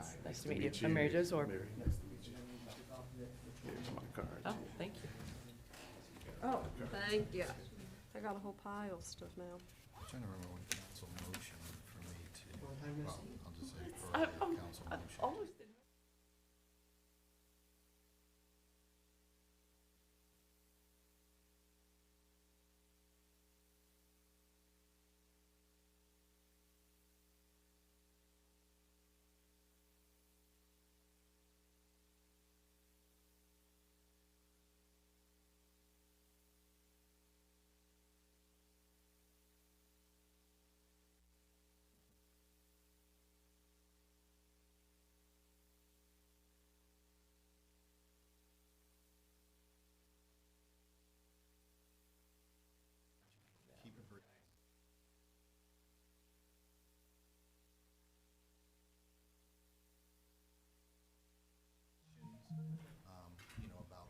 It's nice to meet you. I'm Mary Jo Zorb. Mary, nice to meet you. Here's my card. Oh, thank you. Oh, thank you. I got a whole pile of stuff now. I'm trying to remember when council motion for me to, well, I'll just say I earlier council motion. almost didn't. Keep it brief. You know, about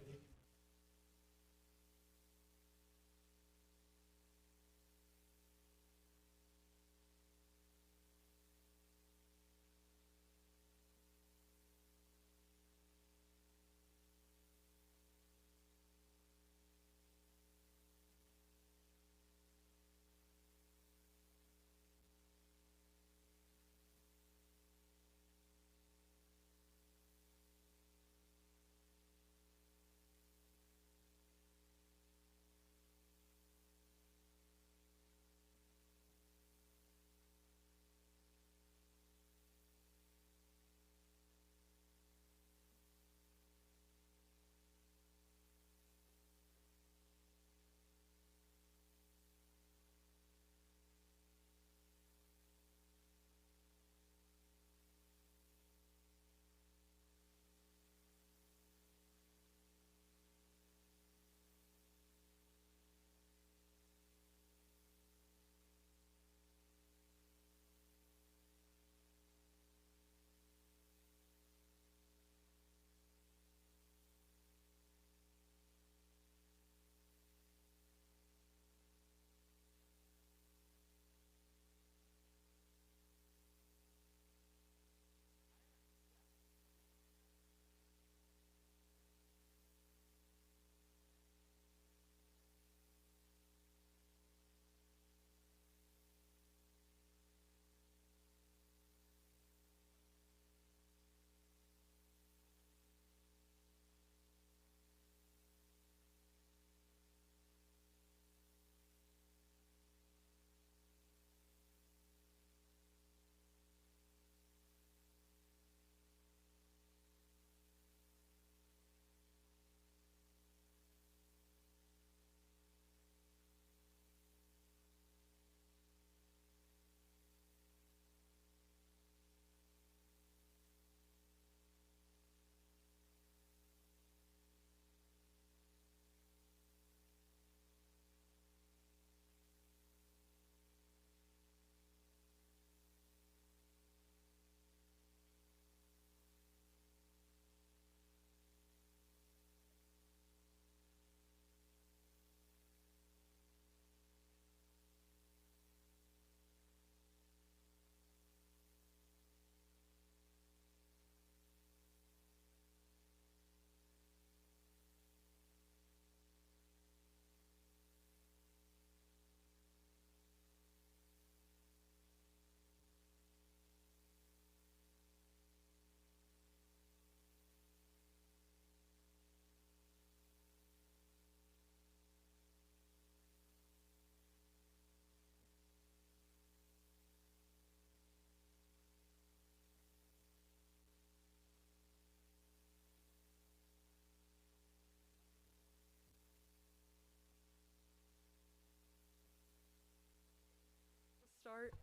Start.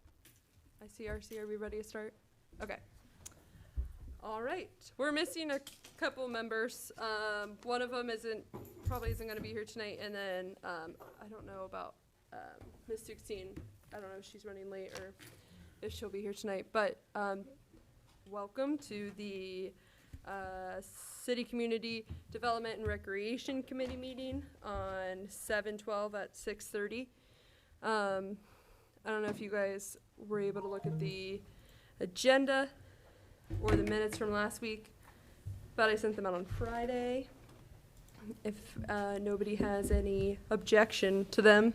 ICRC, are we ready to start? Okay. All right. We're missing a couple members. One of them probably isn't going to be here tonight, and then I don't know about Miss 16. I don't know if she's running late or if she'll be here tonight. But welcome to the City Community Development and Recreation Committee meeting on 7/12 at 6:30. I don't know if you guys were able to look at the agenda. or the minutes from last week, but I sent them out on Friday. If nobody has any objection to them.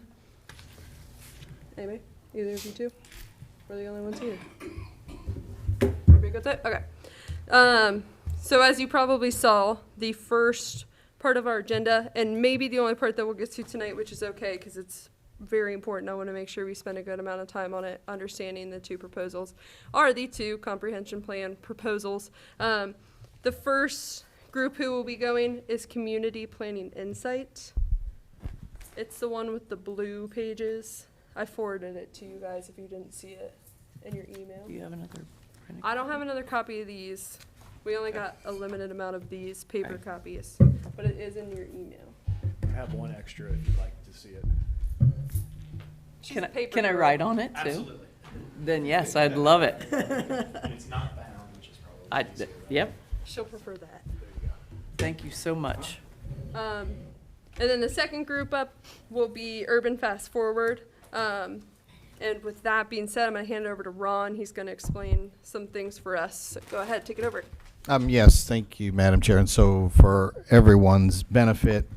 Anybody? Either of you two? We're the only ones here. Everybody got that? Okay. So as you probably saw, the first part of our agenda, and maybe the only part that we'll get to tonight, which is okay because it's very important. I want to make sure we spend a good amount of time on it, understanding the two proposals, are the two comprehension plan proposals. The first group who will be going is Community Planning Insight. It's the one with the blue pages. I forwarded it to you guys if you didn't see it in your email. Do you have another printed I don't have copy? another copy of these. We only got a limited amount of these paper Okay. copies, but it is in your email. I have one extra if you'd like to see it. She's a paper Can I girl. write on it too? Absolutely. Then yes, I'd love it. It's not bound, which is probably easier. Yep, She'll prefer that. There you go. thank you so much. And then the second group up will be Urban Fast Forward. And with that being said, I'm going to hand it over to Ron. He's going to explain some things for us. So go ahead, take it over. Yes, thank you, Madam Chair. And so for everyone's benefit,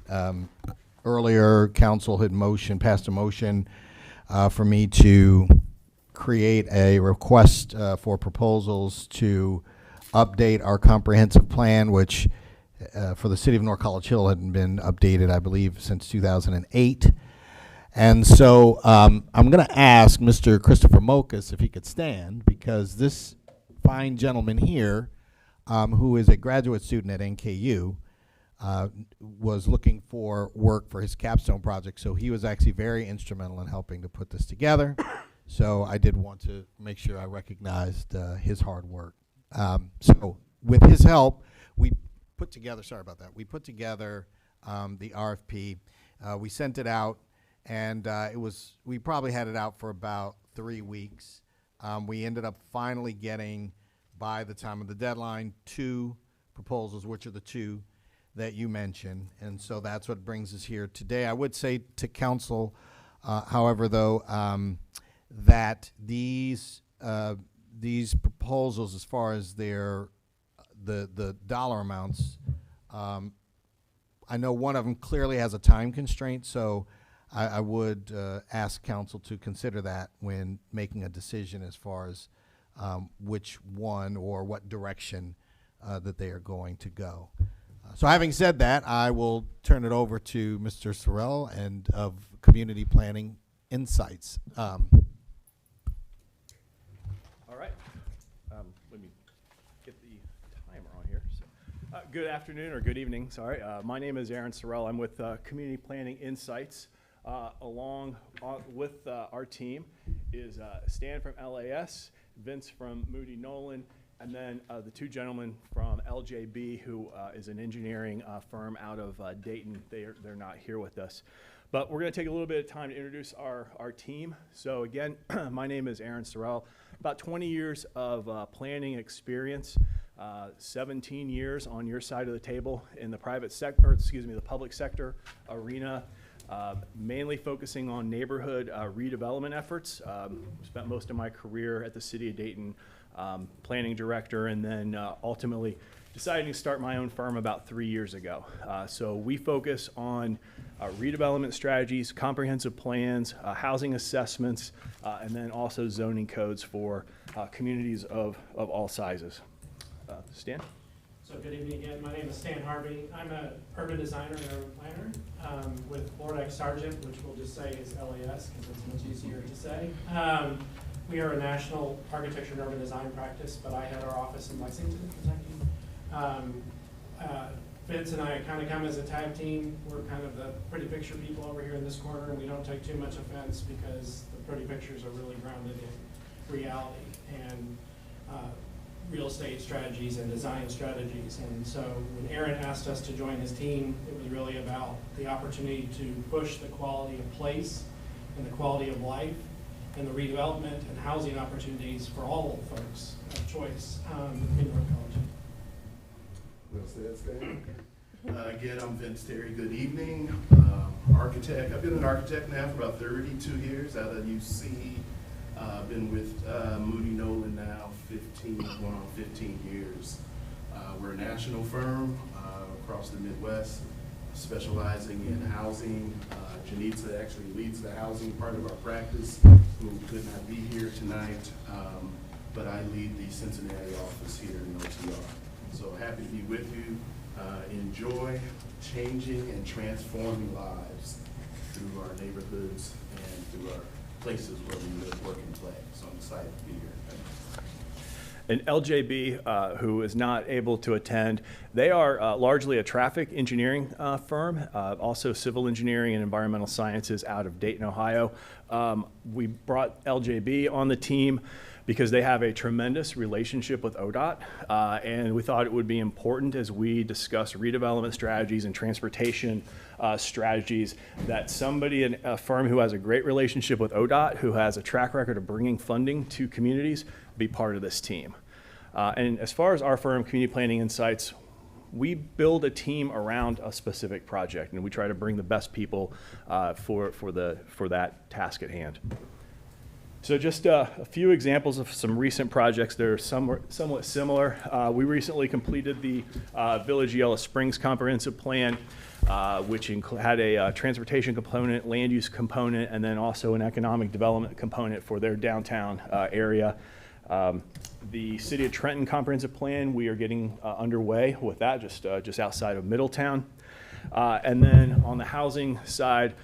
earlier council had passed a motion for me to create a request for proposals to update our comprehensive plan, which for the city of North College Hill hadn't been updated, I believe, since 2008. And so I'm going to ask Mr. Christopher Mokas if he could stand, because this fine gentleman here, who is a graduate student at NKU, was looking for work for his capstone project. So he was actually very instrumental in helping to put this together. So I did want to make sure I recognized his hard work. So with his help, we put together, we put together the RFP. We sent it out. And we probably had it out for about 3 weeks. We ended up finally getting, by the time of the deadline, 2 proposals, which are the 2 that you mentioned. And so that's what brings us here today. I would say to council, however, though, that these proposals, as far as the dollar amounts, I know one of them clearly has a time constraint, so I would ask council to consider that when making a decision as far as which one or what direction that they are going to go. So having said that, I will turn it over to Mr. Sorrell and of Community Planning Insights. All right. Let me get the timer on here. So, good afternoon or good evening. Sorry. My name is Aaron Sorrell. I'm with Community Planning Insights. Along with our team is Stan from LAS, Vince from Moody Nolan, and then the 2 gentlemen from LJB, who is an engineering firm out of Dayton. They're not here with us. But we're going to take a little bit of time to introduce our team. So again, my name is Aaron Sorrell. About 20 years of planning experience, 17 years on your side of the table in the private sector, the public sector arena. Mainly focusing on neighborhood redevelopment efforts. Spent most of my career at the city of Dayton, planning director, and then ultimately deciding to start my own firm about 3 years ago. So we focus on redevelopment strategies, comprehensive plans, housing assessments, and then also zoning codes for communities of all sizes. Stan? So good evening again. My name is Stan Harvey. I'm an urban designer and urban planner with Lord X Sargent, which we'll just say is LAS because it's much easier to say. We are a national architecture and urban design practice, but I had our office in Lexington, Kentucky. Vince and I kind of come as a tag team. We're kind of the pretty picture people over here in this corner, and we don't take too much offense because the pretty pictures are really grounded in reality and real estate strategies and design strategies. And so when Aaron asked us to join his team, it was really about the opportunity to push the quality of place and the quality of life and the redevelopment and housing opportunities for all folks of choice in North College. Well said, Stan. Again, I'm Vince Terry. Good evening. Architect. I've been an architect now for about 32 years out of UC. Been with Moody Nolan now going on 15 years. We're a national firm across the Midwest, specializing in housing. Janitza actually leads the housing part of our practice, who could not be here tonight, but I lead the Cincinnati office here in OTR. So happy to be with you. Enjoy changing and transforming lives through our neighborhoods and through our places where we live, work, and play. So I'm excited to be here. And LJB, who is not able to attend, they are largely a traffic engineering firm, also civil engineering and environmental sciences out of Dayton, Ohio. We brought LJB on the team because they have a tremendous relationship with ODOT, and we thought it would be important as we discuss redevelopment strategies and transportation strategies that somebody in a firm who has a great relationship with ODOT, who has a track record of bringing funding to communities, be part of this team. And as far as our firm, Community Planning Insights, we build a team around a specific project, and we try to bring the best people for that task at hand. So just a few examples of some recent projects that are somewhat similar. We recently completed the Village Yellow Springs Comprehensive Plan, which had a transportation component, land use component, and then also an economic development component for their downtown area. The City of Trenton Comprehensive Plan, we are getting underway with that, just outside of Middletown. And then on the housing side,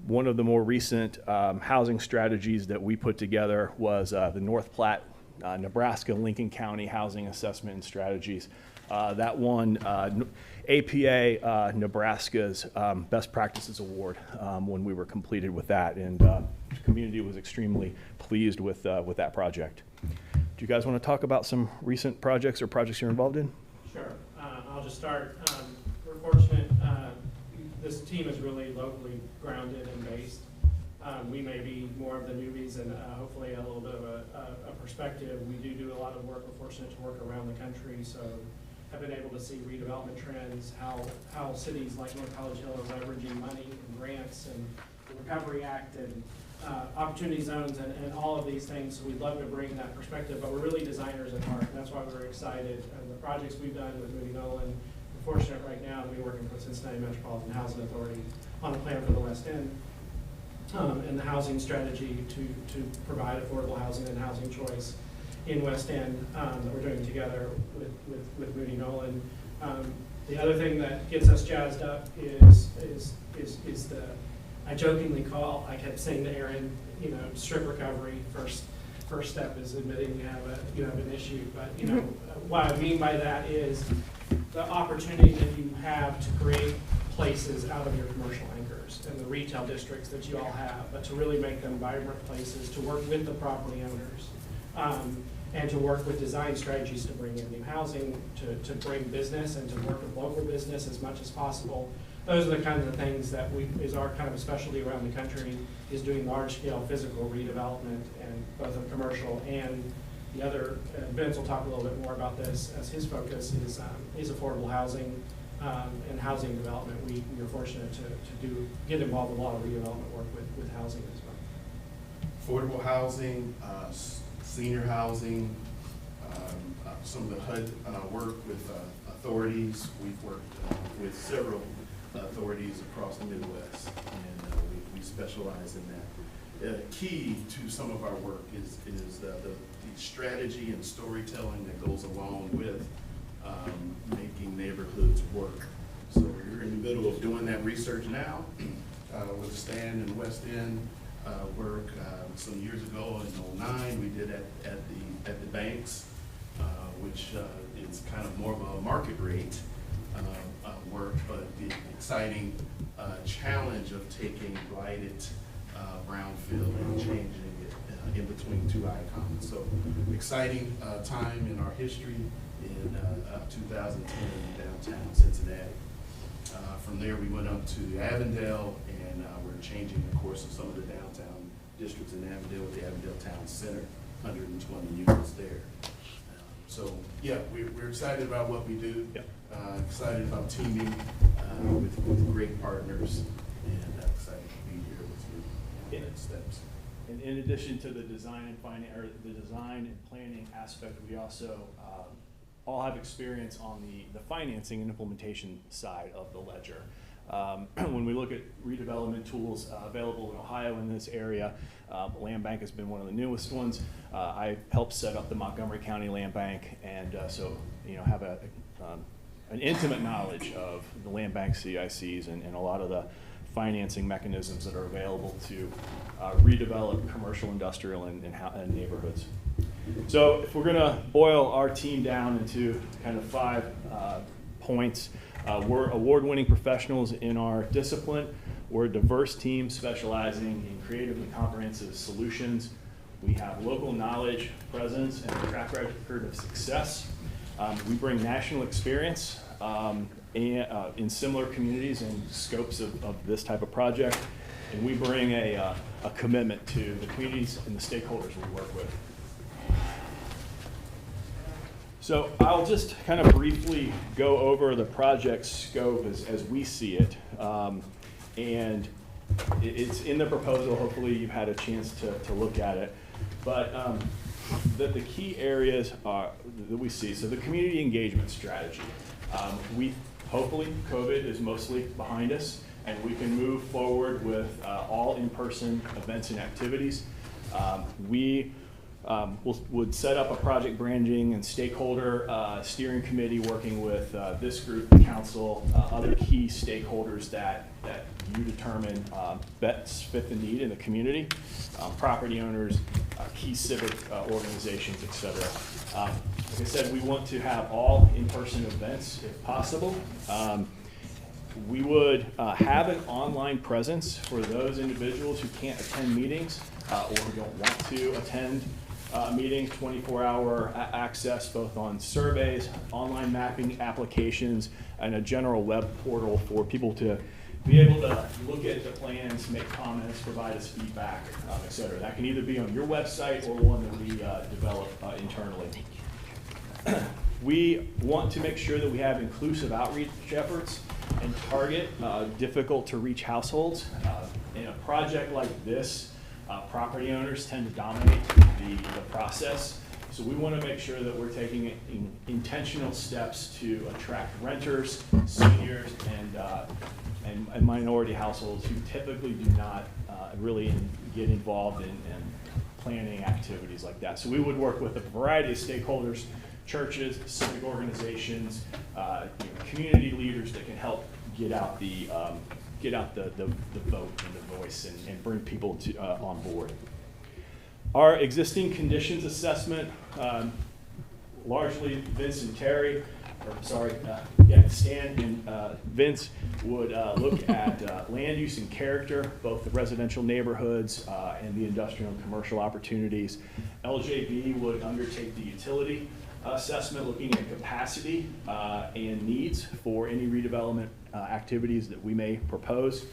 one of the more recent housing strategies that we put together was the North Platte, Nebraska, Lincoln County Housing Assessment and Strategies. That won APA Nebraska's Best Practices Award when we were completed with that, and the community was extremely pleased with that project. Do you guys want to talk about some recent projects or projects you're involved in? Sure. I'll just start. We're fortunate. This team is really locally grounded and based. We may be more of the newbies and hopefully a little bit of a perspective. We do a lot of work. We're fortunate to work around the country, so have been able to see redevelopment trends, how cities like North College Hill are leveraging money and grants and the Recovery Act and opportunity zones and all of these things. So we'd love to bring that perspective, but we're really designers at heart. And that's why we're excited. And the projects we've done with Moody Nolan, we're fortunate right now to be working with Cincinnati Metropolitan Housing Authority on a plan for the West End and the housing strategy to provide affordable housing and housing choice in West End that we're doing together with Moody Nolan. The other thing that gets us jazzed up is the, I jokingly I kept saying to Aaron, strip recovery, first step is admitting you have an issue. But what I mean by that is the opportunity that you have to create places out of your commercial anchors and the retail districts that you all have, but to really make them vibrant places, to work with the property owners, and to work with design strategies to bring in new housing, to bring business and to work with local business as much as possible. Those are the kinds of things that is our kind of specialty around the country, is doing large-scale physical redevelopment, and both of commercial and the other. Vince will talk a little bit more about this, as his focus is affordable housing and housing development. We are fortunate to get involved in a lot of redevelopment work with housing as well. Affordable housing, senior housing, some of the HUD work with authorities. We've worked with several authorities across the Midwest, and we specialize in that. Key to some of our work is the strategy and storytelling that goes along with making neighborhoods work. So we're in the middle of doing that research now with Stan and West End work. Some years ago in '09, we did at the banks, which is kind of more of a market rate work, but the exciting challenge of taking blighted brownfield and changing it in between two icons. So exciting time in our history in 2010 in downtown Cincinnati. From there we went up to Avondale, and we're changing the course of some of the downtown districts in Avondale with the Avondale Town Center, 120 units there. So yeah, we're excited about what we do. Yep. Excited about teaming with great partners, and excited to be here with you on the next steps. And in addition to the design and planning aspect, we also all have experience on the financing and implementation side of the ledger. When we look at redevelopment tools available in Ohio in this area, Land Bank has been one of the newest ones. I helped set up the Montgomery County Land Bank, and so have an intimate knowledge of the Land Bank CICs and a lot of the financing mechanisms that are available to redevelop commercial, industrial, and neighborhoods. So if we're going to boil our team down into kind of 5 points, we're award-winning professionals in our discipline. We're a diverse team specializing in creative and comprehensive solutions. We have local knowledge, presence, and a track record of success. We bring national experience in similar communities and scopes of this type of project. And we bring a commitment to the communities and the stakeholders we work with. So I'll just kind of briefly go over the project scope as we see it. And it's in the proposal. Hopefully you've had a chance to look at it. But the key areas that we see, so the community engagement strategy. Hopefully COVID is mostly behind us, and we can move forward with all in-person events and activities. We would set up a project branding and stakeholder steering committee working with this group, the council, other key stakeholders that you determine best fit the need in the community, property owners, key civic organizations, et cetera. Like I said, we want to have all in-person events if possible. We would have an online presence for those individuals who can't attend meetings or who don't want to attend meetings, 24-hour access both on surveys, online mapping applications, and a general web portal for people to be able to look at the plans, make comments, provide us feedback, et cetera. That can either be on your website or one that we develop internally. We want to make sure that we have inclusive outreach efforts and target difficult to reach households. In a project like this, property owners tend to dominate the process. So we want to make sure that we're taking intentional steps to attract renters, seniors, and minority households who typically do not really get involved in planning activities like that. So we would work with a variety of stakeholders, churches, civic organizations, community leaders that can help get out the vote and the voice and bring people on board. Our existing conditions assessment, largely Vince and Terry, Stan and Vince would look at land use and character, both the residential neighborhoods and the industrial and commercial opportunities. LJB would undertake the utility assessment, looking at capacity and needs for any redevelopment activities that we may propose.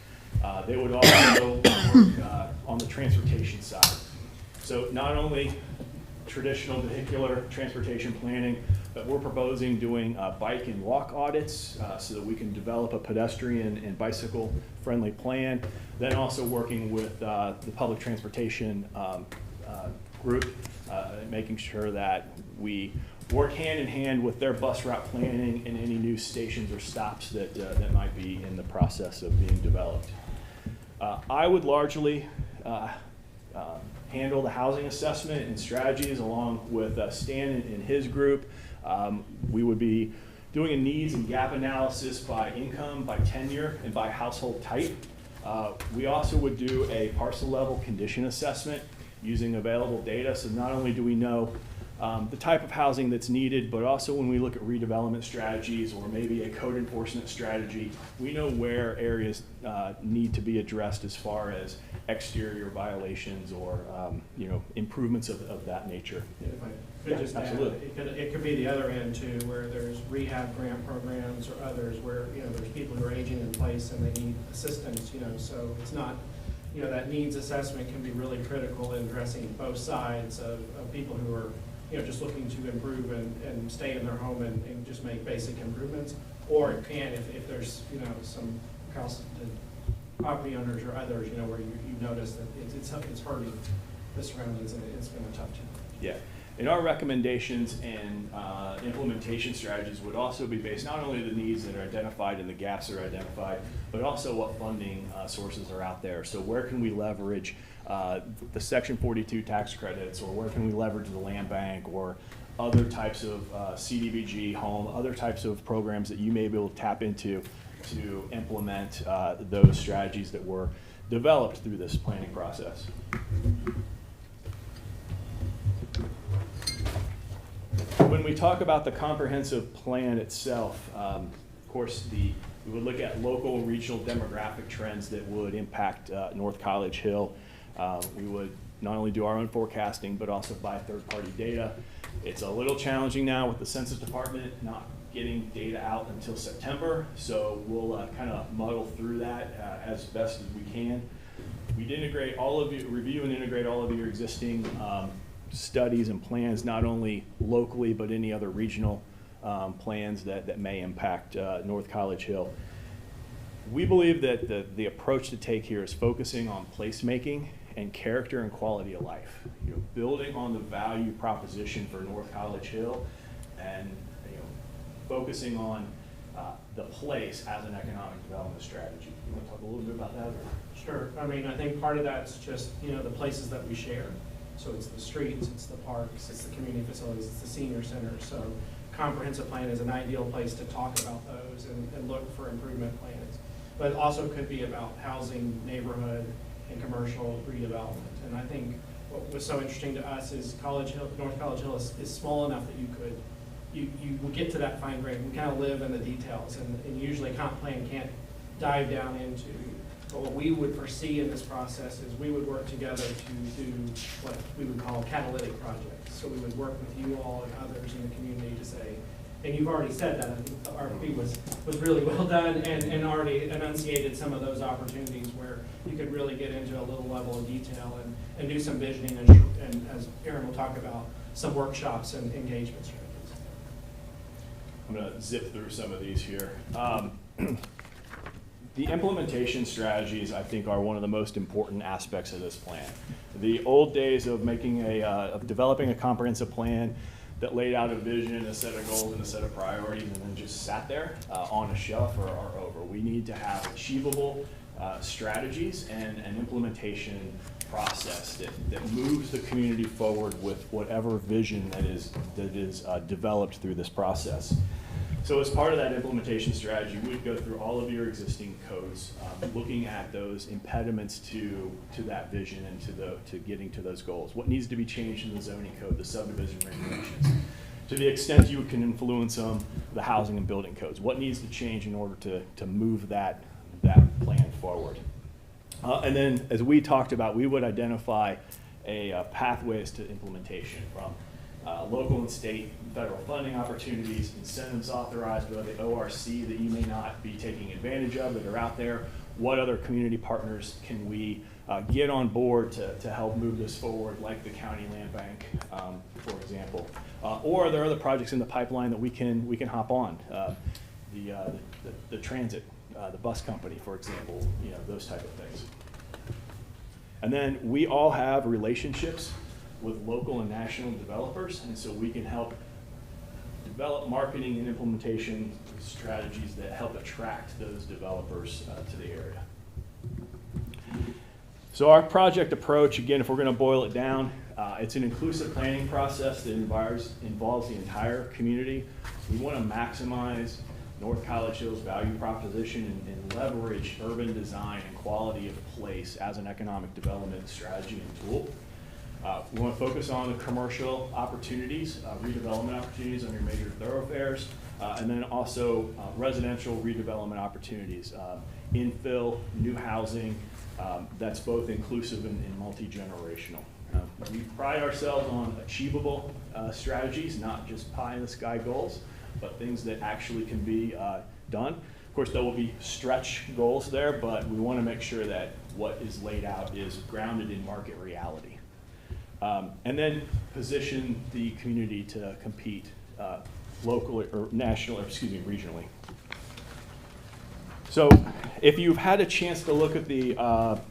They would also work on the transportation side. So not only traditional vehicular transportation planning, but we're proposing doing bike and walk audits so that we can develop a pedestrian and bicycle friendly plan. Then also working with the public transportation group, making sure that we work hand in hand with their bus route planning and any new stations or stops that might be in the process of being developed. I would largely handle the housing assessment and strategies along with Stan and his group. We would be doing a needs and gap analysis by income, by tenure, and by household type. We also would do a parcel level condition assessment using available data. So not only do we know the type of housing that's needed, but also when we look at redevelopment strategies or maybe a code enforcement strategy, we know where areas need to be addressed as far as exterior violations or improvements of that nature. If I could just add, absolutely. it could be the other end too, where there's rehab grant programs or others where there's people who are aging in place and they need assistance. So it's not. That needs assessment can be really critical in addressing both sides of people who are just looking to improve and stay in their home and just make basic improvements, or it can if there's some property owners or others, you know, where you notice that it's hurting the surroundings, and it's been a tough challenge. Yeah, and our recommendations and implementation strategies would also be based not only on the needs that are identified and the gaps that are identified, but also what funding sources are out there. So where can we leverage the Section 42 tax credits, or where can we leverage the land bank, or other types of CDBG, home, other types of programs that you may be able to tap into to implement those strategies that were developed through this planning process. When we talk about the comprehensive plan itself, of course, we would look at local and regional demographic trends that would impact North College Hill. We would not only do our own forecasting, but also buy third-party data. It's a little challenging now with the Census Department not getting data out until September, so we'll kind of muddle through that as best as we can. We'd integrate all of you, review and integrate all of your existing studies and plans, not only locally, but any other regional plans that may impact North College Hill. We believe that the approach to take here is focusing on placemaking and character and quality of life. You know, building on the value proposition for North College Hill, and focusing on the place as an economic development strategy. You want to talk a little bit about that? Or? Sure. I mean, I think part of that's just, the places that we share. So it's the streets, it's the parks, it's the community facilities, it's the senior center. So comprehensive plan is an ideal place to talk about those and look for improvement plans. But it also could be about housing, neighborhood, and commercial redevelopment. And I think what was so interesting to us is North College Hill is small enough that you will get to that fine grain. We kind of live in the details, and usually comp plan can't dive down into. But what we would foresee in this process is we would work together to do what we would call catalytic projects. So we would work with you all and others in the community to say, and you've already said that, I think the RFP was really well done and already enunciated some of those opportunities where you could really get into a little level of detail and do some visioning and as Aaron will talk about, some workshops and engagement strategies. I'm going to zip through some of these here. The implementation strategies, I think, are one of the most important aspects of this plan. The old days of of developing a comprehensive plan that laid out a vision, a set of goals, and a set of priorities, and then just sat there on a shelf are over. We need to have achievable strategies and an implementation process that moves the community forward with whatever vision that is developed through this process. So as part of that implementation strategy, we'd go through all of your existing codes, looking at those impediments to that vision and to getting to those goals. What needs to be changed in the zoning code, the subdivision regulations? To the extent you can influence them, the housing and building codes. What needs to change in order to move that plan forward? And then, as we talked about, we would identify pathways to implementation from local and state and federal funding opportunities, incentives authorized by the ORC that you may not be taking advantage of that are out there. What other community partners can we get on board to help move this forward, like the county land bank, for example? Or are there other projects in the pipeline that we can hop on? The transit, the bus company, for example, those type of things. And then we all have relationships with local and national developers, and so we can help develop marketing and implementation strategies that help attract those developers to the area. So our project approach, again, if we're going to boil it down, it's an inclusive planning process that involves the entire community. We want to maximize North College Hill's value proposition and leverage urban design and quality of place as an economic development strategy and tool. We want to focus on the commercial opportunities, redevelopment opportunities on your major thoroughfares, and then also residential redevelopment opportunities, infill, new housing, that's both inclusive and multi-generational. We pride ourselves on achievable strategies, not just pie-in-the-sky goals, but things that actually can be done. Of course, there will be stretch goals there, but we want to make sure that what is laid out is grounded in market reality. And then position the community to compete locally or regionally. So if you've had a chance to look at the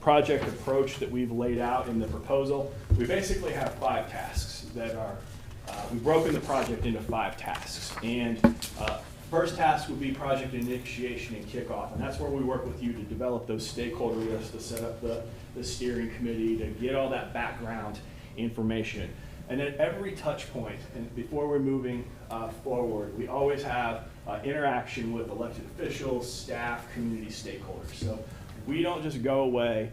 project approach that we've laid out in the proposal, we basically have 5 tasks that are, we've broken the project into 5 tasks. And first task would be project initiation and kickoff, and that's where we work with you to develop those stakeholder lists, to set up the steering committee, to get all that background information. And at every touch point, and before we're moving forward, we always have interaction with elected officials, staff, community stakeholders. So we don't just go away,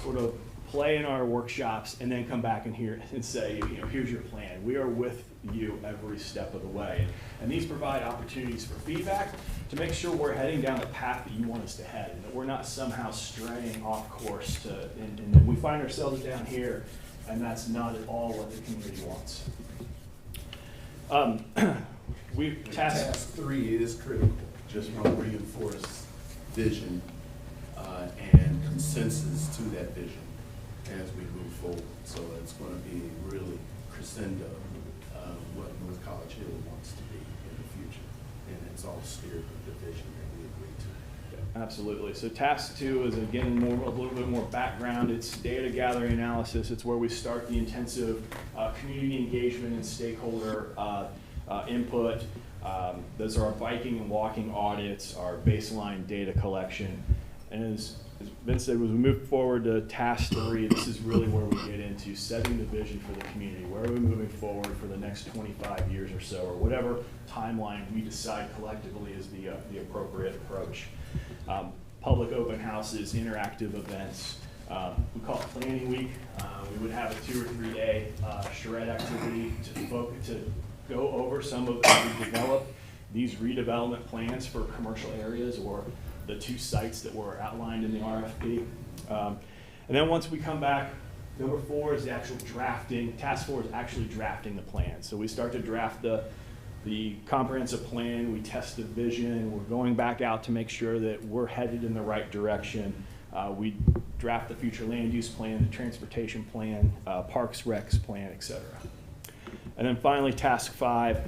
sort of play in our workshops, and then come back in here and say, you know, here's your plan. We are with you every step of the way. And these provide opportunities for feedback to make sure we're heading down the path that you want us to head, and that we're not somehow straying off course to, and then we find ourselves down here, and that's not at all what the community wants. Task 3 is critical. Just want to reinforce vision and consensus to that vision as we move forward. So it's going to be really crescendo what North College Hill wants to be in the future. And it's all steered with the vision that we agreed to. Absolutely. So task 2 is, again, a little bit more background. It's data gathering analysis. It's where we start the intensive community engagement and stakeholder input. Those are our biking and walking audits, our baseline data collection. And as Vince said, as we move forward to task 3, this is really where we get into setting the vision for the community. Where are we moving forward for the next 25 years or so, or whatever timeline we decide collectively is the appropriate approach. Public open houses, interactive events. We call it Planning Week. We would have a 2 or 3 day charrette activity to go over some of as we develop these redevelopment plans for commercial areas or the 2 sites that were outlined in the RFP. And then once we come back, number 4 is the actual drafting. Task 4 is actually drafting the plan. So we start to draft the comprehensive plan, we test the vision, we're going back out to make sure that we're headed in the right direction. We draft the future land use plan, the transportation plan, parks, recs plan, etc. And then finally, task 5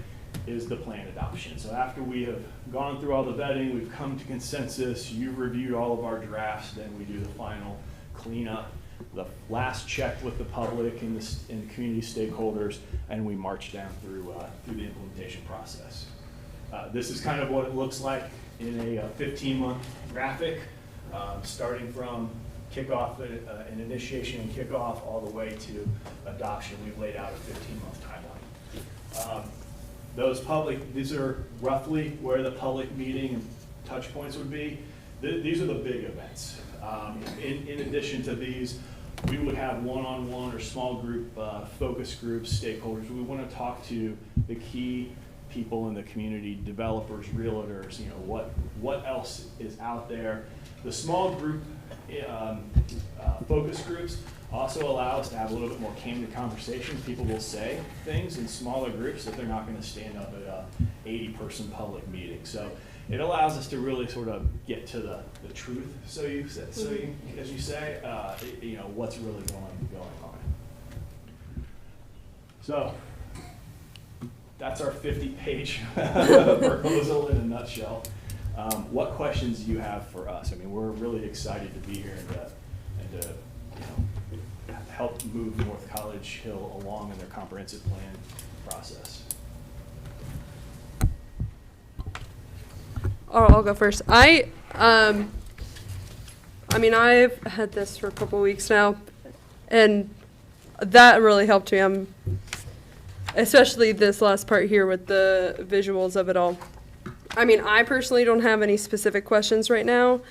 is the plan adoption. So after we have gone through all the vetting, we've come to consensus, you've reviewed all of our drafts, then we do the final cleanup, the last check with the public and the community stakeholders, and we march down through the implementation process. This is kind of what it looks like in a 15-month graphic, starting from kickoff and initiation and kickoff all the way to adoption. We've laid out a 15-month timeline. These are roughly where the public meeting and touch points would be. These are the big events. In addition to these, we would have one-on-one or small group focus groups, stakeholders. We want to talk to the key people in the community, developers, realtors, you know, what else is out there. The small group focus groups also allow us to have a little bit more candid conversation. People will say things in smaller groups that they're not going to stand up at a 80-person public meeting. So it allows us to really sort of get to the truth, as you say, you know, what's really going on. So that's our 50-page proposal in a nutshell. What questions do you have for us? I mean, we're really excited to be here and to you know, help move North College Hill along in their comprehensive plan process. I'll go first. I mean, I've had this for a couple weeks now, and that really helped me. Especially this last part here with the visuals of it all. I mean, I personally don't have any specific questions right now.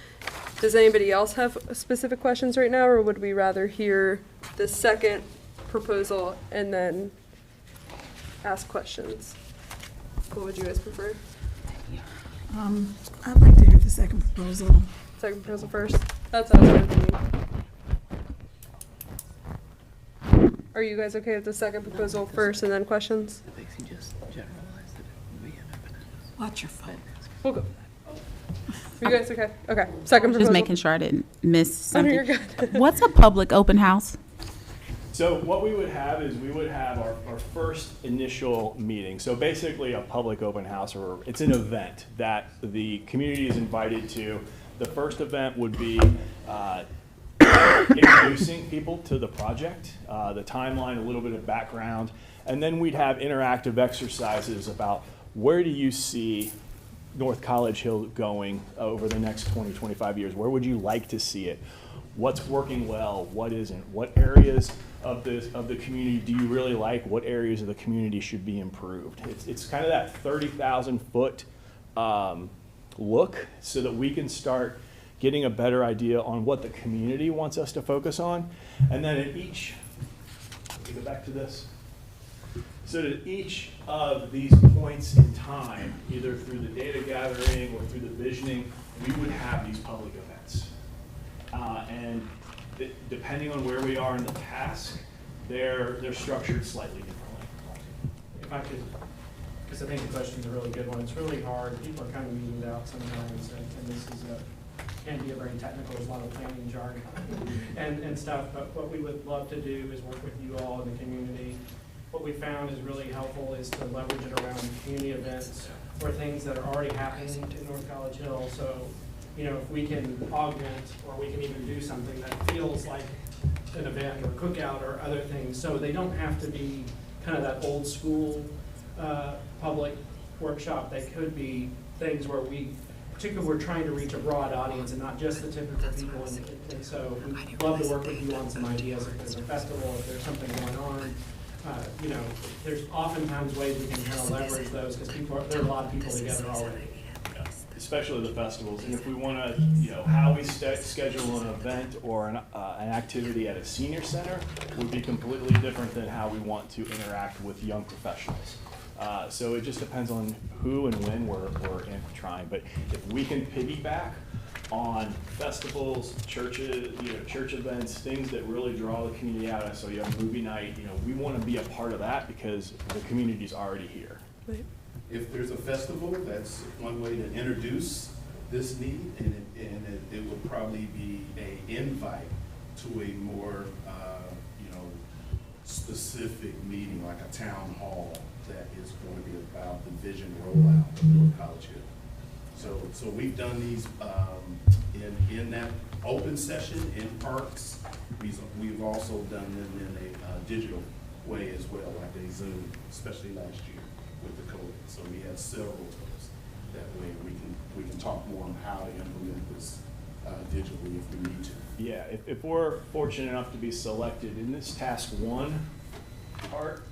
Does anybody else have specific questions right now, or would we rather hear the second proposal and then ask questions? What would you guys prefer? I'd like to hear the second proposal. Second proposal first? That sounds good to me. Are you guys okay with the second proposal first and then questions? Watch your phone. We'll go. Are you guys okay? Okay. Second proposal. Just making sure I didn't miss Oh, no, something. you're good. What's a public open house? So what we would have is we would have our first initial meeting. So basically a public open house, or it's an event that the community is invited to the first event would be introducing people to the project, the timeline, a little bit of background, and then we'd have interactive exercises about where do you see North College Hill going over the next 20, 25 years? Where would you like to see it? What's working well? What isn't? What areas of the community do you really like? What areas of the community should be improved? It's kind of that 30,000 foot look so that we can start getting a better idea on what the community wants us to focus on. And then at each, let me go back to this. So at each of these points in time, either through the data gathering or through the visioning, we would have these public events. And depending on where we are in the task, they're structured slightly differently. If I could, because I think the question's a really good one. It's really hard. People are kind of meeting it out sometimes, and this is can be a very technical, there's a lot of planning jargon and stuff, but what we would love to do is work with you all in the community. What we found is really helpful is to leverage it around community events or things that are already happening in North College Hill. So, you know, if we can augment or we can even do something that feels like an event or cookout or other things, so they don't have to be kind of that old school public workshop. They could be things where particularly we're trying to reach a broad audience and not just the typical people. And so we'd love to work with you on some ideas. If there's a festival, if there's something going on, you know, there's oftentimes ways we can kind of leverage those because there are a lot of people together already. Yeah, especially the festivals. And if we want to, you know, how we schedule an event or an activity at a senior center would be completely different than how we want to interact with young professionals. So it just depends on who and when we're trying. But if we can piggyback on festivals, churches, you know, church events, things that really draw the community out. So you have movie night, you know, we want to be a part of that because the community's already here. Right. If there's a festival, that's one way to introduce this need, and it would probably be an invite to a more, you know, specific meeting, like a town hall that is going to be about the vision rollout of North College Hill. So we've done these in that open session in parks. We've also done them in a digital way as well, like a Zoom, especially last year with the COVID. So we have several of those. That way we can talk more on how to implement this digitally if we need to. Yeah, if we're fortunate enough to be selected in this task one part,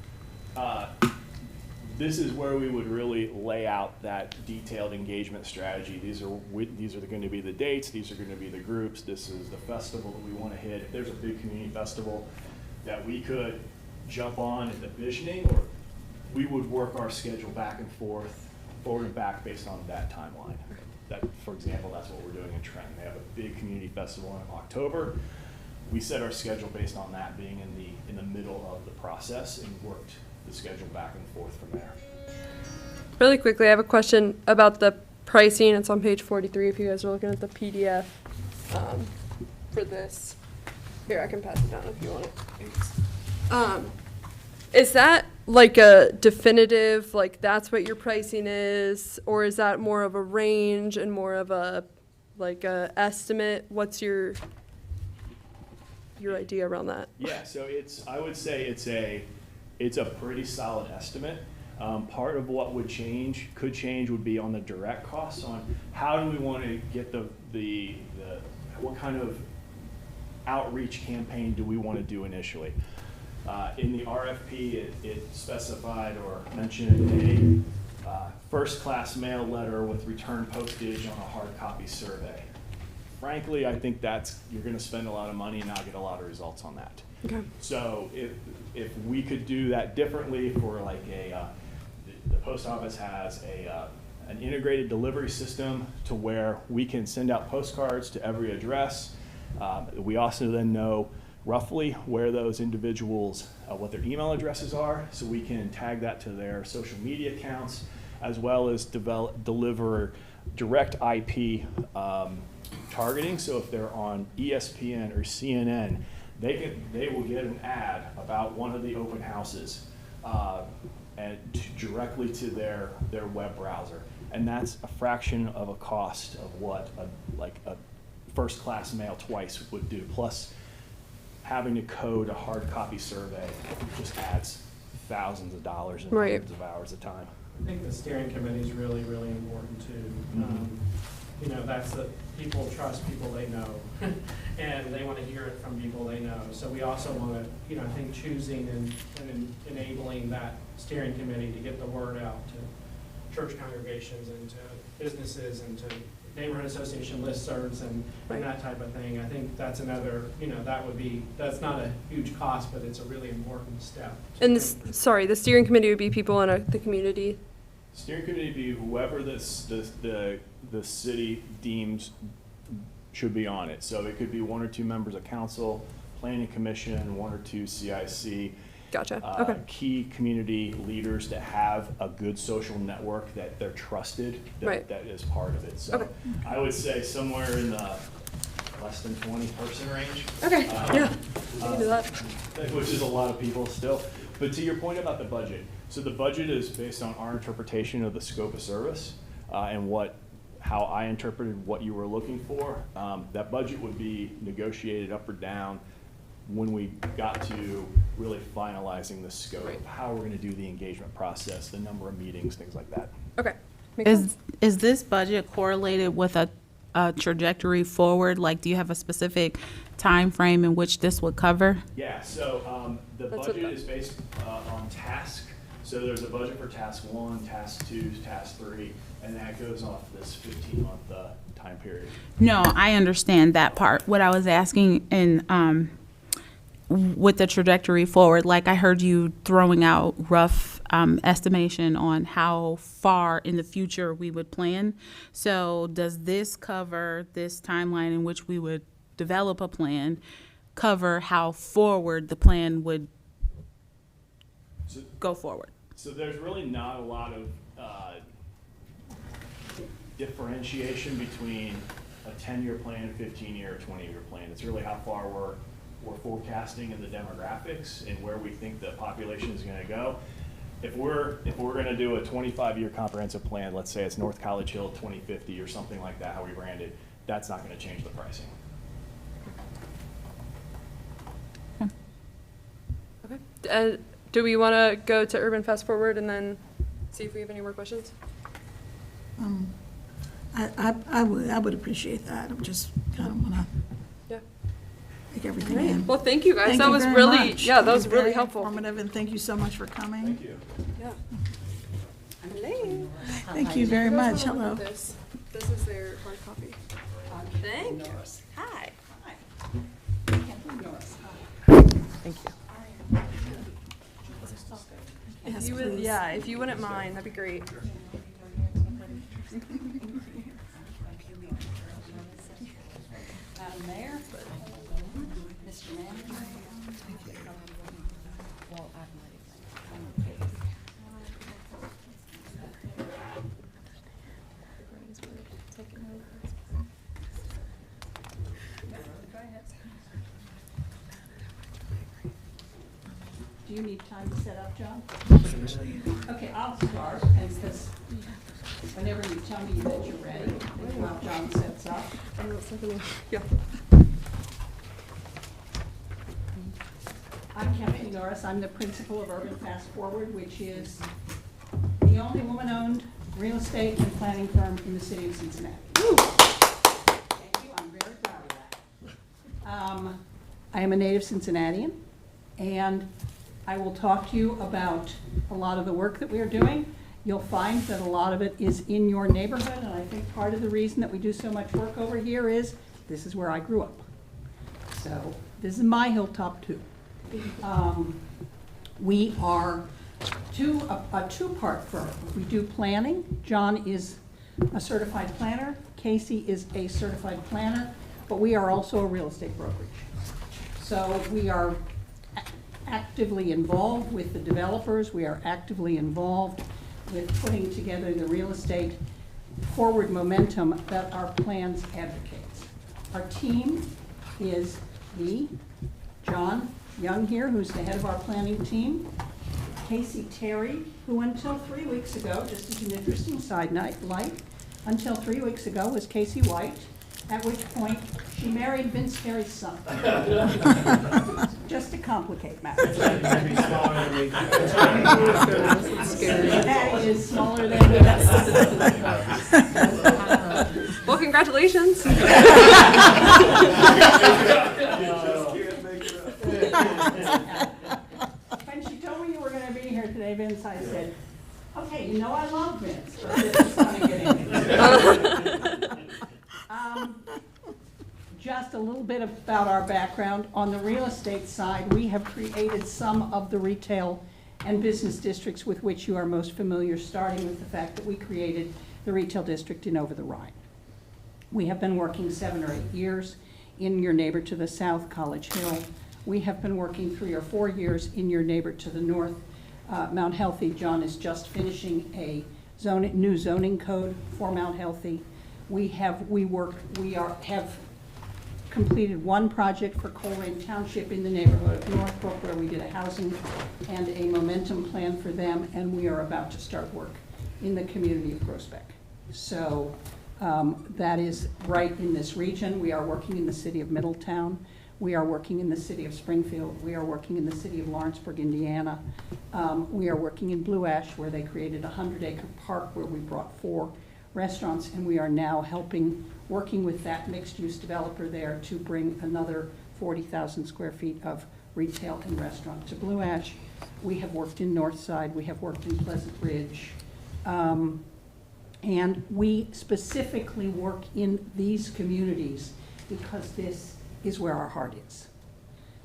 this is where we would really lay out that detailed engagement strategy. These are going to be the dates. These are going to be the groups. This is the festival that we want to hit. If there's a big community festival that we could jump on at the visioning, or we would work our schedule back and forth, forward and back based on that timeline. That, for example, that's what we're doing in Trenton. They have a big community festival in October. We set our schedule based on that being in the middle of the process and worked the schedule back and forth from there. Really quickly, I have a question about the pricing. It's on page 43 if you guys are looking at the PDF for this. Here, I can pass it down if you want it. Is that like a definitive, like that's what your pricing is, or is that more of a range and more of a like a estimate? What's your idea around that? Yeah, so I would say it's a pretty solid estimate. Part of what could change would be on the direct costs on how do we want to get the what kind of outreach campaign do we want to do initially. In the RFP, it specified or mentioned a first-class mail letter with return postage on a hard copy survey. Frankly, I think you're going to spend a lot of money and not get a lot of results on that. Okay. So if we could do that differently for like the post office has an integrated delivery system to where we can send out postcards to every address. We also then know roughly where those individuals, what their email addresses are, so we can tag that to their social media accounts, as well as deliver direct IP targeting. So if they're on ESPN or CNN, they will get an ad about one of the open houses and directly to their web browser. and that's a fraction of a cost of what a first-class mail twice would do. Plus, having to code a hard copy survey just adds thousands of dollars and Right. hundreds of hours of time. I think the steering committee is really, really important too. You know, that's the, people trust people they know, and they want to hear it from people they know. So we also want to, you know, I think choosing and enabling that steering committee to get the word out to church congregations and to businesses and to neighborhood association listservs and that type of thing. I think that's another, you know, that's not a huge cost, but it's a really important step. And this, sorry, the steering committee would be people in the community. Steering committee would be whoever the city deems should be on it. So it could be 1 or 2 members of council, planning commission, 1 or 2 CIC. Gotcha. Okay. Key community leaders that have a good social network that they're trusted, that is part of it. So Okay. I would say somewhere in the less than 20 person range. Okay. Yeah. We can do that. Which is a lot of people still. But to your point about the budget, so the budget is based on our interpretation of the scope of service and how I interpreted what you were looking for. That budget would be negotiated up or down when we got to really finalizing the scope, how we're going to do the engagement process, the number of meetings, things like that. Okay. Makes sense. Is this budget correlated with a trajectory forward? Like, do you have a specific time frame in which this would cover? Yeah, so the That's budget what is based on task. So there's a budget for task 1, task 2, task 3, and that goes off this 15-month time period. No, I understand that part. What I was asking in with the trajectory forward, like I heard you throwing out rough estimation on how far in the future we would plan. So does this cover this timeline in which we would develop a plan, cover how forward the plan would go forward? So there's really not a lot of differentiation between a 10-year plan, 15-year, 20-year plan. It's really how far we're forecasting in the demographics and where we think the population is going to go. If we're going to do a 25-year comprehensive plan, let's say it's North College Hill 2050 or something like that, how we brand it, that's not going to change the pricing. Okay. Do we want to go to Urban Fast Forward and then see if we have any more questions? I would appreciate that. I just kind of want to Yeah. take everything in. Well, thank you guys. Thank That you was very really, much. yeah, that was Very really helpful. informative, and thank you so much for coming. Thank you. Yeah. Hello. Thank you very You guys much. wanna look Hello. at This This is their hard copy. Thank you. Hi. Thank you. If you would, yeah, if you wouldn't mind, that'd be great. Madam Mayor, Mr. Manager. Do you need time to set up, John? Okay, I'll start, and because whenever you tell me that you're ready, while John sets up. Yeah. I'm Kathleen Norris. I'm the principal of Urban Fast Forward, which is the only woman-owned real estate and planning firm in the city of Cincinnati. Thank you. I'm very proud of that. I am a native Cincinnatian, and I will talk to you about a lot of the work that we are doing. You'll find that a lot of it is in your neighborhood, and I think part of the reason that we do so much work over here is this is where I grew up. So this is my hilltop too. We are a two-part firm. We do planning. John is a certified planner. Casey is a certified planner, but we are also a real estate brokerage. So we are actively involved with the developers. We are actively involved with putting together the real estate forward momentum that our plans advocates. Our team is me, John Young here, who's the head of our planning team, Casey Terry, who until 3 weeks ago, just as an interesting side note, until 3 weeks ago was Casey White, at which point she married Vince Terry's son. Just to complicate matters. That'd be smaller than me. That is smaller than the rest. Well, congratulations. When she told me you were gonna be here today, Vince, I said, okay, you know I love Vince, but this is gonna get in. Just a little bit about our background. On the real estate side, we have created some of the retail and business districts with which you are most familiar, starting with the fact that we created the retail district in Over the Rhine. We have been working 7 or 8 years in your neighbor to the south, College Hill. We have been working 3 or 4 years in your neighbor to the north, Mount Healthy. John is just finishing a new zoning code for Mount Healthy. We have completed one project for Coleraine Township in the neighborhood of Northbrook, where we did a housing and a momentum plan for them, and we are about to start work in the community of Groesbeck. So that is right in this region. We are working in the city of Middletown. We are working in the city of Springfield. We are working in the city of Lawrenceburg, Indiana. We are working in Blue Ash, where they created a 100-acre park where we brought 4 restaurants, and we are now working with that mixed-use developer there to bring another 40,000 square feet of retail and restaurant to Blue Ash. We have worked in Northside. We have worked in Pleasant Ridge. And we specifically work in these communities because this is where our heart is.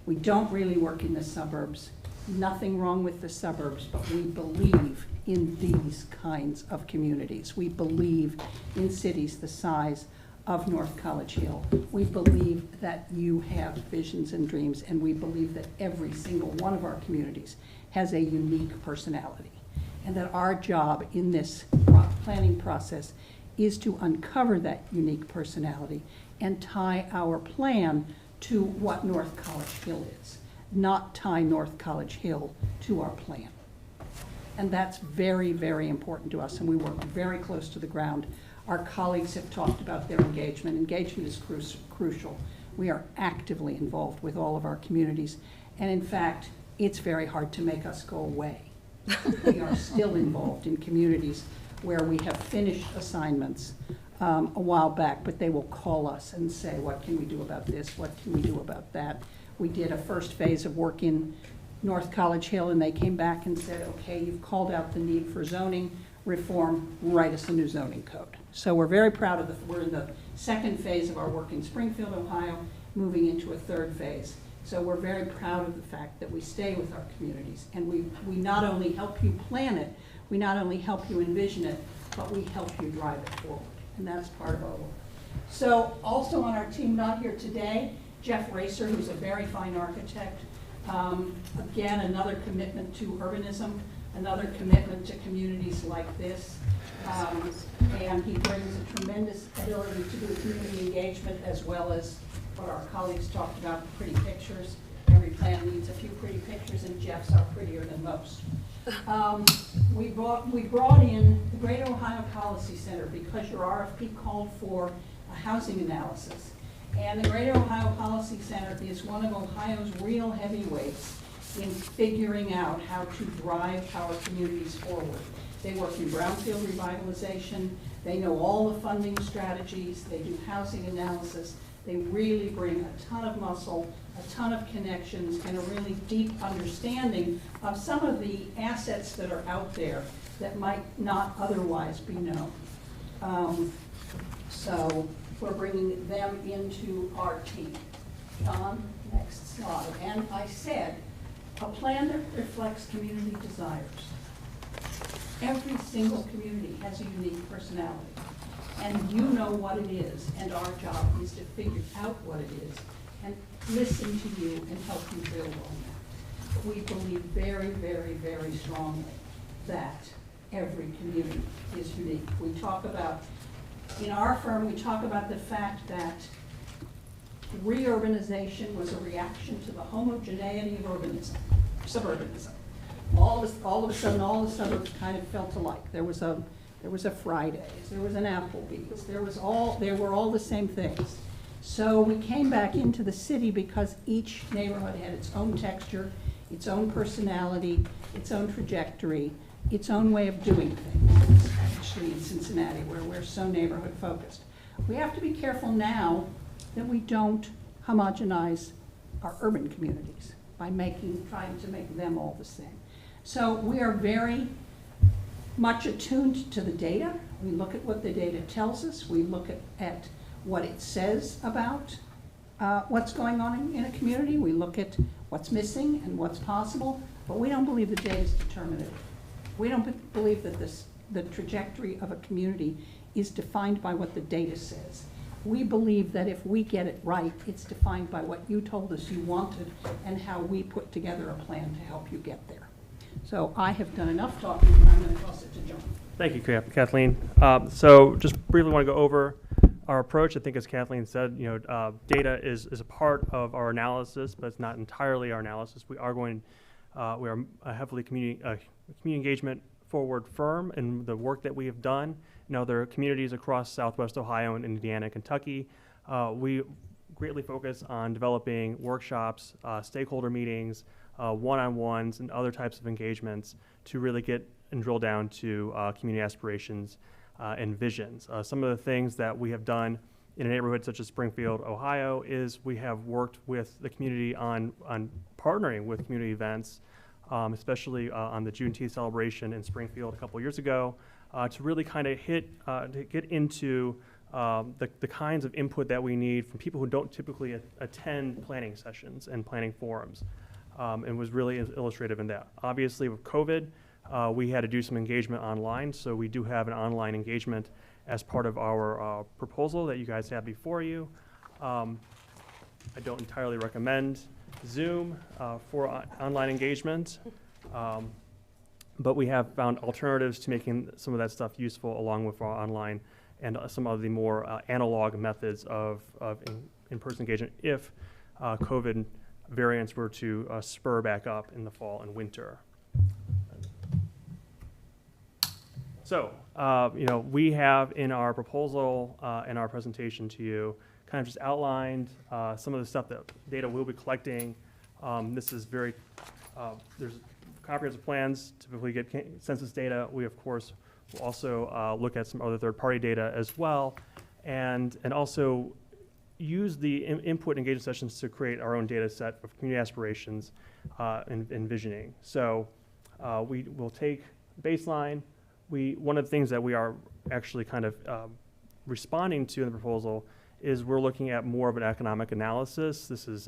We don't really work in the suburbs. Nothing wrong with the suburbs, but we believe in these kinds of communities. We believe in cities the size of North College Hill. We believe that you have visions and dreams, and we believe that every single one of our communities has a unique personality, and that our job in this planning process is to uncover that unique personality and tie our plan to what North College Hill is, not tie North College Hill to our plan. And that's very, very important to us, and we work very close to the ground. Our colleagues have talked about their engagement. Engagement is crucial. We are actively involved with all of our communities, and in fact, it's very hard to make us go away. We are still involved in communities where we have finished assignments a while back, but they will call us and say, what can we do about this? What can we do about that? We did a first phase of work in North College Hill, and they came back and said, okay, you've called out the need for zoning reform, write us a new zoning code. So we're very proud of we're in the second phase of our work in Springfield, Ohio, moving into a third phase. So we're very proud of the fact that we stay with our communities, and we not only help you plan it, we not only help you envision it, but we help you drive it forward, and that's part of our work. So also on our team, not here today, Jeff Racer, who's a very fine architect. Again, another commitment to urbanism, another commitment to communities like this. And he brings a tremendous ability to do community engagement, as well as what our colleagues talked about, pretty pictures. Every plan needs a few pretty pictures, and Jeff's are prettier than most. We brought in the Greater Ohio Policy Center because your RFP called for a housing analysis. And the Greater Ohio Policy Center is one of Ohio's real heavyweights in figuring out how to drive our communities forward. They work in brownfield revitalization. They know all the funding strategies. They do housing analysis. They really bring a ton of muscle, a ton of connections, and a really deep understanding of some of the assets that are out there that might not otherwise be known. So we're bringing them into our team. John, next slide. And I said, a plan that reflects community desires. Every single community has a unique personality, and you know what it is, and our job is to figure out what it is and listen to you and help you build on that. We believe very, very, very strongly that every community is unique. We talk about, in our firm, we talk about the fact that reurbanization was a reaction to the homogeneity of urbanism, suburbanism. all of a sudden, all the suburbs kind of felt alike. There was a Fridays, there was an Applebee's, they were all the same things. So we came back into the city because each neighborhood had its own texture, its own personality, its own trajectory, its own way of doing things, especially in Cincinnati, where we're so neighborhood focused. We have to be careful now that we don't homogenize our urban communities by trying to make them all the same. So we are very much attuned to the data. We look at what the data tells us. We look at what it says about what's going on in a community. We look at what's missing and what's possible, but we don't believe the data is determinative. We don't believe that the trajectory of a community is defined by what the data says. We believe that if we get it right, it's defined by what you told us you wanted and how we put together a plan to help you get there. So I have done enough talking, and I'm going to toss it to John. Thank you, Kathleen. So just briefly want to go over our approach. I think as Kathleen said, data is a part of our analysis, but it's not entirely our analysis. We are a heavily community engagement forward firm in the work that we have done in other communities across Southwest Ohio and Indiana and Kentucky. We greatly focus on developing workshops, stakeholder meetings, one-on-ones, and other types of engagements to really get and drill down to community aspirations and visions. Some of the things that we have done in a neighborhood such as Springfield, Ohio, is we have worked with the community on partnering with community events, especially on the Juneteenth celebration in Springfield a couple years ago, to really kind of get into the kinds of input that we need from people who don't typically attend planning sessions and planning forums, and was really illustrative in that. Obviously with COVID, we had to do some engagement online, so we do have an online engagement as part of our proposal that you guys have before you. I don't entirely recommend Zoom for online engagement, but we have found alternatives to making some of that stuff useful along with our online and some of the more analog methods of in-person engagement if COVID variants were to spur back up in the fall and winter. So, we have in our proposal in our presentation to you kind of just outlined some of the stuff that data we'll be collecting. This is there's comprehensive plans, typically get census data. We, of course, will also look at some other third-party data as well, and also use the input engagement sessions to create our own data set of community aspirations and visioning. So we will take baseline. One of the things that we are actually kind of responding to in the proposal is we're looking at more of an economic analysis. This is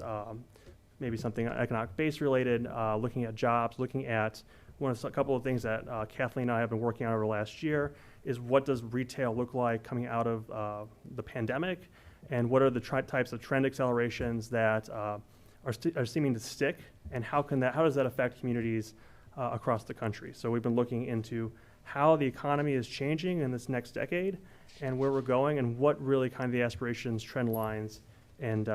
maybe something economic base related, looking at jobs, looking at a couple of things that Kathleen and I have been working on over the last year is what does retail look like coming out of the pandemic, and what are the types of trend accelerations that are seeming to stick, and how does that affect communities across the country. So we've been looking into how the economy is changing in this next decade and where we're going and what really kind of the aspirations, trend lines, and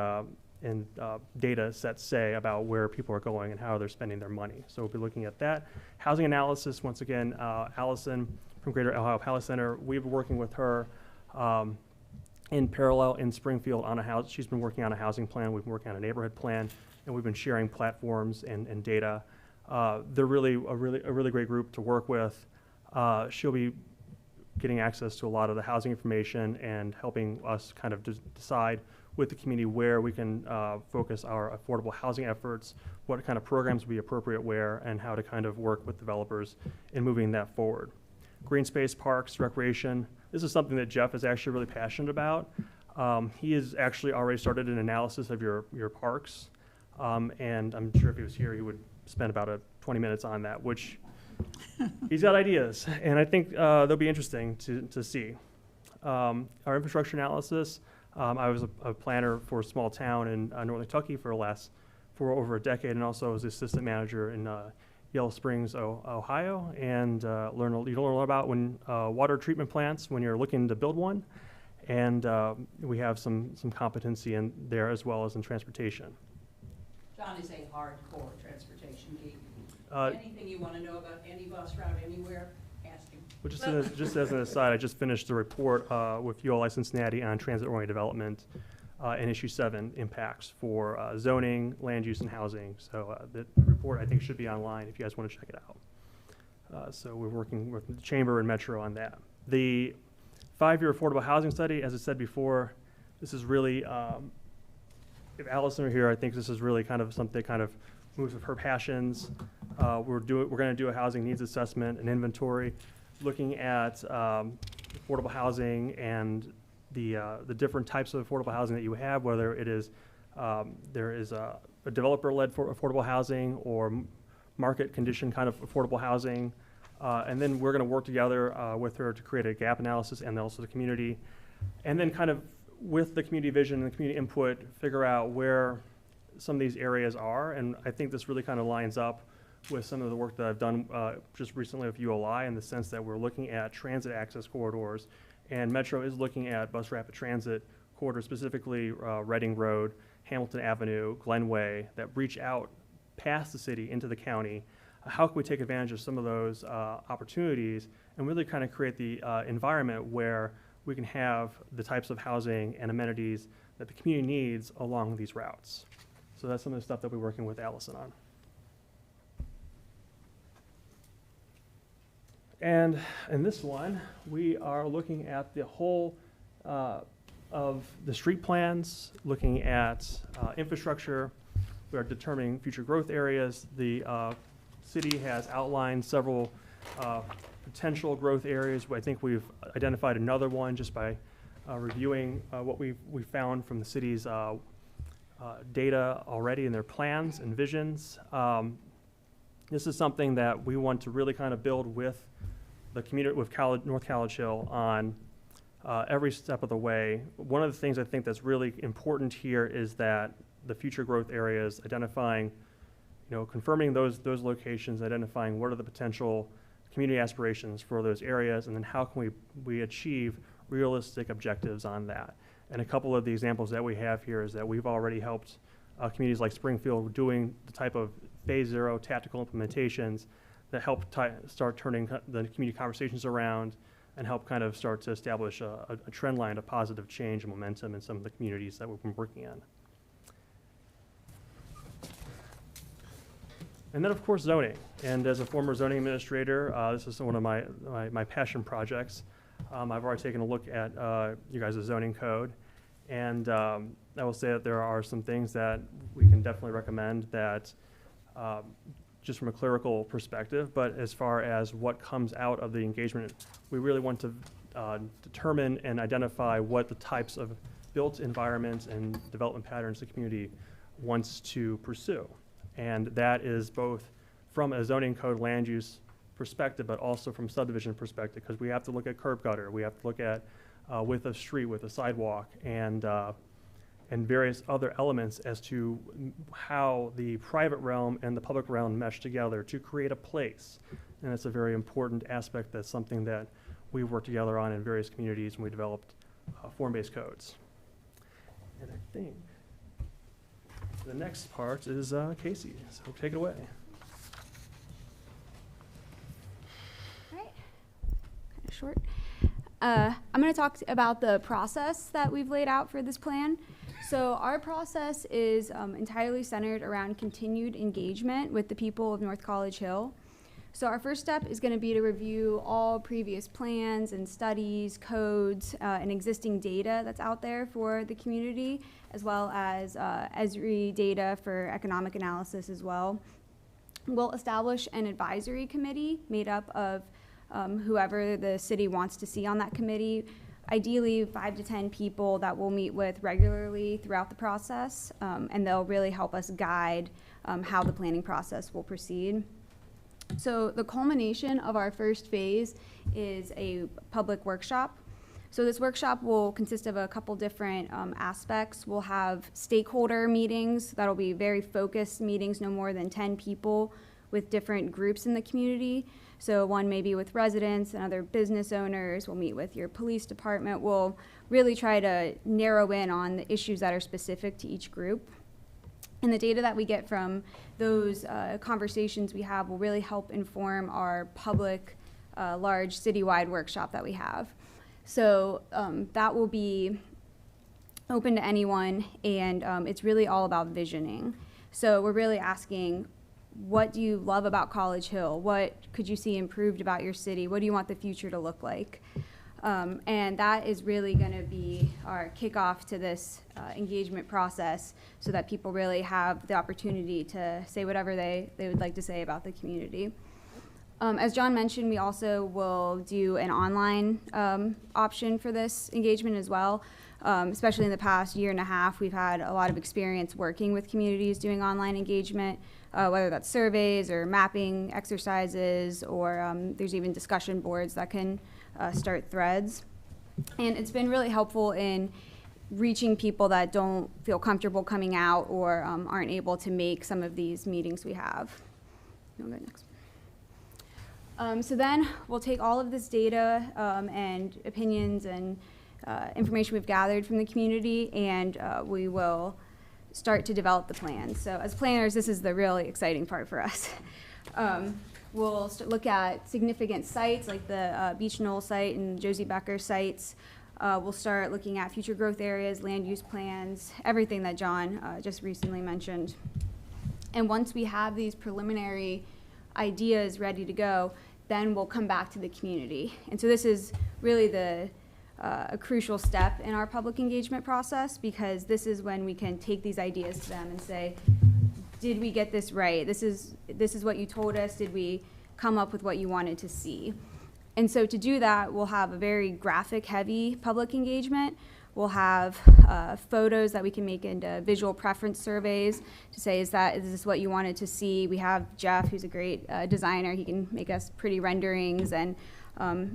data sets say about where people are going and how they're spending their money. So we'll be looking at that. Housing analysis, once again, Allison from Greater Ohio Palace Center, we've been working with her in parallel in Springfield on a house. She's been working on a housing plan, we've been working on a neighborhood plan, and we've been sharing platforms and data. They're really a really great group to work with. She'll be getting access to a lot of the housing information and helping us kind of decide with the community where we can focus our affordable housing efforts, what kind of programs would be appropriate where, and how to kind of work with developers in moving that forward. Green space, parks, recreation. This is something that Jeff is actually really passionate about. He has actually already started an analysis of your parks, and I'm sure if he was here, he would spend about 20 minutes on that, which he's got ideas, and I think they'll be interesting to see. Our infrastructure analysis, I was a planner for a small town in Northern Kentucky for over a decade, and also was the assistant manager in Yellow Springs, Ohio, and you'll learn a lot about water treatment plants when you're looking to build one, and we have some competency in there as well as in transportation. John is a hardcore transportation geek. Anything you want to know about any bus route anywhere, ask him. Well, just as an aside, I just finished the report with ULI Cincinnati on transit-oriented development and issue 7 impacts for zoning, land use, and housing. So the report, I think, should be online if you guys want to check it out. So we're working with the Chamber and Metro on that. The 5-year affordable housing study, as I said before, this is really, if Allison were here, I think this is really kind of something that kind of moves with her passions. We're going to do a housing needs assessment and inventory, looking at affordable housing and the different types of affordable housing that you have, whether it is there is a developer-led for affordable housing or market condition kind of affordable housing. And then we're going to work together with her to create a gap analysis and also the community. And then kind of with the community vision and the community input, figure out where some of these areas are. And I think this really kind of lines up with some of the work that I've done just recently with ULI in the sense that we're looking at transit access corridors. And Metro is looking at bus rapid transit corridors, specifically Reading Road, Hamilton Avenue, Glenway, that reach out past the city into the county. How can we take advantage of some of those opportunities and really kind of create the environment where we can have the types of housing and amenities that the community needs along these routes. So that's some of the stuff that we're working with Allison on. And in this one, we are looking at the whole of the street plans, looking at infrastructure. We are determining future growth areas. The city has outlined several potential growth areas. I think we've identified another one just by reviewing what we found from the city's data already in their plans and visions. This is something that we want to really kind of build with the community, with North College Hill on every step of the way. One of the things I think that's really important here is that the future growth areas, identifying, confirming those locations, identifying what are the potential community aspirations for those areas, and then how can we achieve realistic objectives on that. And a couple of the examples that we have here is that we've already helped communities like Springfield doing the type of phase 0 tactical implementations that help start turning the community conversations around and help kind of start to establish a trend line of positive change and momentum in some of the communities that we've been working in. And then, of course, zoning. And as a former zoning administrator, this is one of my passion projects. I've already taken a look at you guys' zoning code. And I will say that there are some things that we can definitely recommend that just from a clerical perspective, but as far as what comes out of the engagement, we really want to determine and identify what the types of built environments and development patterns the community wants to pursue. And that is both from a zoning code land use perspective, but also from subdivision perspective, because we have to look at curb gutter, we have to look at width of street, width of sidewalk, and various other elements as to how the private realm and the public realm mesh together to create a place. And it's a very important aspect. That's something that we worked together on in various communities, and we developed form-based codes. And I think the next part is Casey, so take it away. All right, kind of short. I'm going to talk about the process that we've laid out for this plan. So our process is entirely centered around continued engagement with the people of North College Hill. So our first step is going to be to review all previous plans and studies, codes, and existing data that's out there for the community, as well as ESRI data for economic analysis as well. We'll establish an advisory committee made up of whoever the city wants to see on that committee, ideally 5 to 10 people that we'll meet with regularly throughout the process, and they'll really help us guide how the planning process will proceed. So the culmination of our first phase is a public workshop. So this workshop will consist of a couple different aspects. We'll have stakeholder meetings that'll be very focused meetings, no more than 10 people with different groups in the community. So one maybe with residents and other business owners. We'll meet with your police department. We'll really try to narrow in on the issues that are specific to each group. And the data that we get from those conversations we have will really help inform our public, large citywide workshop that we have. So that will be open to anyone, and it's really all about visioning. So we're really asking, what do you love about College Hill? What could you see improved about your city? What do you want the future to look like? And that is really going to be our kickoff to this engagement process, so that people really have the opportunity to say whatever they would like to say about the community. As John mentioned, we also will do an online option for this engagement as well. Especially in the past year and a half, we've had a lot of experience working with communities doing online engagement, whether that's surveys or mapping exercises, or there's even discussion boards that can start threads. And it's been really helpful in reaching people that don't feel comfortable coming out or aren't able to make some of these meetings we have. We'll go next. So then we'll take all of this data and opinions and information we've gathered from the community, and we will start to develop the plan. So as planners, this is the really exciting part for us. We'll look at significant sites like the Beach Knoll site and Josie Becker sites. We'll start looking at future growth areas, land use plans, everything that John just recently mentioned. And once we have these preliminary ideas ready to go, then we'll come back to the community. And so this is really a crucial step in our public engagement process, because this is when we can take these ideas to them and say, did we get this right? This is what you told us. Did we come up with what you wanted to see? And so to do that, we'll have a very graphic heavy public engagement. We'll have photos that we can make into visual preference surveys to say, is this what you wanted to see? We have Jeff, who's a great designer. He can make us pretty renderings, and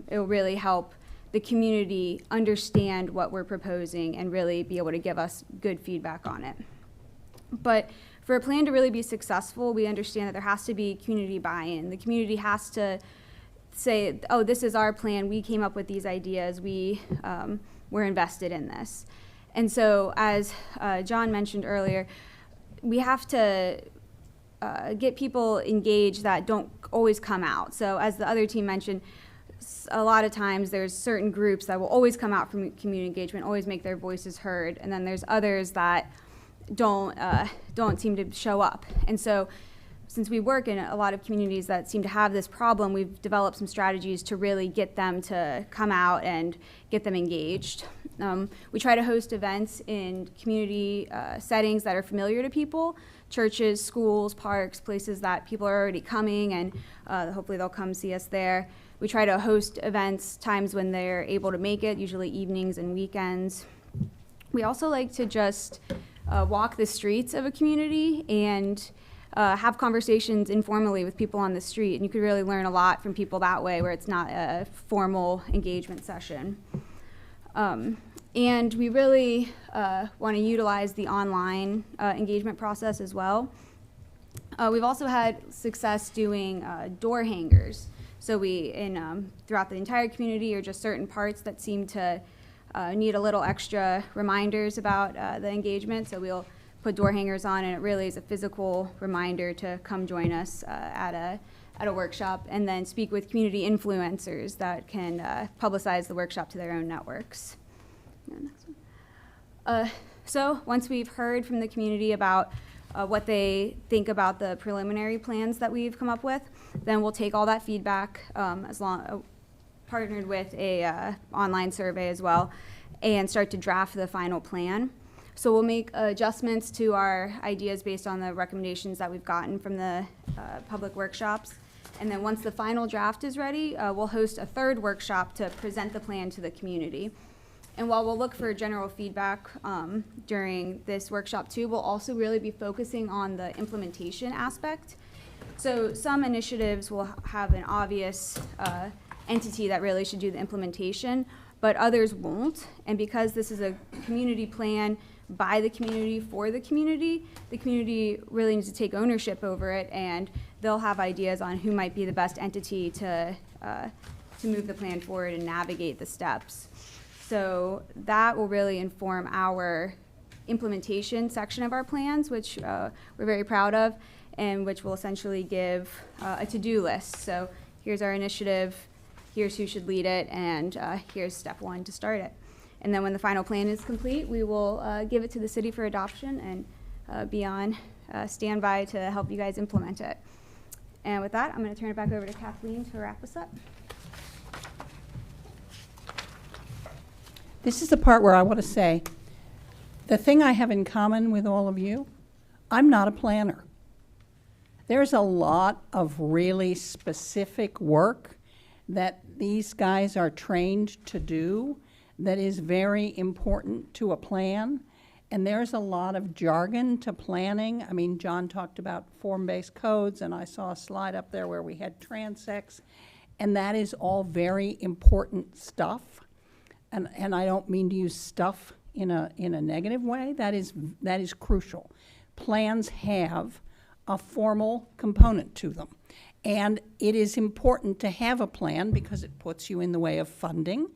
it'll really help the community understand what we're proposing and really be able to give us good feedback on it. But for a plan to really be successful, we understand that there has to be community buy-in. The community has to say, oh, this is our plan. We came up with these ideas. We're invested in this. And so as John mentioned earlier, we have to get people engaged that don't always come out. So as the other team mentioned, a lot of times there's certain groups that will always come out from community engagement, always make their voices heard, and then there's others that don't seem to show up. And so since we work in a lot of communities that seem to have this problem, we've developed some strategies to really get them to come out and get them engaged. We try to host events in community settings that are familiar to people, churches, schools, parks, places that people are already coming, and hopefully they'll come see us there. We try to host events times when they're able to make it, usually evenings and weekends. We also like to just walk the streets of a community and have conversations informally with people on the street. And you could really learn a lot from people that way, where it's not a formal engagement session. And we really want to utilize the online engagement process as well. We've also had success doing door hangers. So we, throughout the entire community, or just certain parts that seem to need a little extra reminders about the engagement. So we'll put door hangers on, and it really is a physical reminder to come join us at a workshop, and then speak with community influencers that can publicize the workshop to their own networks. Next one. So once we've heard from the community about what they think about the preliminary plans that we've come up with, then we'll take all that feedback, partnered with a online survey as well, and start to draft the final plan. So we'll make adjustments to our ideas based on the recommendations that we've gotten from the public workshops. And then once the final draft is ready, we'll host a third workshop to present the plan to the community. And while we'll look for general feedback during this workshop too, we'll also really be focusing on the implementation aspect. So some initiatives will have an obvious entity that really should do the implementation, but others won't. And because this is a community plan by the community for the community really needs to take ownership over it, and they'll have ideas on who might be the best entity to move the plan forward and navigate the steps. So that will really inform our implementation section of our plans, which we're very proud of, and which will essentially give a to-do list. So here's our initiative, here's who should lead it, and here's step one to start it. And then when the final plan is complete, we will give it to the city for adoption and be on standby to help you guys implement it. And with that, I'm going to turn it back over to Kathleen to wrap us up. This is the part where I want to say, the thing I have in common with all of you, I'm not a planner. There's a lot of really specific work that these guys are trained to do that is very important to a plan. And there's a lot of jargon to planning. I mean, John talked about form-based codes, and I saw a slide up there where we had transects, and that is all very important stuff. And I don't mean to use stuff in a negative way. That is crucial. Plans have a formal component to them. And it is important to have a plan because it puts you in the way of funding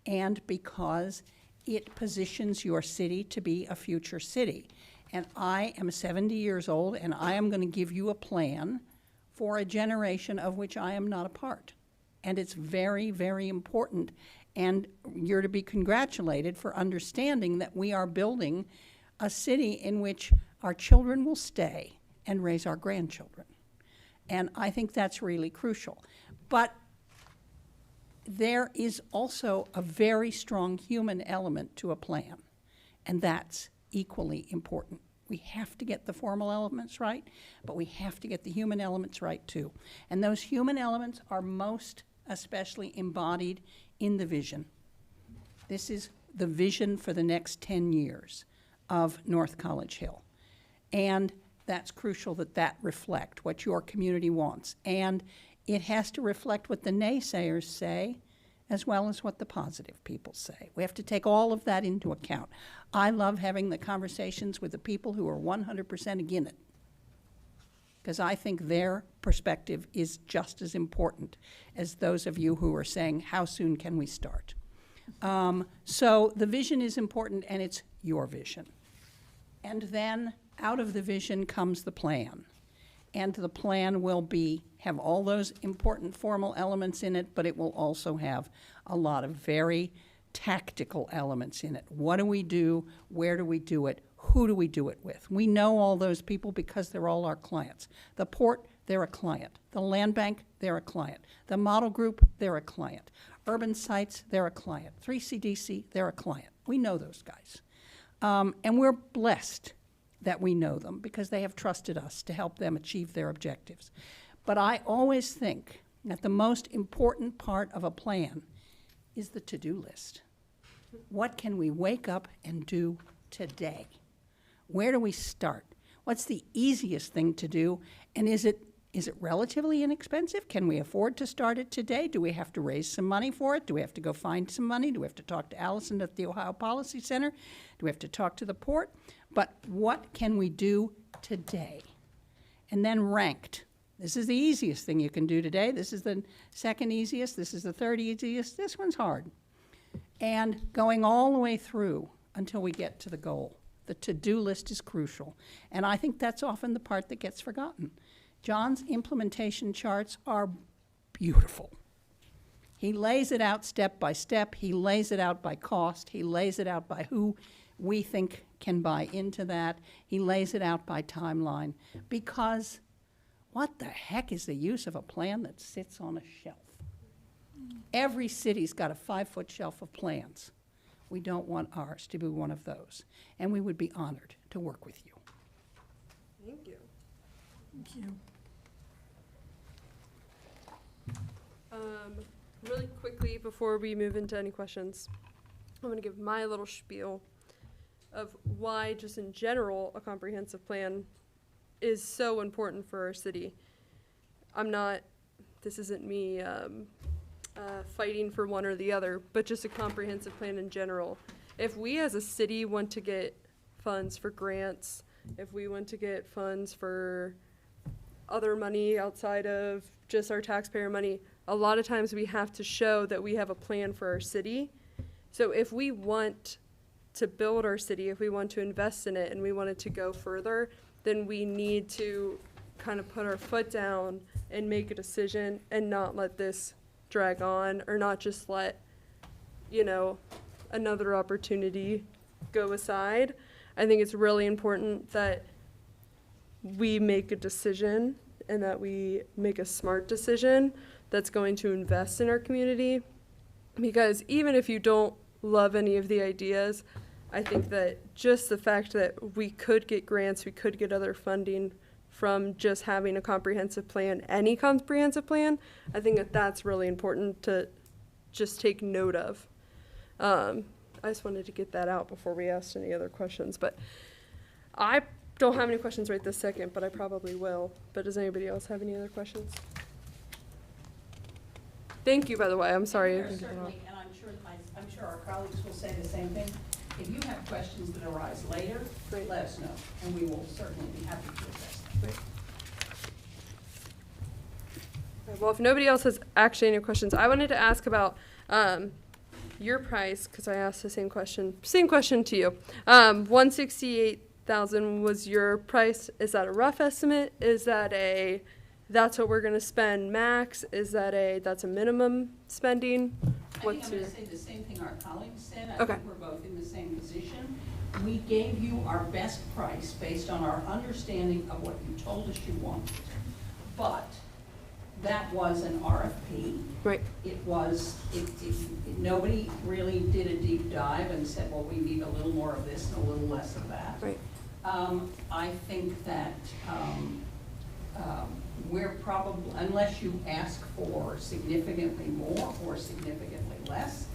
and because it positions your city to be a future city. And I am 70 years old, and I am going to give you a plan for a generation of which I am not a part. And it's very, very important. And you're to be congratulated for understanding that we are building a city in which our children will stay and raise our grandchildren. And I think that's really crucial. But there is also a very strong human element to a plan, and that's equally important. We have to get the formal elements right, but we have to get the human elements right too. And those human elements are most especially embodied in the vision. This is the vision for the next 10 years of North College Hill. And that's crucial that that reflect what your community wants. And it has to reflect what the naysayers say as well as what the positive people say. We have to take all of that into account. I love having the conversations with the people who are 100% against it, because I think their perspective is just as important as those of you who are saying, how soon can we start? So the vision is important, and it's your vision. And then out of the vision comes the plan. And the plan will have all those important formal elements in it, but it will also have a lot of very tactical elements in it. What do we do? Where do we do it? Who do we do it with? We know all those people because they're all our clients. The port, they're a client. The land bank, they're a client. The model group, they're a client. Urban sites, they're a client. 3CDC, they're a client. We know those guys. And we're blessed that we know them because they have trusted us to help them achieve their objectives. But I always think that the most important part of a plan is the to-do list. What can we wake up and do today? Where do we start? What's the easiest thing to do? And is it relatively inexpensive? Can we afford to start it today? Do we have to raise some money for it? Do we have to go find some money? Do we have to talk to Allison at the Ohio Policy Center? Do we have to talk to the port? But what can we do today? And then ranked. This is the easiest thing you can do today. This is the second easiest. This is the third easiest. This one's hard. And going all the way through until we get to the goal. The to-do list is crucial. And I think that's often the part that gets forgotten. John's implementation charts are beautiful. He lays it out step by step. He lays it out by cost. He lays it out by who we think can buy into that. He lays it out by timeline. Because what the heck is the use of a plan that sits on a shelf? Every city's got a 5-foot shelf of plans. We don't want ours to be one of those. And we would be honored to work with you. Thank you. Thank you. Really quickly, before we move into any questions, I'm going to give my little spiel of why, just in general, a comprehensive plan is so important for our city. This isn't me fighting for one or the other, but just a comprehensive plan in general. If we as a city want to get funds for grants, if we want to get funds for other money outside of just our taxpayer money, a lot of times we have to show that we have a plan for our city. So if we want to build our city, if we want to invest in it and we want it to go further, then we need to kind of put our foot down and make a decision and not let this drag on, or not just let, another opportunity go aside. I think it's really important that we make a decision and that we make a smart decision that's going to invest in our community. Because even if you don't love any of the ideas, I think that just the fact that we could get grants, we could get other funding from just having a comprehensive plan, any comprehensive plan, I think that that's really important to just take note of. I just wanted to get that out before we asked any other questions, but I don't have any questions right this second, but I probably will. But does anybody else have any other questions? Thank you, by the way. I'm sorry. There are certainly, and I'm sure our colleagues will say the same thing. If you have questions that arise later, Great. let us know, and we will certainly be happy to address them. Great. Okay, well, if nobody else has actually any questions, I wanted to ask about your price, because I asked the same question to you. 168,000 was your price. Is that a rough estimate? Is that that's what we're going to spend max? Is that that's a minimum spending? I think I'm going to say the same thing our colleagues said. I Okay. think we're both in the same position. We gave you our best price based on our understanding of what you told us you wanted. But that was an RFP. Right. It was, nobody really did a deep dive and said, well, we need a little more of this and a little less of that. Right. I think that we're probably, unless you ask for significantly more or significantly less,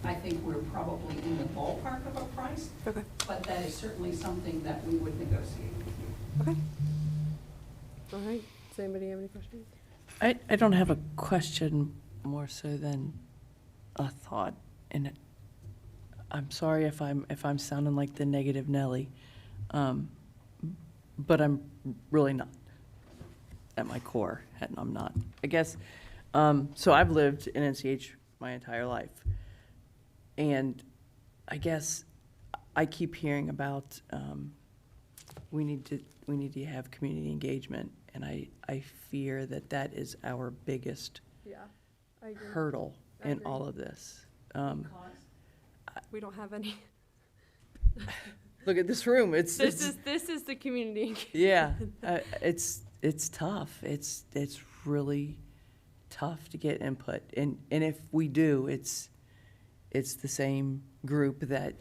I think we're probably in the ballpark of a price. Okay. But that is certainly something that we would negotiate with you. Okay. All right. Does anybody have any questions? I don't have a question more so than a thought, and I'm sorry if I'm sounding like the negative Nelly, but I'm really not at my core, and I'm not. I guess, so I've lived in NCH my entire life, and I guess I keep hearing about we need to have community engagement, and I fear that is our biggest Yeah. I agree. hurdle I in agree. all of this. We don't have any. Look at this room. This is the community. yeah. It's tough. It's really tough to get input, and if we do, it's the same group that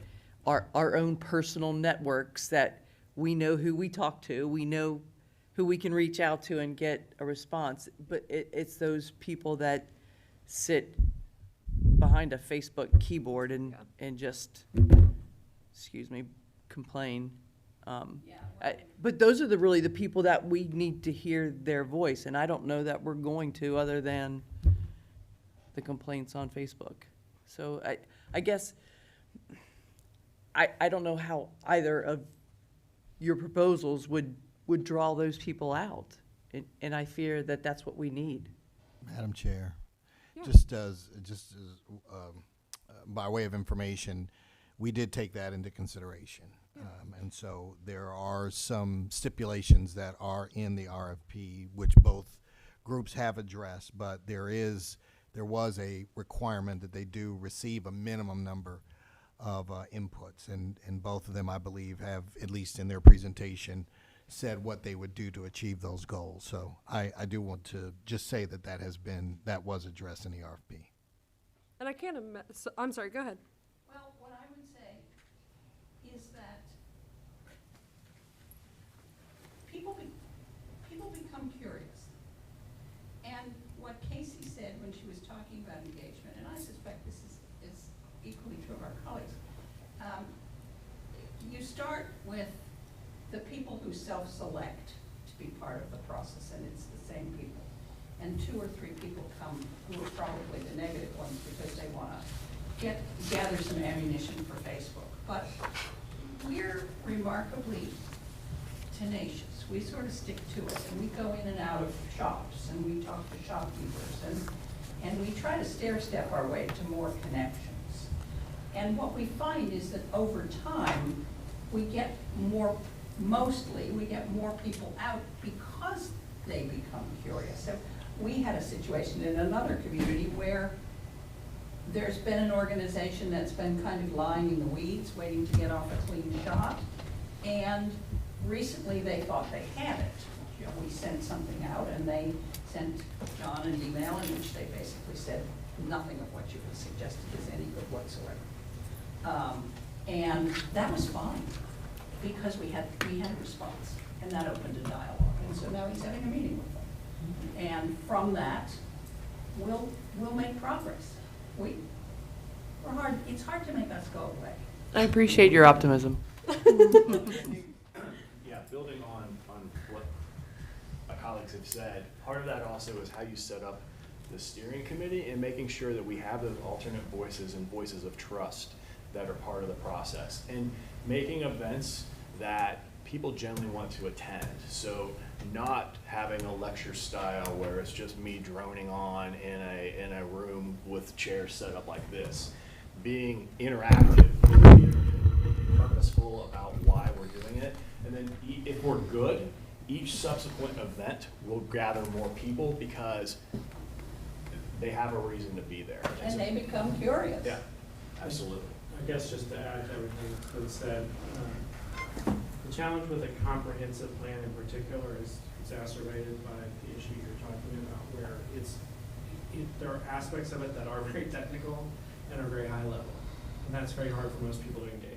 our own personal networks that we know who we talk to, we know who we can reach out to and get a response, but it's those people that sit behind a Facebook keyboard and just, excuse me, complain. But those are really the people that we need to hear their voice, and I don't know that we're going to, other than the complaints on Facebook. So I guess I don't know how either of your proposals would draw those people out, and I fear that that's what we need. Madam Chair, Yeah. just as by way of information, we did take that into consideration. And so there are some stipulations that are in the RFP, which both groups have addressed, but there was a requirement that they do receive a minimum number of inputs, and both of them, I believe, have, at least in their presentation, said what they would do to achieve those goals. So I do want to just say that was addressed in the RFP. And I can't I'm sorry, go ahead. Well, what I would say is that people become curious. And what Casey said when she was talking about engagement, and I suspect this is equally true of our colleagues, you start with the people who self-select to be part of the process, and it's the same people. And 2 or 3 people come who are probably the negative ones because they want to gather some ammunition for Facebook. But we're remarkably tenacious. We sort of stick to it, and we go in and out of shops, and we talk to shopkeepers, and we try to stair-step our way to more connections. And what we find is that over time, we get more people out because they become curious. So we had a situation in another community where there's been an organization that's been kind of lying in the weeds, waiting to get off a clean shot. And recently they thought they had it. You know, we sent something out and they sent John an email in which they basically said nothing of what you have suggested is any good whatsoever. And that was fine because we had a response and that opened a dialogue. And so now he's having a meeting with them. And from that, we'll make progress. It's hard to make us go away. I appreciate your optimism. Yeah, building on what my colleagues have said, part of that also is how you set up the steering committee and making sure that we have those alternate voices and voices of trust that are part of the process, and making events that people generally want to attend. So not having a lecture style where it's just me droning on in a room with chairs set up like this. Being interactive, purposeful about why we're doing it, and then if we're good, each subsequent event will gather more people because they have a reason to be there. And they become curious. Yeah, absolutely. I guess just to add to everything that's been said, the challenge with a comprehensive plan in particular is exacerbated by the issue you're talking about, where there are aspects of it that are very technical and are very high level, and that's very hard for most people to engage.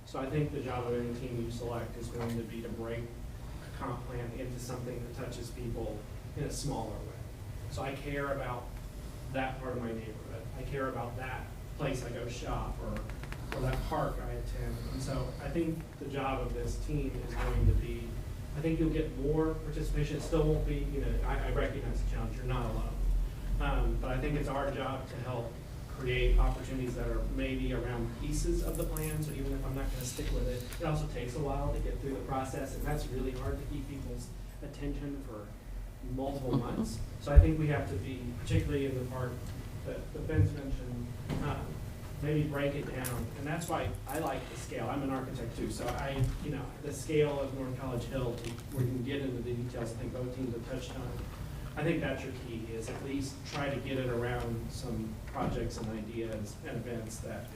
So I think the job of any team you select is going to be to break a comp plan into something that touches people in a smaller way. So I care about that part of my neighborhood. I care about that place I go shop or that park I attend. And so I think the job of this team is going to be, I think you'll get more participation. It still won't be, I recognize the challenge, you're not alone. But I think it's our job to help create opportunities that are maybe around pieces of the plan. So even if I'm not going to stick with it, it also takes a while to get through the process, and that's really hard to keep people's attention for multiple months. So I think we have to be, particularly in the part that Ben's mentioned, maybe break it down. And that's why I like the scale. I'm an architect too, so the scale of North College Hill, where you can get into the details, I think both teams have touched on. I think that's your key, is at least try to get it around some projects and ideas and events that,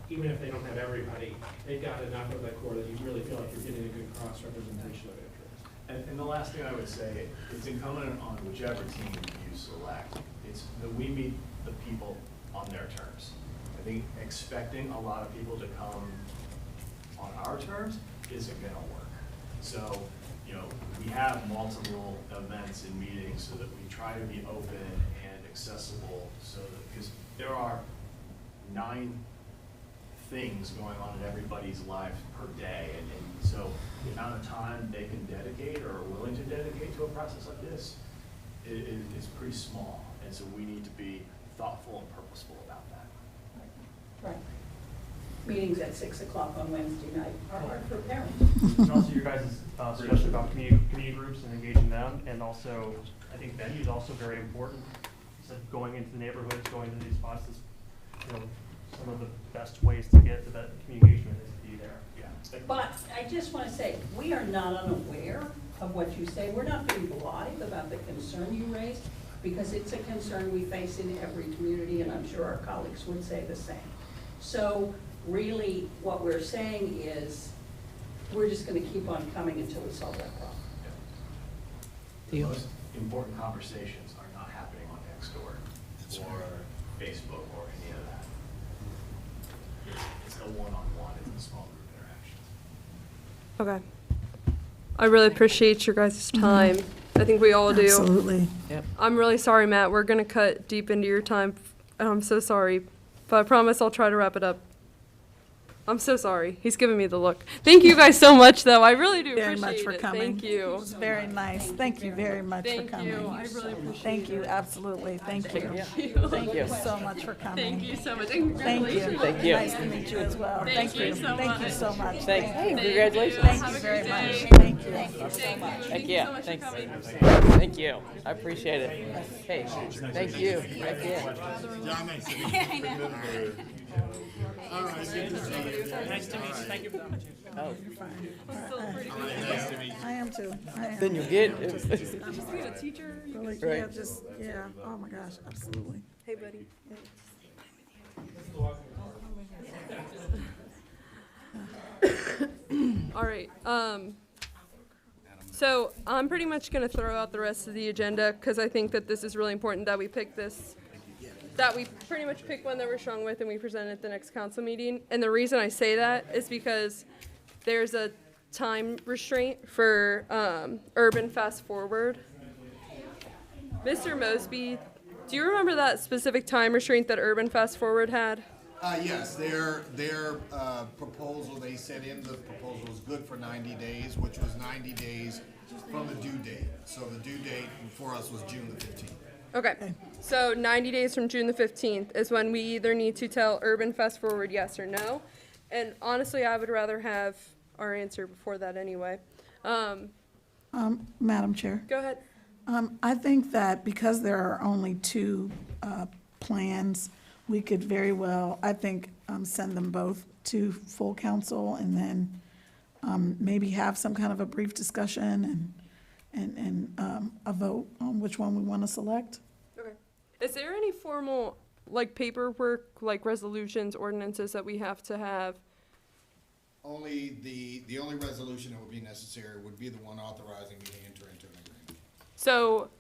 even if they don't have everybody, they've got enough of that core that you really feel like you're getting a good cross-representation of interest. And the last thing I would say, it's incumbent on whichever team you select, it's that we meet the people on their terms. I think expecting a lot of people to come on our terms isn't gonna work. So, we have multiple events and meetings so that we try to be open and accessible, so that, because there are 9 things going on in everybody's life per day, and so the amount of time they can dedicate or are willing to dedicate to a process like this is pretty small, and so we need to be thoughtful and purposeful about that. Right. Meetings at 6 o'clock on Wednesday night are hard for parents. And also your guys' suggestion about community groups and engaging them, and also, I think venue is also very important. You said going into the neighborhoods, going to these spots is, some of the best ways to get the communication is to be there. Yeah. But I just want to say, we are not unaware of what you say. We're not being blithe about the concern you raised, because it's a concern we face in every community, and I'm sure our colleagues would say the same. So really, what we're saying is, we're just going to keep on coming until we solve that problem. The most important conversations are not happening on Nextdoor or Facebook or any of that. It's the one-on-one, it's the small group interactions. Okay. I really appreciate your guys' time. I think we all do. Absolutely. Yep. I'm really sorry, Matt. We're going to cut deep into your time, and I'm so sorry. But I promise I'll try to wrap it up. I'm so sorry. He's giving me the look. Thank you guys so much, though. I really do Very appreciate much for it. coming. Thank you. It was very nice. Thank you very much for Thank coming. you. I really appreciate Thank you, it. absolutely. Thank you. Thank you. So much for coming. Thank you so much. Thank you. Congratulations. Thank you. Nice to meet you as well. Thank you so Thank you much. so much. Thanks. Hey, Thank congratulations. Thank Have you a very good much. day. Thank you. Thank you so much. Heck yeah, so much thanks. for coming. Thank you. I appreciate it. Hey, thank you. Heck yeah. Nice to meet you. Thank you for the opportunity. Oh, I am too. I am. then you'll get, a teacher. Really, Right. yeah, just, yeah, oh my gosh, absolutely. Hey, buddy. All right, so I'm pretty much gonna throw out the rest of the agenda, because I think that this is really important that we pick this, that we pretty much pick one that we're strong with and we present at the next council meeting. And the reason I say that is because there's a time restraint for, urban fast forward. Mr. Mosby, do you remember that specific time restraint that urban fast forward had? Yes, their proposal, they said in the proposal was good for 90 days, which was 90 days from the due date. So the due date for us was June the 15th. Okay, so 90 days from June the 15th is when we either need to tell Urban Fast Forward yes or no. And honestly, I would rather have our answer before that anyway. Madam Chair, Go ahead. I think that because there are only two plans, we could very well, I think, send them both to full council and then maybe have some kind of a brief discussion and a vote on which one we want to select. Okay. Is there any formal, like, paperwork, like resolutions, ordinances that we have to have? Only the only resolution that would be necessary would be the one authorizing me to enter into an agreement. So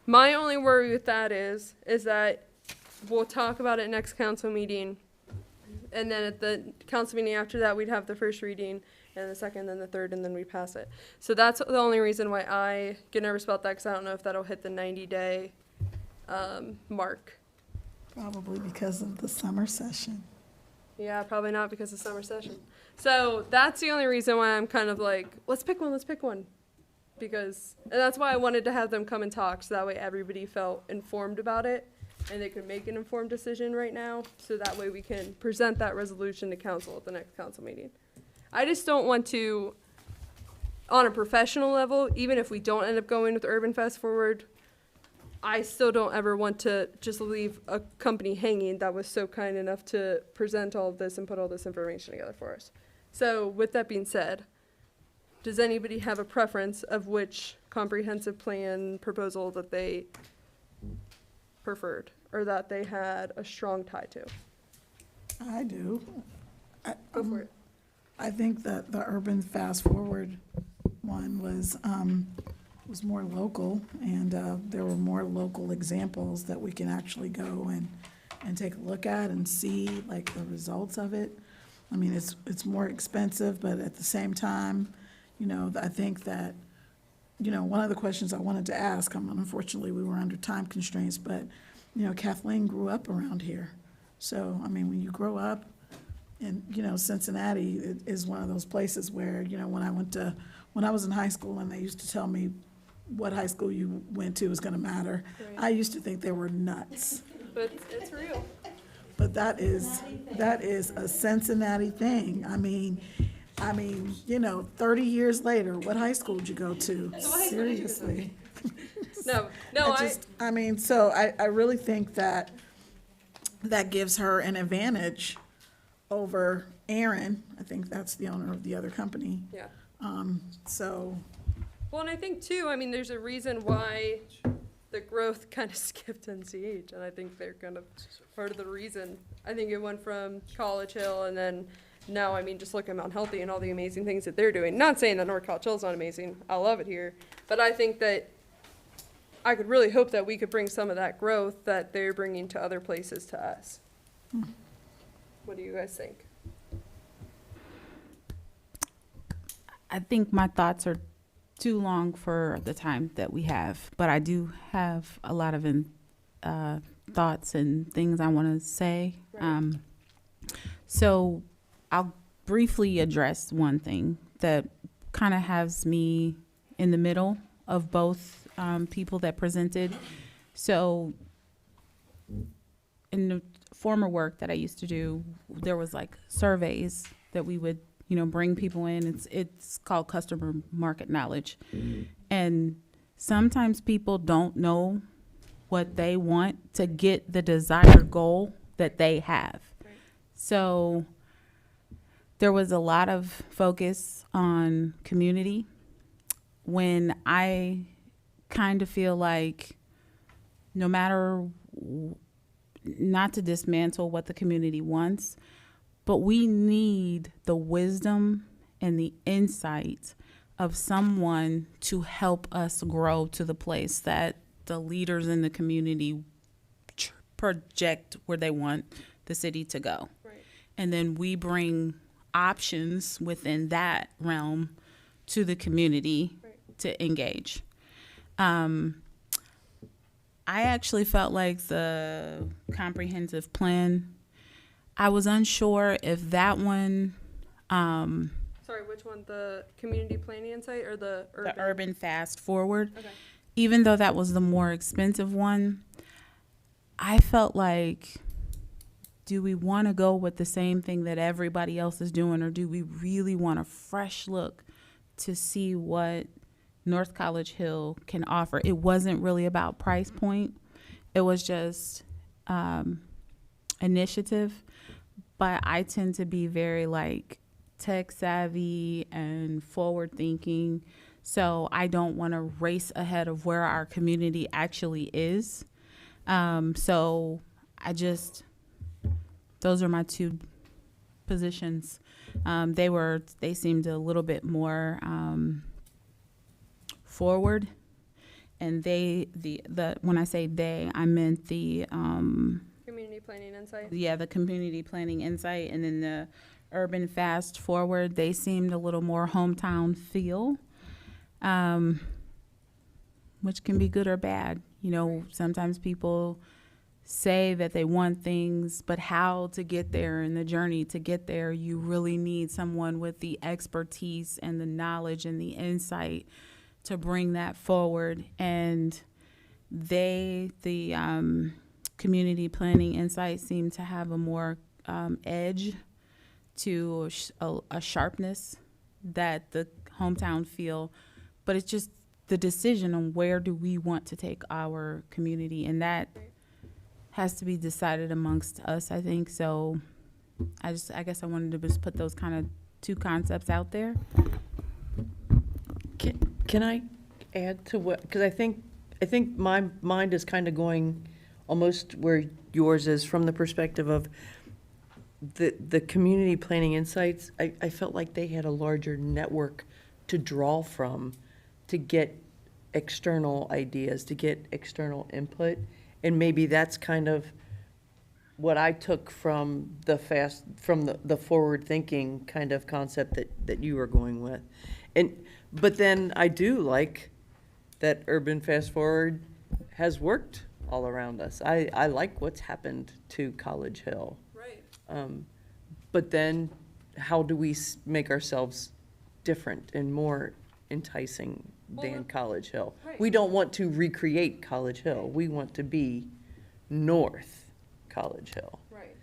my only worry with that is that we'll talk about it next council meeting. And then at the council meeting after that, we'd have the first reading and the second, then the third, and then we pass it. So that's the only reason why I get nervous about that, because I don't know if that'll hit the 90-day mark. Probably because of the summer session. Yeah, probably not because of summer session. So that's the only reason why I'm kind of like, let's pick one. Because, and that's why I wanted to have them come and talk, so that way everybody felt informed about it and they could make an informed decision right now, so that way we can present that resolution to council at the next council meeting. I just don't want to, on a professional level, even if we don't end up going with Urban Fast Forward, I still don't ever want to just leave a company hanging that was so kind enough to present all of this and put all this information together for us. So with that being said, does anybody have a preference of which comprehensive plan proposal that they preferred or that they had a strong tie to? I do. Go for it. I think that the urban fast forward one was more local, and there were more local examples that we can actually go and take a look at and see like the results of it. I mean, it's more expensive, but at the same time, you know, I think that, you know, one of the questions I wanted to ask, unfortunately we were under time constraints, but, you know, Kathleen grew up around here. So, I mean, when you grow up, and, you know, Cincinnati is one of those places where, you know, when I was in high school and they used to tell me what high school you went to was gonna matter, Right. I used to think they were nuts. But it's real. But that is a Cincinnati thing. I mean, you know, 30 years later, what high school did you go to? So what high school did you go to? Seriously. I mean, so I really think that gives her an advantage over Aaron. I think that's the owner of the other company. yeah. So, Well, and I think too, I mean, there's a reason why the growth kind of skipped NCH, and I think they're kind of part of the reason. I think it went from College Hill, and then now, I mean, just look at Mount Healthy and all the amazing things that they're doing. Not saying that North College Hill is not amazing. I love it here. But I think that I could really hope that we could bring some of that growth that they're bringing to other places to us. What do you guys think? I think my thoughts are too long for the time that we have, but I do have a lot of thoughts and things I want to say. Right. So I'll briefly address one thing that kind of has me in the middle of both people that presented. So in the former work that I used to do, there was like surveys that we would, you know, bring people in. It's called customer market knowledge. And sometimes people don't know what they want to get the desired goal that they have. Right. So there was a lot of focus on community when I kind of feel like no matter, not to dismantle what the community wants, but we need the wisdom and the insight of someone to help us grow to the place that the leaders in the community project where they want the city to go. Right. And then we bring options within that realm to the community to engage. I actually felt like the comprehensive plan, I was unsure if that one, Sorry, which one? The community planning insight or the urban? the urban fast forward, Okay. even though that was the more expensive one, I felt like, do we want to go with the same thing that everybody else is doing, or do we really want a fresh look to see what North College Hill can offer? It wasn't really about price point. It was just initiative. But I tend to be very like tech savvy and forward thinking. So I don't want to race ahead of where our community actually is. So I just, those are my two positions. They seemed a little bit more forward, and when I say they, I meant the Community planning insight. the community planning insight, and then the urban fast forward. They seemed a little more hometown feel, which can be good or bad. You know, sometimes people say that they want things, but how to get there and the journey to get there, you really need someone with the expertise and the knowledge and the insight to bring that forward. And the community planning insight seem to have a more edge to a sharpness that the hometown feel, but it's just the decision on where do we want to take our community, and that has to be decided amongst us, I think. So I guess I wanted to just put those kind of two concepts out there. Can I add to what, because I think my mind is kind of going almost where yours is, from the perspective of the community planning insights. I felt like they had a larger network to draw from, to get external ideas, to get external input. And maybe that's kind of what I took from the forward thinking kind of concept that you were going with. But then I do like that urban fast forward has worked all around us. I like what's happened to College Hill. Right. But then how do we make ourselves different and more enticing than College Hill? Right. We don't want to recreate College Hill. We want to be North College Hill. Right.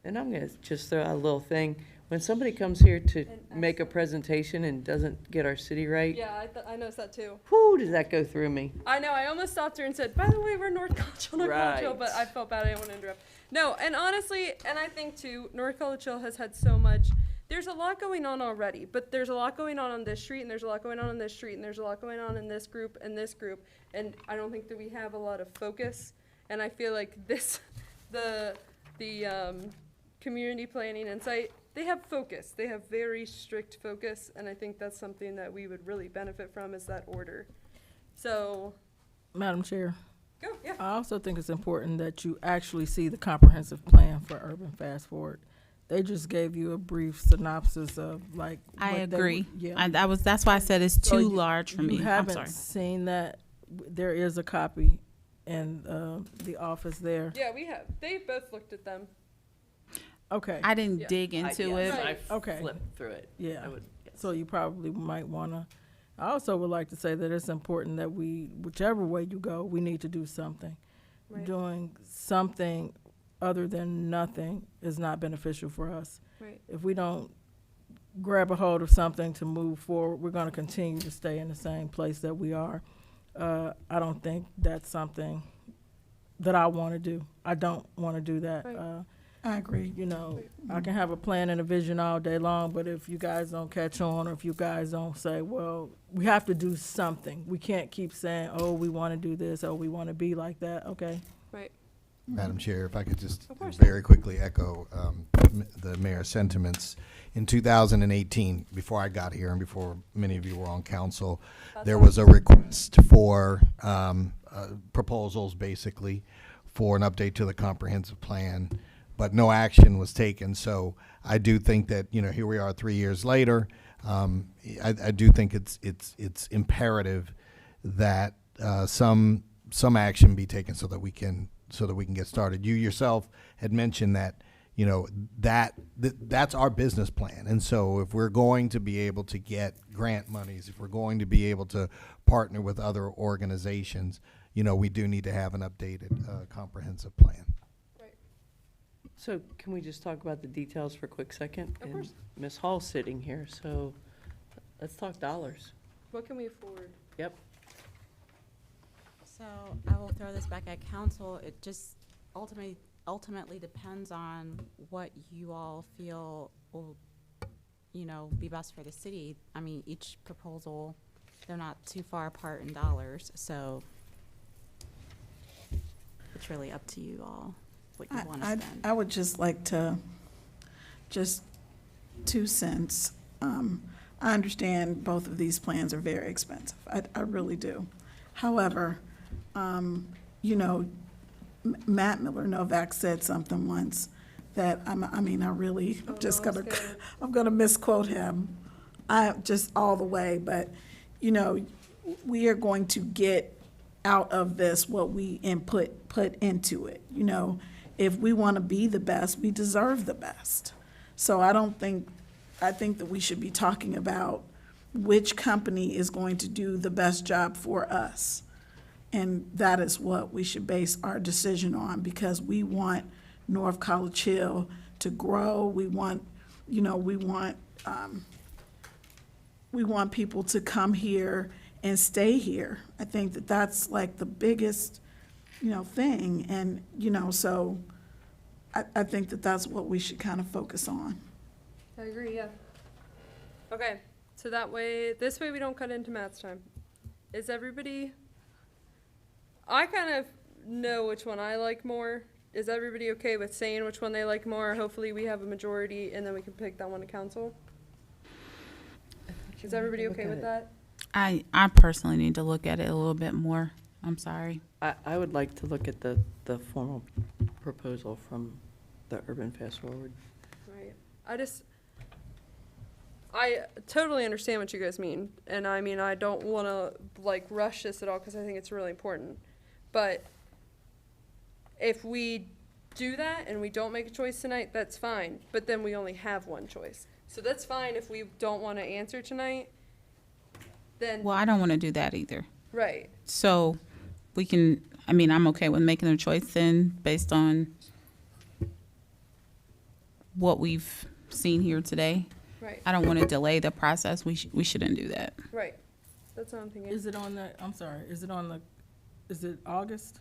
And I'm going to just throw out a little thing. When somebody comes here to And make a presentation and doesn't get our city right, Yeah, I noticed that too. whoo, does that go through me? I know, I almost stopped her and said, by the way, we're North College Hill, not College Hill, Right. but I felt bad, I didn't want to interrupt. No, and honestly, and I think too, North College Hill has had so much, there's a lot going on already, but there's a lot going on this street, and there's a lot going on this street, and there's a lot going on in this group, and I don't think that we have a lot of focus, and I feel like the community planning insight, they have focus, they have very strict focus, and I think that's something that we would really benefit from, is that order. So, Madam Chair, go, yeah. I also think it's important that you actually see the comprehensive plan for Urban Fast Forward. They just gave you a brief synopsis of like. I what they agree. would- Yeah. That's why I said it's So too you- large for me. You I'm haven't sorry. seen that. There is a copy in the office there. Yeah, we have. They both looked at them. Okay. I didn't Yeah. dig into it. Right. I Okay. flipped through it. Yeah. I would- yes. So you probably might want to. I also would like to say that it's important that whichever way you go, we need to do something. Right. Doing something other than nothing is not beneficial for us. Right. If we don't grab a hold of something to move forward, we're going to continue to stay in the same place that we are. I don't think that's something that I want to do. I don't want to do that. Right. I agree. You know, I can have a plan and a vision all day long, but if you guys don't catch on, or if you guys don't say, well, we have to do something. We can't keep saying, oh, we want to do this, oh, we want to be like that. Okay. Right. Madam Chair, if I could just Of course. very quickly echo the mayor's sentiments. In 2018, before I got here and before many of you were on council, there was a request for proposals, basically, for an update to the comprehensive plan, but no action was taken. So I do think that, you know, here we are 3 years later. I do think it's imperative that some action be taken so that we can get started. You yourself had mentioned that, you know, that's our business plan. And so if we're going to be able to get grant monies, if we're going to be able to partner with other organizations, you know, we do need to have an updated comprehensive plan. Right. So can we just talk about the details for a quick second? Of course. And Ms. Hall's sitting here, so let's talk dollars. What can we afford? Yep. So I will throw this back at council. It just ultimately depends on what you all feel will, you know, be best for the city. I mean, each proposal, they're not too far apart in dollars, so it's really up to you all what you want to spend. I would just like to, just 2 cents. I understand both of these plans are very expensive. I really do. However, you know, Matt Miller Novak said something once that I'm gonna misquote him. I just all the way, but you know, we are going to get out of this what we put into it. You know, if we want to be the best, we deserve the best. So I think that we should be talking about which company is going to do the best job for us. And that is what we should base our decision on, because we want North College Hill to grow. We want people to come here and stay here. I think that that's like the biggest, you know, thing. And, you know, so I think that that's what we should kind of focus on. I agree, yeah. Okay, so this way we don't cut into Matt's time. Is everybody, I kind of know which one I like more. Is everybody okay with saying which one they like more? Hopefully we have a majority and then we can pick that one to council. Is everybody okay with that? I personally need to look at it a little bit more. I'm sorry. I would like to look at the formal proposal from the Urban Fast Forward. Right. I totally understand what you guys mean. And I mean, I don't want to like rush this at all because I think it's really important. But if we do that and we don't make a choice tonight, that's fine. But then we only have one choice. So that's fine if we don't want to answer tonight. Then Well, I don't want to do that either. right. So we can, I mean, I'm okay with making a choice then based on what we've seen here today. Right. I don't want to delay the process. We shouldn't do that. Right. That's what I'm thinking. Is it on the, I'm sorry, is it August?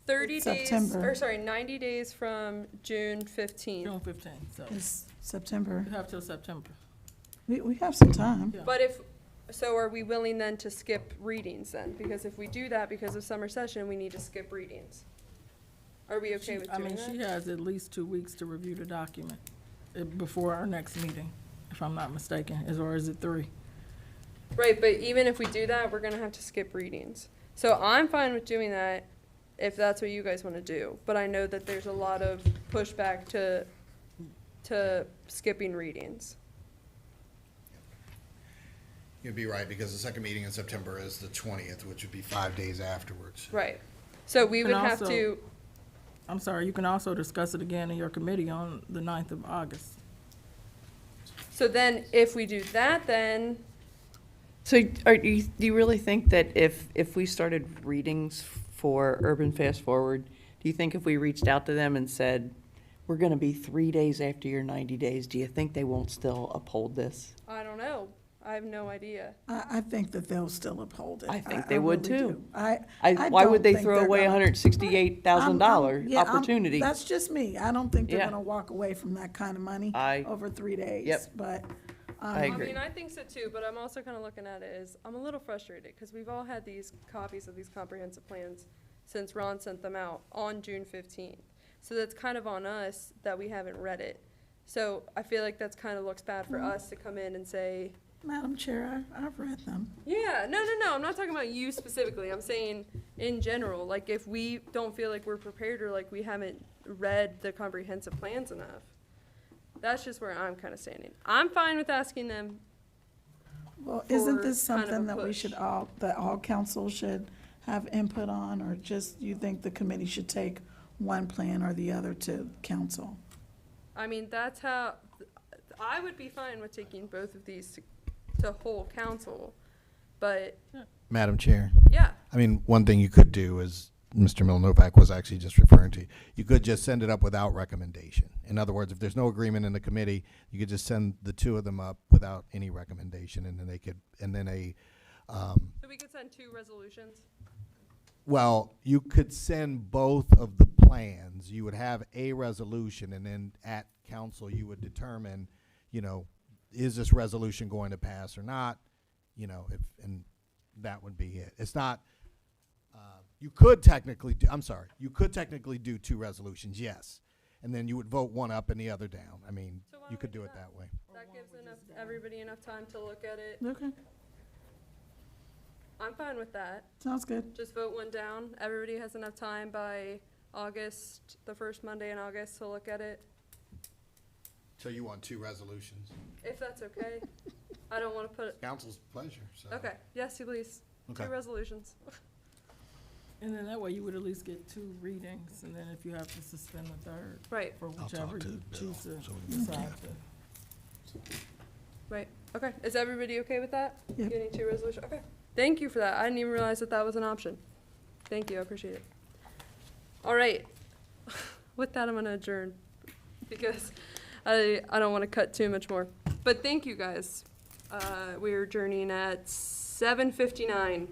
30 It's days, September. or sorry, 90 days from June 15th. June 15th, so It's September. you have till September. We have some time. Yeah. But so are we willing then to skip readings then? Because if we do that because of summer session, we need to skip readings. Are we okay with I doing mean, that? she has at least 2 weeks to review the document before our next meeting, if I'm not mistaken, or is it 3? Right, but even if we do that, we're gonna have to skip readings. So I'm fine with doing that if that's what you guys wanna do. But I know that there's a lot of pushback to skipping readings. You'd be right, because the second meeting in September is the 20th, which would be 5 days afterwards. Right. So we would And have also- to, I'm sorry, you can also discuss it again in your committee on the 9th of August. so then if we do that, then, So do you really think that if we started readings for Urban Fast Forward, do you think if we reached out to them and said, we're going to be 3 days after your 90 days, do you think they won't still uphold this? I don't know. I have no idea. I think that they'll still uphold it. I think they would really too. do. I Why don't would they think throw they're away a gonna- $168,000 Yeah, opportunity? That's just me. I don't think they're Yeah. gonna walk away from that kind of money I- over 3 days. Yep. But, I agree. mean, I think so too, but I'm also kind of looking at it as, I'm a little frustrated, because we've all had these copies of these comprehensive plans since Ron sent them out on June 15th. So that's kind of on us that we haven't read it. So I feel like that's kind of looks bad for us to come in and say, Madam Chair, I've read them. yeah, no, I'm not talking about you specifically. I'm saying in general, like if we don't feel like we're prepared or like we haven't read the comprehensive plans enough. That's just where I'm kind of standing. I'm fine with asking them. Well, isn't for this kind of a something that we push. should that all council should have input on? Or just you think the committee should take one plan or the other to council? I mean, that's how, I would be fine with taking both of these to whole council, but, Madam Chair, yeah. I mean, one thing you could do is, Mr. Milnovak was actually just referring to, you could just send it up without recommendation. In other words, if there's no agreement in the committee, you could just send the two of them up without any recommendation, and then they could, and then So we could send 2 resolutions? well, you could send both of the plans. You would have a resolution, and then at council, you would determine, you know, is this resolution going to pass or not? You know, if, and that would be it. It's not, you could technically do, I'm sorry, you could technically do 2 resolutions, yes. And then you would vote one up and the other down. I mean, So why you don't could we do do it that? that way. That gives everybody enough time to look at it. Okay, I'm fine with that. sounds good. Just vote one down. Everybody has enough time by August, the first Monday in August, to look at it, So you want 2 resolutions? if that's okay. I don't want to put, Council's pleasure, so. okay, yes, please. Okay. 2 resolutions. And then that way you would at least get 2 readings, and then if you have to suspend the third, Right, for I'll whichever talk to you Bill, choose to so we can- decide to. right. Okay, is everybody okay with that? Yep. Getting 2 resolutions? Okay. Thank you for that. I didn't even realize that that was an option. Thank you, I appreciate it. All right. With that, I'm gonna adjourn because I don't want to cut too much more. But thank you, guys. We're adjourning at 7:59.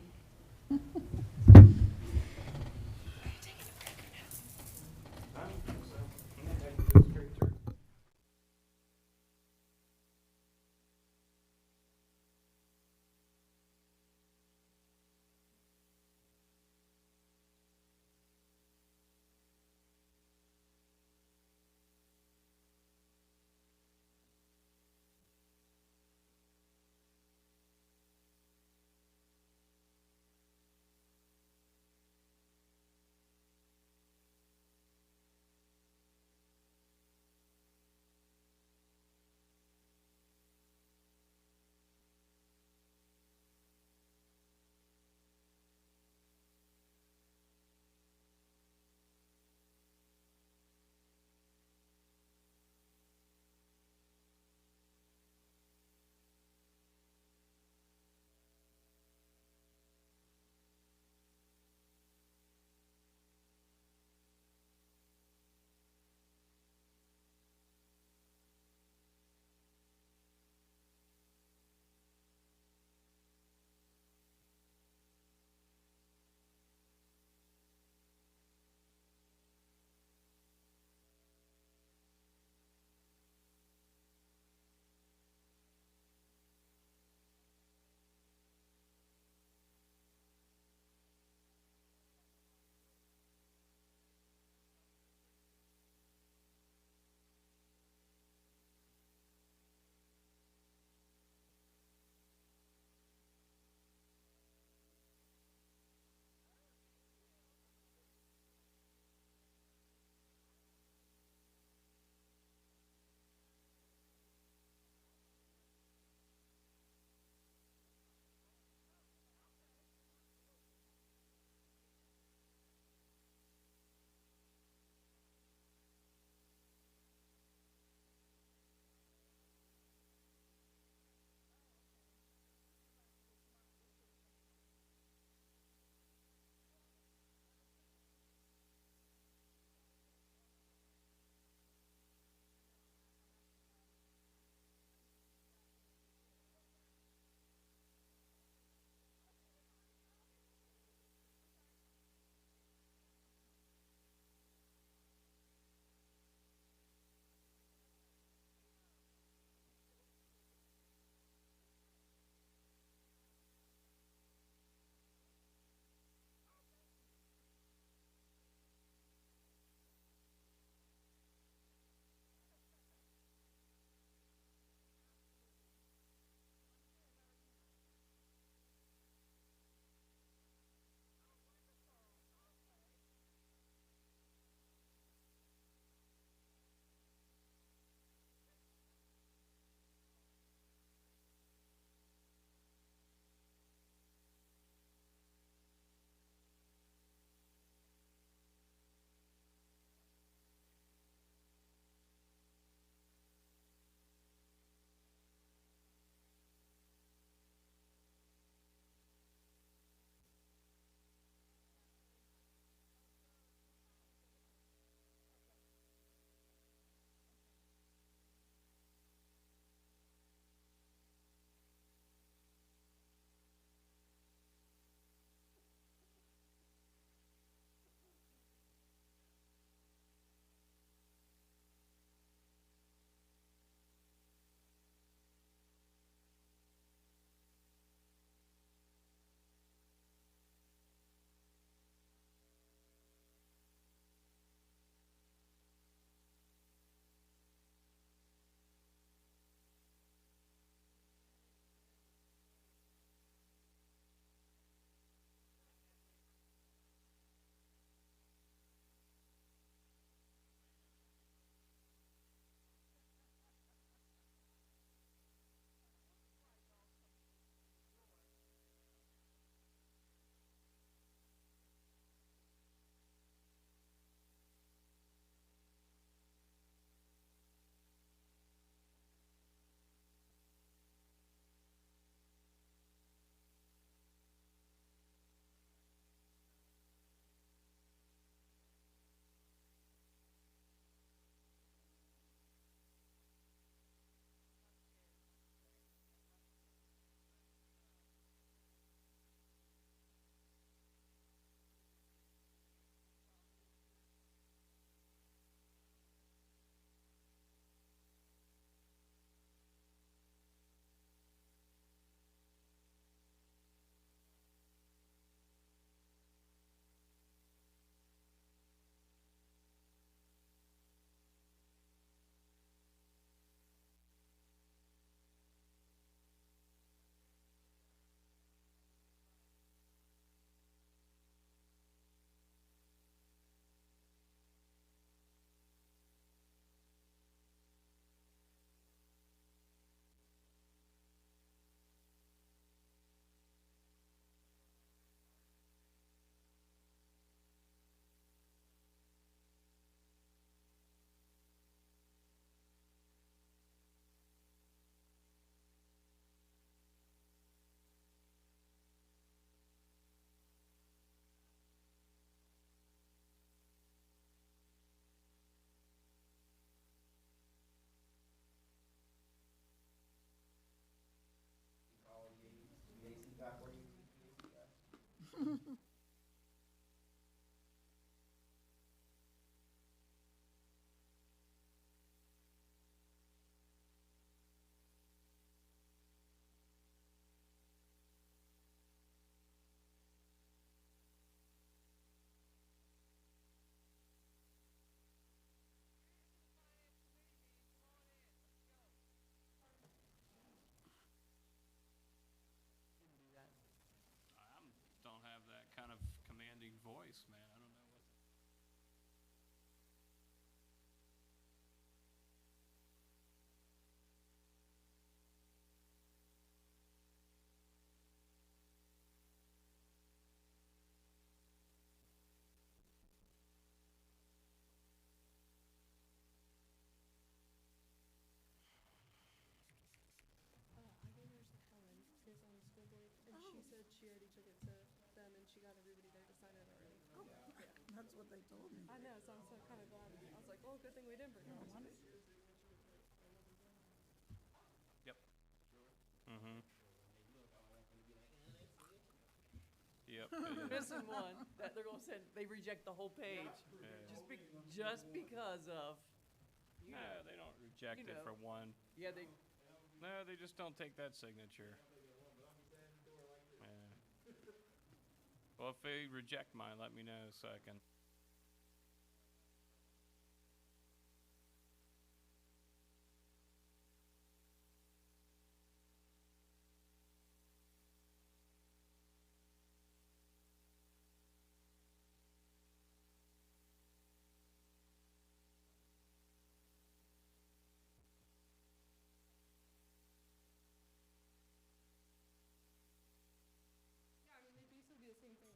got everybody there to sign it already. Oh, That's what they told me. I know, so I'm so kind of glad. I was like, well, good thing we didn't bring ours. Yep. Mm-hmm. Yep. Missing one, that they're gonna send, they reject the whole page, just because of, No, they don't reject you it know. for one. yeah, they, No, they just don't take that signature. Yeah. Well, if they reject mine, let me know so I can. Yeah, I mean, they basically do the same thing.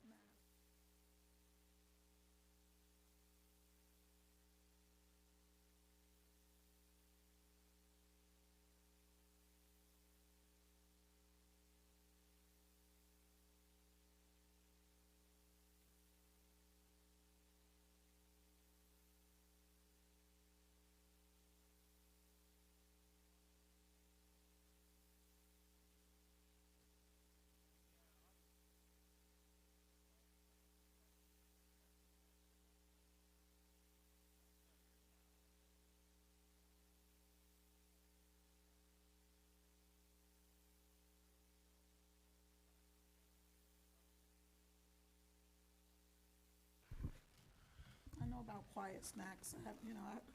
I know about quiet snacks. I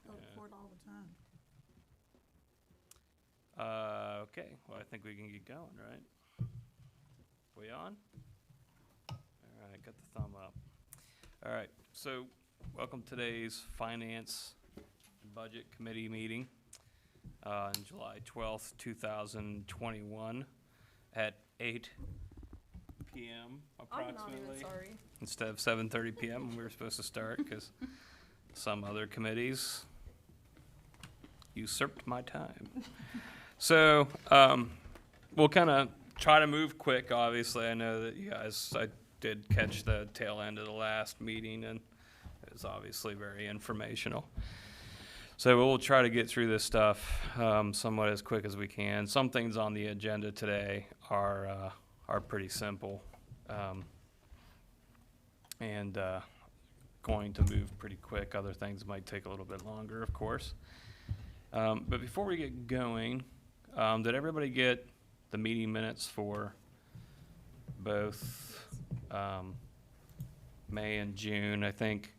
go to court all the time. Okay, well, I think we can get going, right? We on? All right, got the thumb up. All right, so welcome to today's Finance and Budget Committee meeting on July 12th, 2021 at 8 p.m. I'm not approximately. even sorry. Instead of 7:30 p.m. when we were supposed to start because some other committees usurped my time. So we'll kind of try to move quick, obviously. I know that you guys, I did catch the tail end of the last meeting, and it was obviously very informational. So we'll try to get through this stuff somewhat as quick as we can. Some things on the agenda today are pretty simple and going to move pretty quick. Other things might take a little bit longer, of course. But before we get going, did everybody get the meeting minutes for both May and June? I think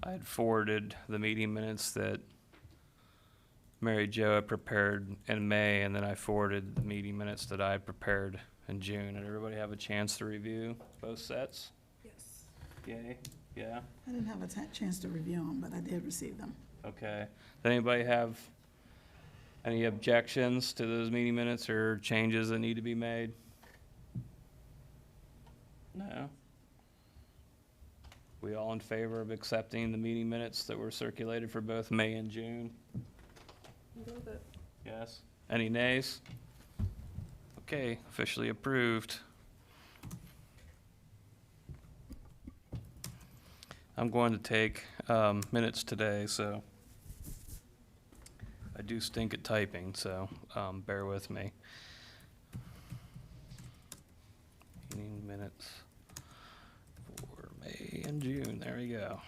I had forwarded the meeting minutes that Mary Jo had prepared in May, and then I forwarded the meeting minutes that I had prepared in June. Did everybody have a chance to review both sets? Yes. Yay? Yeah? I didn't have a chance to review them, but I did receive them. Okay. Does anybody have any objections to those meeting minutes or changes that need to be made? No? We all in favor of accepting the meeting minutes that were circulated for both May and June? I'm good with it. Yes? Any nays? Okay, officially approved. I'm going to take minutes today, so I do stink at typing, so bear with me. Meeting minutes for May and June. There we go.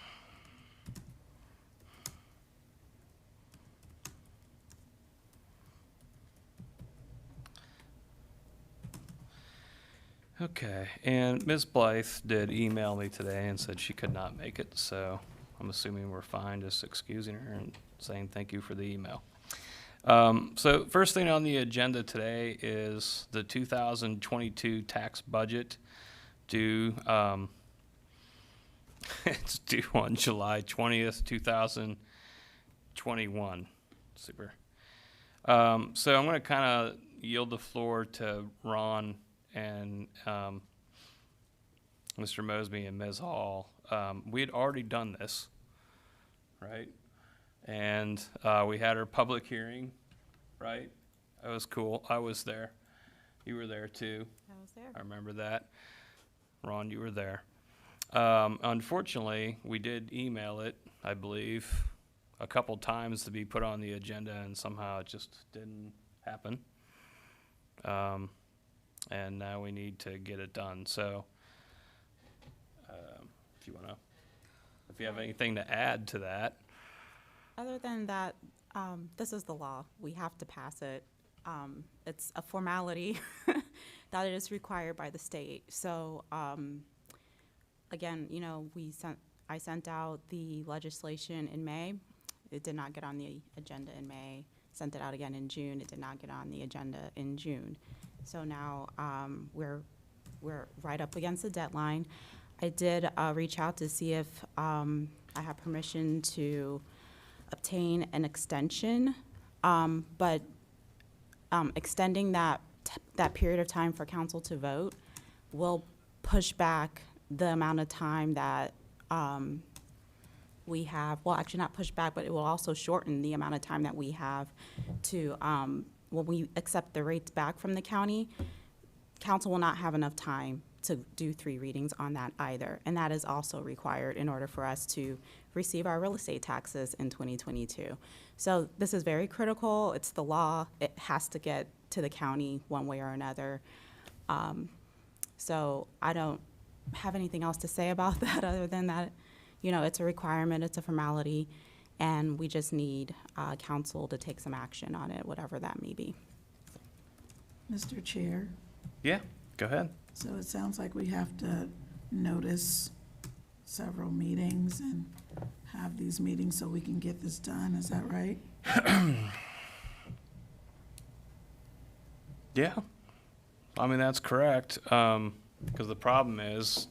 Okay, and Ms. Blythe did email me today and said she could not make it, so I'm assuming we're fine just excusing her and saying thank you for the email. So first thing on the agenda today is the 2022 tax budget due, it's due on July 20th, 2021. Super. So I'm going to kind of yield the floor to Ron and Mr. Mosby and Ms. Hall. We had already done this, right? And we had our public hearing, right? That was cool. I was there. You were there too. I was there. I remember that. Ron, you were there. Unfortunately, we did email it, I believe, a couple times to be put on the agenda, and somehow it just didn't happen. And now we need to get it done. So, if you have anything to add to that. Other than that, this is the law. We have to pass it. It's a formality that is required by the state. So, again, you know, I sent out the legislation in May. It did not get on the agenda in May. Sent it out again in June. It did not get on the agenda in June. So now we're right up against the deadline. I did reach out to see if I have permission to obtain an extension, but extending that period of time for council to vote will push back the amount of time that we have. Well, actually not push back, but it will also shorten the amount of time that we have to, when we accept the rates back from the county, council will not have enough time to do 3 readings on that either. And that is also required in order for us to receive our real estate taxes in 2022. So this is very critical. It's the law. It has to get to the county one way or another. So I don't have anything else to say about that other than that, you know, it's a requirement, it's a formality, and we just need council to take some action on it, whatever that may be. Mr. Chair, Yeah, go ahead. so it sounds like we have to notice several meetings and have these meetings so we can get this done, is that right? Yeah, I mean, that's correct, because the problem is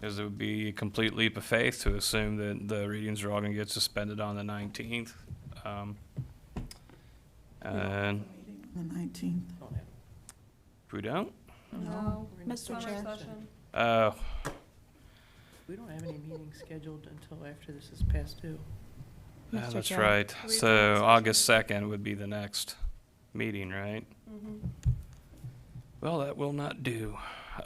it would be a complete leap of faith to assume that the readings are all gonna get suspended on the 19th. And The 19th. if we don't, No, Mr. summer Chair. session. We don't have any meetings scheduled until after this is passed due. yeah, Mr. that's Chair. right. We do So have a August 2nd would be the next meeting, right? Mhm. Well, that will not do.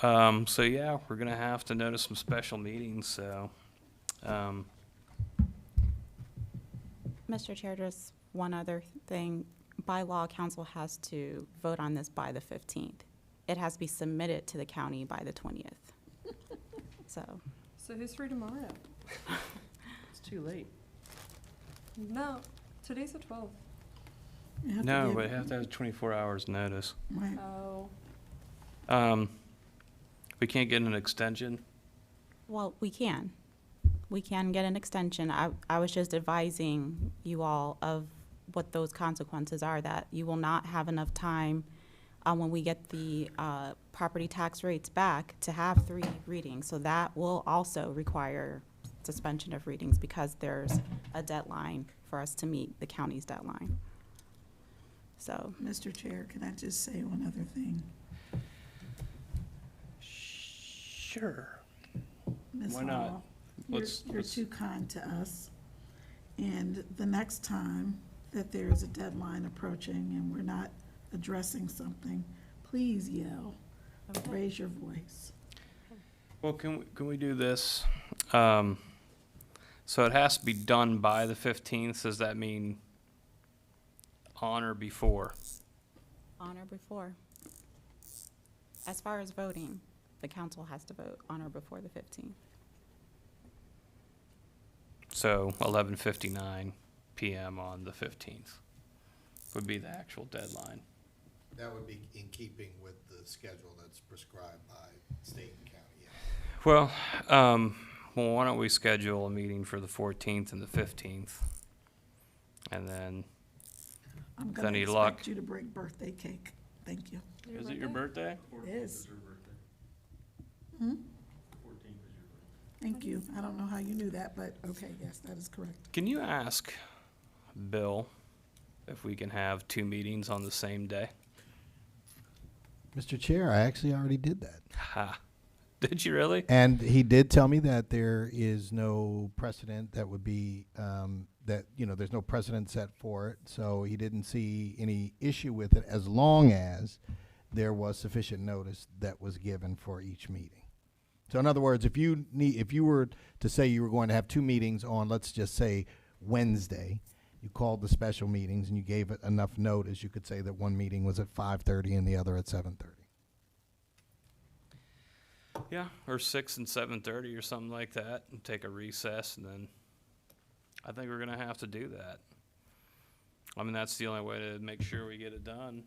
So yeah, we're gonna have to notice some special meetings, so, Mr. Chair, just one other thing. By law, council has to vote on this by the 15th. It has to be submitted to the county by the 20th. So, So who's free tomorrow? It's too late. No, today's the 12th. You have to no, give- but you have to have 24 hours notice. Right. Oh, We can't get an extension. well, we can. We can get an extension. I was just advising you all of what those consequences are, that you will not have enough time when we get the property tax rates back to have 3 readings. So that will also require suspension of readings because there's a deadline for us to meet the county's deadline. So, Mr. Chair, can I just say one other thing? Sure. Ms. Why not? Hall, Let's- you're let's- too kind to us. And the next time that there is a deadline approaching and we're not addressing something, please yell, raise your voice. Well, can we do this? So it has to be done by the 15th. Does that mean on or before? on or before. As far as voting, the council has to vote on or before the 15th. So 11:59 PM on the 15th would be the actual deadline. That would be in keeping with the schedule that's prescribed by state and county, yeah. Well, why don't we schedule a meeting for the 14th and the 15th? And then, I'm With gonna any luck. expect you to bring birthday cake. Thank you. is it your birthday? It is. Hmm? Thank you. I don't know how you knew that, but okay, yes, that is correct. Can you ask Bill if we can have 2 meetings on the same day? Mr. Chair, I actually already did that. Ha. Did you really? And he did tell me that there is no precedent that would be, that, there's no precedent set for it. So he didn't see any issue with it as long as there was sufficient notice that was given for each meeting. So in other words, if you were to say you were going to have 2 meetings on, let's just say, Wednesday, you called the special meetings and you gave it enough notice, you could say that one meeting was at 5:30 and the other at 7:30. Yeah, or 6 and 7:30 or something like that, and take a recess, and then I think we're gonna have to do that. I mean, that's the only way to make sure we get it done,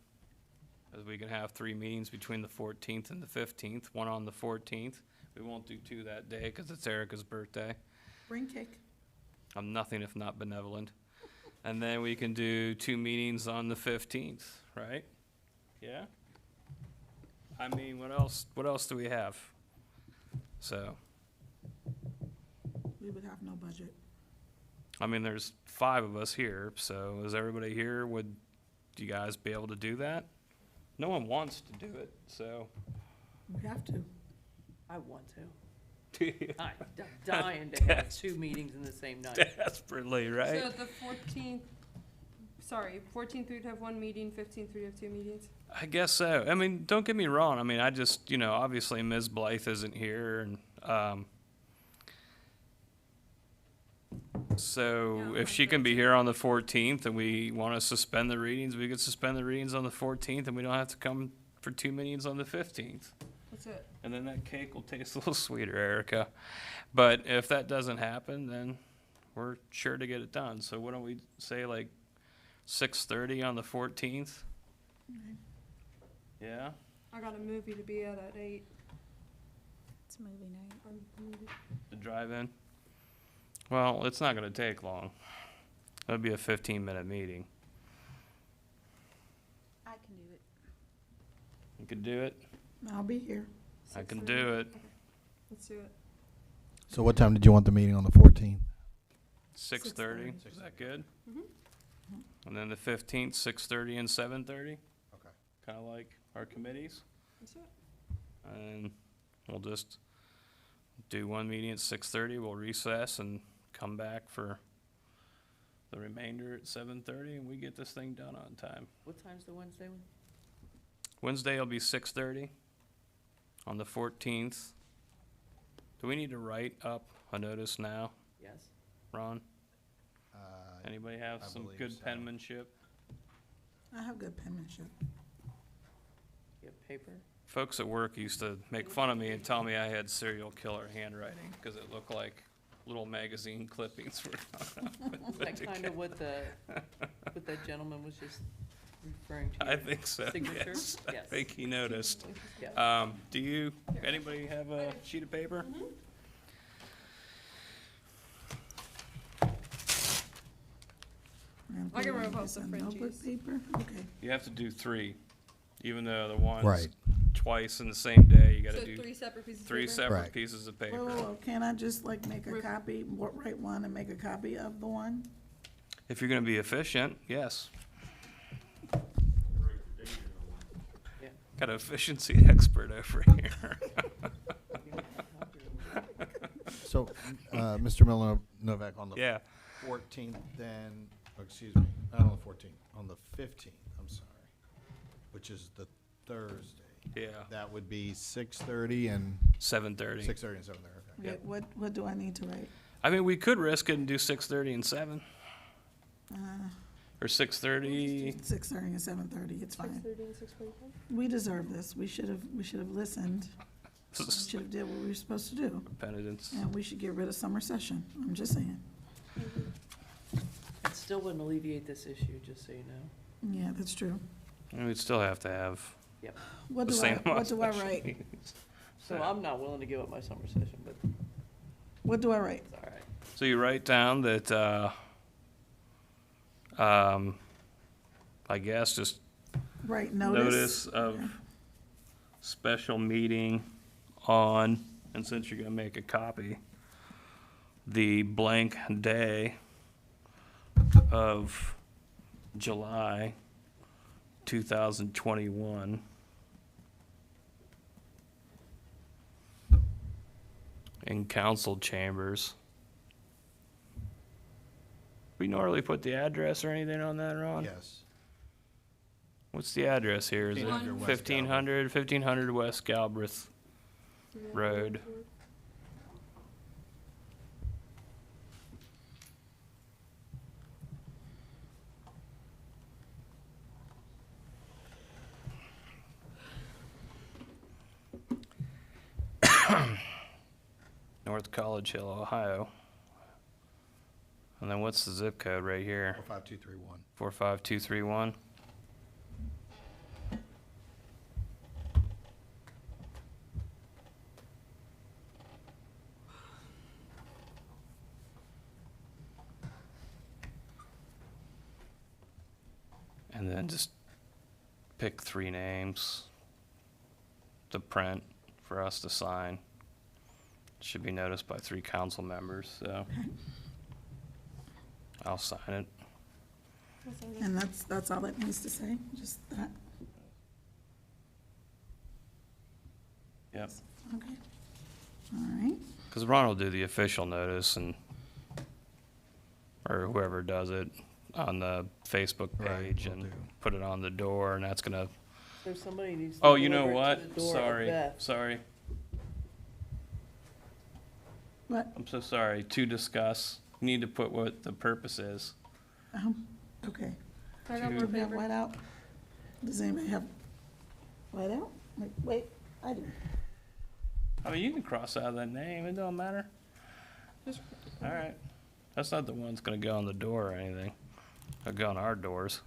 is we can have 3 meetings between the 14th and the 15th, one on the 14th. We won't do 2 that day because it's Erica's birthday. Bring cake. I'm nothing if not benevolent. And then we can do 2 meetings on the 15th, right? Yeah? I mean, what else do we have? So, We would have no budget. I mean, there's 5 of us here, so is everybody here? Would you guys be able to do that? No one wants to do it, so. We have to. I want to. I'm dying to have 2 meetings in the same night. Desperately, right? So the 14th, 14th we'd have 1 meeting, 15th we'd have 2 meetings. I guess so. I mean, don't get me wrong. I mean, I just, obviously Ms. Blythe isn't here, and so Yeah, if she can be here on the 14th and we want to suspend the readings, we could suspend the readings on the 14th, and we don't have to come for 2 meetings on the 15th. That's it. And then that cake will taste a little sweeter, Erica. But if that doesn't happen, then we're sure to get it done. So why don't we say like 6:30 on the 14th? Yeah? I got a movie to be at 8. It's movie night. The drive-in? Well, it's not going to take long. It'll be a 15-minute meeting. I can do it. You can do it? I'll be here. I can do it. Let's do it. So what time did you want the meeting on the 14th? 6:30? Is that good? Mhm. And then the 15th, 6:30 and 7:30? Okay. Kind of like our committees? Let's do it. And we'll just do 1 meeting at 6:30, we'll recess and come back for the remainder at 7:30, and we get this thing done on time. What time's the Wednesday one? Wednesday will be 6:30 on the 14th. Do we need to write up a notice now, Yes. Ron? Anybody have I some believe good so. penmanship? I have good penmanship. You have paper? Folks at work used to make fun of me and tell me I had serial killer handwriting because it looked like little magazine clippings were Is that kind of what that gentleman was just referring to? I think so, Signature? yes. I Yes. think he noticed. Yeah. Anybody have a sheet of paper? I can rope up Is the that notebook Frenchies. paper? Okay. You have to do 3, even though the one's Right. twice in the same day, you gotta So do 3 separate pieces of 3 paper? separate Right. pieces of Whoa, paper. whoa, whoa, can't I just like make a copy, write one and make a copy of the one? If you're gonna be efficient, yes. Yeah. Got an efficiency expert over here. So, Mr. Novak, on the Yeah, 14th then, excuse me, not on the 14th, on the 15th, I'm sorry, which is the Thursday. yeah, That would be 6:30 and 7:30. 6:30 and 7:30, okay. Okay, what do I need to write? I mean, we could risk it and do 6:30 and 7, Uh, or 6:30. 6:30 and 7:30, it's fine. 6:30 and 6:45? We deserve this. We should have listened. We should have did what we were supposed to do. Penitence. And we should get rid of summer session. I'm just saying. It still wouldn't alleviate this issue, just so you know. Yeah, that's true. And we'd still have to have Yep. What the do same I, amount what do I of write? meetings. So I'm not willing to give up my summer session, but What do I write? it's all right. So you write down that, I guess, just Write notice of special meeting on, and since you're gonna make a copy, the blank day of July 2021 in council chambers. We normally put the address or anything on that, Ron? Yes. What's the address here? Is it 1500 West 1500 West Galbraith Road. North College Hill, Ohio. And then what's the zip code right here? 45231. 45231. And then just pick 3 names to print for us to sign. Should be noticed by 3 council members, so I'll sign it. And that's all it needs to say, just that? Yep. Okay. All right. Because Ron will do the official notice and, or whoever does it, on the Facebook Right, page will and do. put it on the door, and that's gonna, So somebody needs to oh, you know deliver it to what? the door of Sorry, Beth. sorry. What? I'm so sorry. To discuss, you need to put what the purpose is. Okay. I got Two. more Do we have paper. white out? Does anybody have white out? Wait, I do. I mean, you can cross out that name, it don't matter. All right. That's not the one that's gonna go on the door or anything. It'll go on our doors.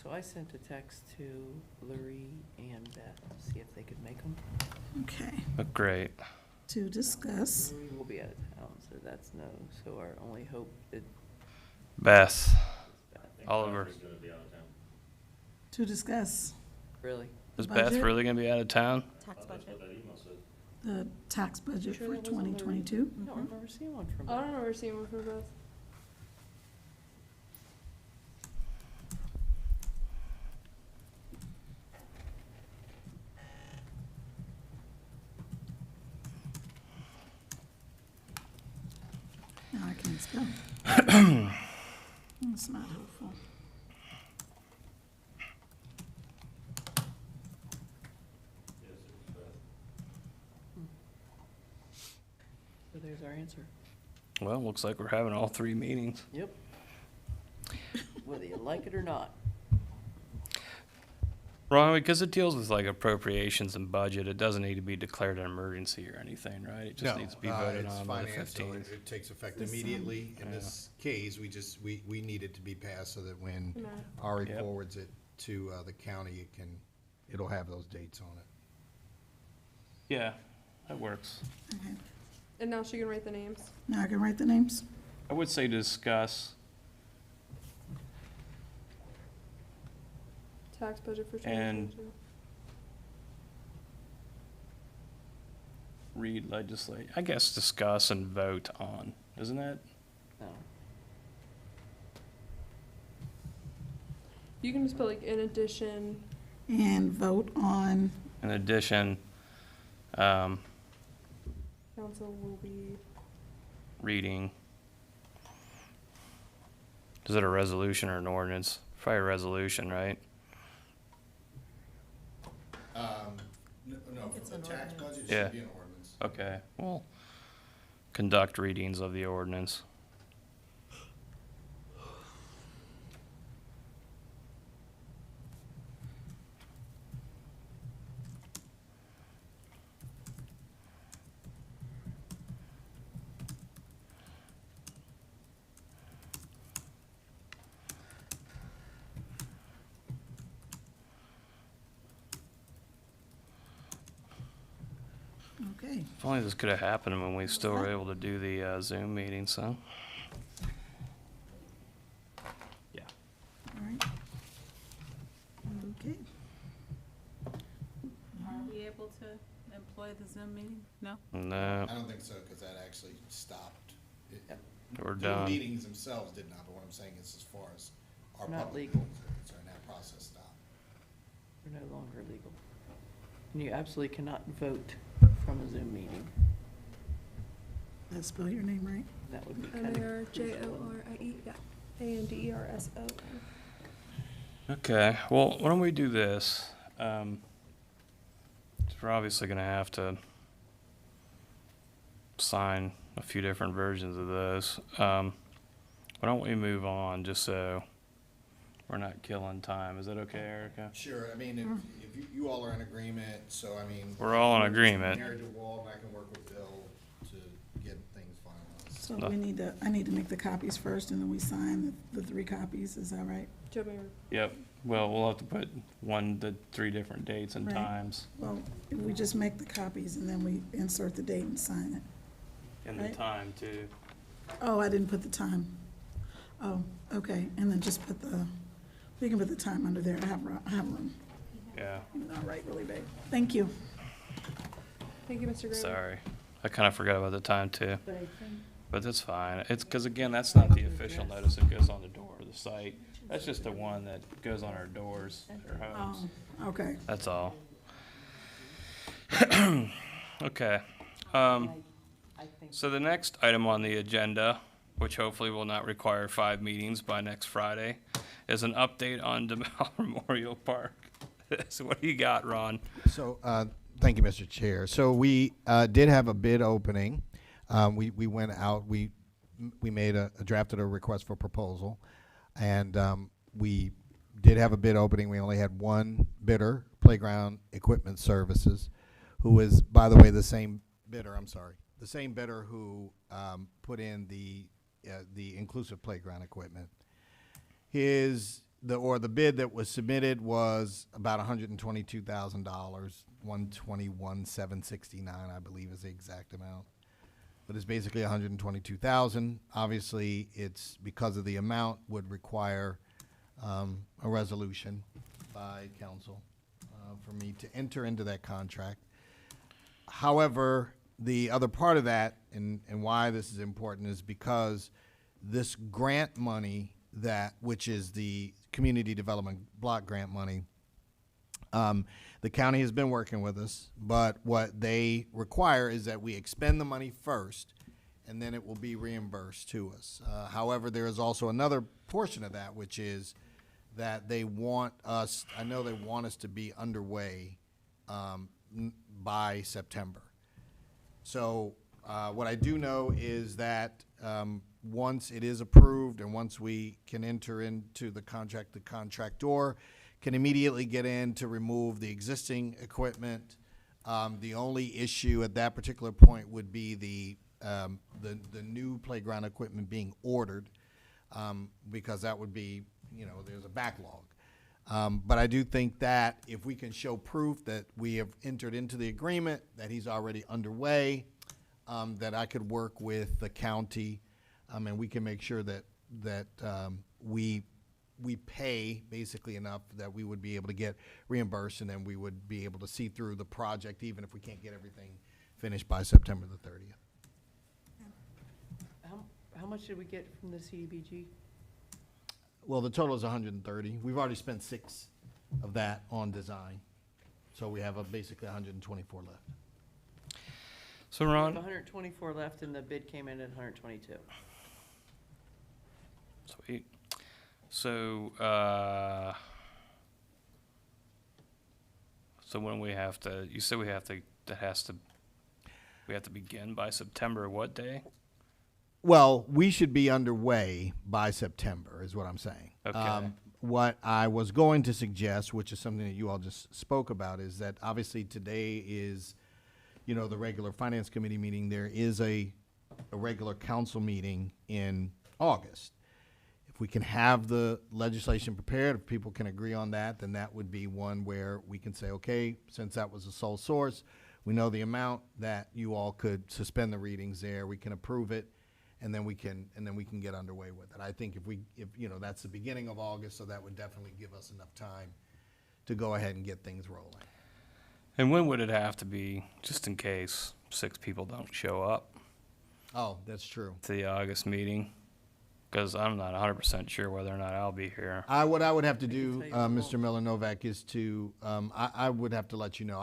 So I sent a text to Larry and Beth to see if they could make them. Okay. But great. To discuss. Larry will be out of town, so that's no, so our only hope is Beth, Beth. Oliver. To discuss Really? Is Beth Budget? really gonna be out of town? Tax budget. the tax budget Sure for that wasn't Larry? 2022. I don't remember seeing one from I Beth. don't remember seeing one for Beth. No, I can't spell. That's not helpful. So there's our answer. Well, looks like we're having all 3 meetings. Yep. Whether you like it or not. Ron, because it deals with like appropriations and budget, it doesn't need to be declared an emergency or anything, right? It just needs to be voted on by the It's finance, so 15th. it takes effect immediately. In this case, we need it to be passed so that when No. Ari Yep. forwards it to the county, it'll have those dates on it. Yeah, that works. Okay. And now she can write the names. Now I can write the names? I would say discuss Tax budget for And- 2022. read legislate, I guess discuss and vote on, isn't it? No. You can just put like in addition. And vote on, In addition, Council will be. reading. Is it a resolution or an ordinance? Probably a resolution, right? No, for the tax budget, it Yeah. should be an ordinance. Okay, well, conduct readings of the ordinance. okay. If only this could have happened when we still were able to do the Zoom meetings, huh? Yeah. All right. Okay. Are we able to employ the Zoom meeting? No? No, I don't think so, because that actually stopped. we're The done. meetings themselves did not, but what I'm saying is as far as our Not public legal. meetings are concerned, that process stopped. They're no longer legal. And you absolutely cannot vote from a Zoom meeting. Did I spell your name right? That would be kind of. M-A-R-J-O-R-I-E, yeah. A-N-D-E-R-S-O. Okay, well, why don't we do this? we're obviously gonna have to sign a few different versions of those. Why don't we move on, just so we're not killing time? Is that okay, Erica? Sure, I mean, if you all are in agreement, so I mean. We're all in agreement. Married to Walt, and I can work with Bill to get things finalized. So I need to make the copies first, and then we sign the 3 copies, is that right? Yep. Well, we'll have to put 1 to 3 different dates and Right. times. Well, if we just make the copies, and then we insert the date and sign it. And Right. the time too. Oh, I didn't put the time. Oh, okay, and then just we can put the time under there, I have room. Yeah. Even though I write really big. Thank you. Thank you, Mr. Graham. Sorry. I kind of forgot about the time too. But I think But that's fine. It's because, again, that's not the official notice that goes on the door of the site. That's just the one that goes on our doors at our homes. Oh, okay. That's all. Okay. I think So the next item on the agenda, which hopefully will not require 5 meetings by next Friday, is an update on DeMel Memorial Park. So what do you got, Ron? So, thank you, Mr. Chair. So we did have a bid opening. We went out, we drafted a request for proposal, and we did have a bid opening. We only had one bidder, Playground Equipment Services, who is, by the way, the same bidder who put in the inclusive playground equipment. The bid that was submitted was about $122,000, $121,769, I believe is the exact amount. But it's basically $122,000. Obviously, it's because of the amount would require a resolution by council for me to enter into that contract. However, the other part of that, and why this is important, is because this grant money which is the community development block grant money, the county has been working with us, but what they require is that we expend the money first, and then it will be reimbursed to us. However, there is also another portion of that, which is that they want us to be underway by September. So what I do know is that once it is approved and once we can enter into the contractor can immediately get in to remove the existing equipment. The only issue at that particular point would be the new playground equipment being ordered, because that would be, there's a backlog. But I do think that if we can show proof that we have entered into the agreement, that he's already underway, that I could work with the county, and we can make sure that we pay basically enough that we would be able to get reimbursed, and then we would be able to see through the project even if we can't get everything finished by September the 30th. how much did we get from the CDBG? Well, the total is 130. We've already spent 6 of that on design. So we have basically 124 left. So, We have Ron, 124 left, and the bid came in at 122. sweet. So, so when we have to, you said we have to begin by September what day? Well, we should be underway by September is what I'm saying. Okay. What I was going to suggest, which is something that you all just spoke about, is that obviously today is, the regular finance committee meeting. There is a regular council meeting in August. If we can have the legislation prepared, if people can agree on that, then that would be one where we can say, okay, since that was the sole source, we know the amount that you all could suspend the readings there, we can approve it, and then we can get underway with it. I think if that's the beginning of August, so that would definitely give us enough time to go ahead and get things rolling. And when would it have to be, just in case 6 people don't show up Oh, that's true. to the August meeting? Because I'm not 100% sure whether or not I'll be here. What I would have to do, tell you Mr. Miller Novak, is to, I would have to let you know.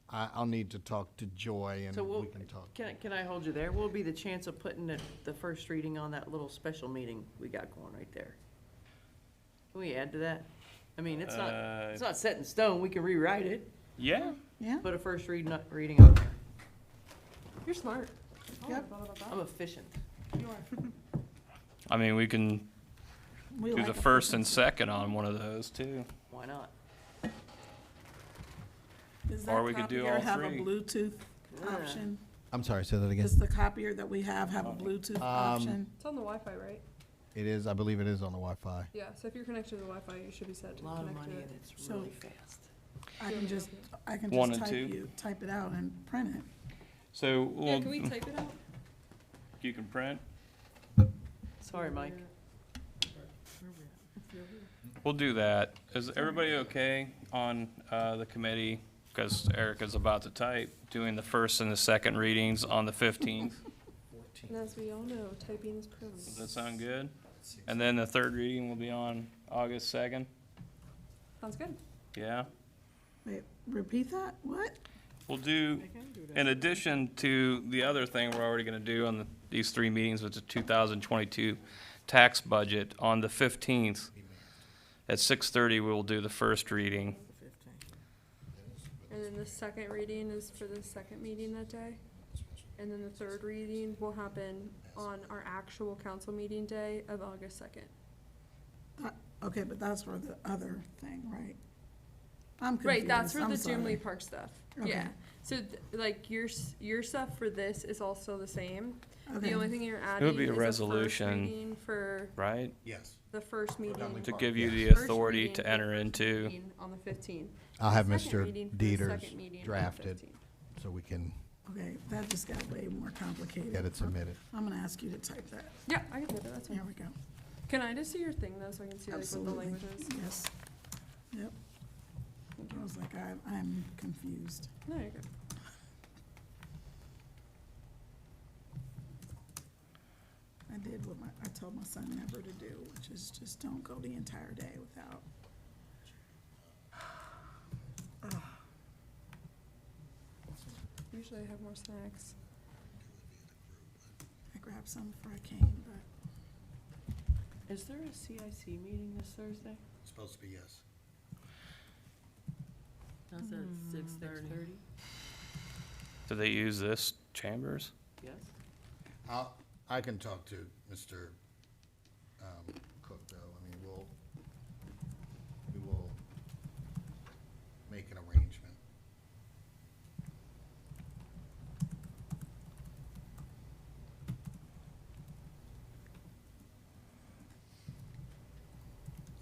I'll need to talk to Joy, and So we can talk. Can I hold you there? Will be the chance of putting the first reading on that little special meeting we got going right there? Can we add to that? I mean, it's not set in stone. We can rewrite it. Yeah, Yeah? Put a first reading on there. You're smart. I Yep. thought about that. I'm efficient. You are. I mean, we can We do like the a first and efficiency. second on one of those too. Why not? Does Or that we could do copier all have a three. Bluetooth Yeah. option? I'm sorry, say that again. Does the copier that we have a Bluetooth option? It's on the Wi-Fi, right? It is, I believe it is on the Wi-Fi. Yeah, so if you're connected to the Wi-Fi, you should be set to A lot of connect money to and it. it's So- really fast. I can One just and two? type it out and print it. So Yeah, we'll, can we type it out? you can print. Sorry, Mike. We'll do that. Is everybody okay on the committee? Because Erica's about to type, doing the first and the second readings on the 15th. And as we all know, typing is Does prone. that sound good? And then the third reading will be on August 2nd? Sounds good. Yeah? Wait, repeat that? What? We'll do, in addition to the other thing we're already gonna do on these three meetings with the 2022 tax budget, on the 15th at 6:30, we will do the first reading. And then the second reading is for the second meeting that day. And then the third reading will happen on our actual council meeting day of August 2nd. Okay, but that's for the other thing, right? I'm confused. Right, that's for I'm the sorry. Doomley Park stuff. Okay. Yeah. So like your stuff for this is also the same. Okay. The only thing you're It adding would be a is resolution, first reading for right? Yes. the first meeting. To give you the First authority reading to for enter first into. meeting On the 15th. I'll have Second Mr. reading for the Dieters second meeting on the drafted 15th. so we can Okay, that just got way more complicated. get it submitted. I'm gonna ask you to type that. Yeah, I can do that, that's fine. Here we go. Can I just see your thing though, so I can see like what the Absolutely. language is? Yes. Yep. I was like, I'm confused. No, you're good. I did what I told my son never to do, which is just don't go the entire day without. Usually I have more snacks. I grabbed some before I came, but Is there a CIC meeting this Thursday? Supposed to be yes. That's at 6:30. Do they use this chambers? Yes? I can talk to Mr. Cook, though. I mean, we will make an arrangement.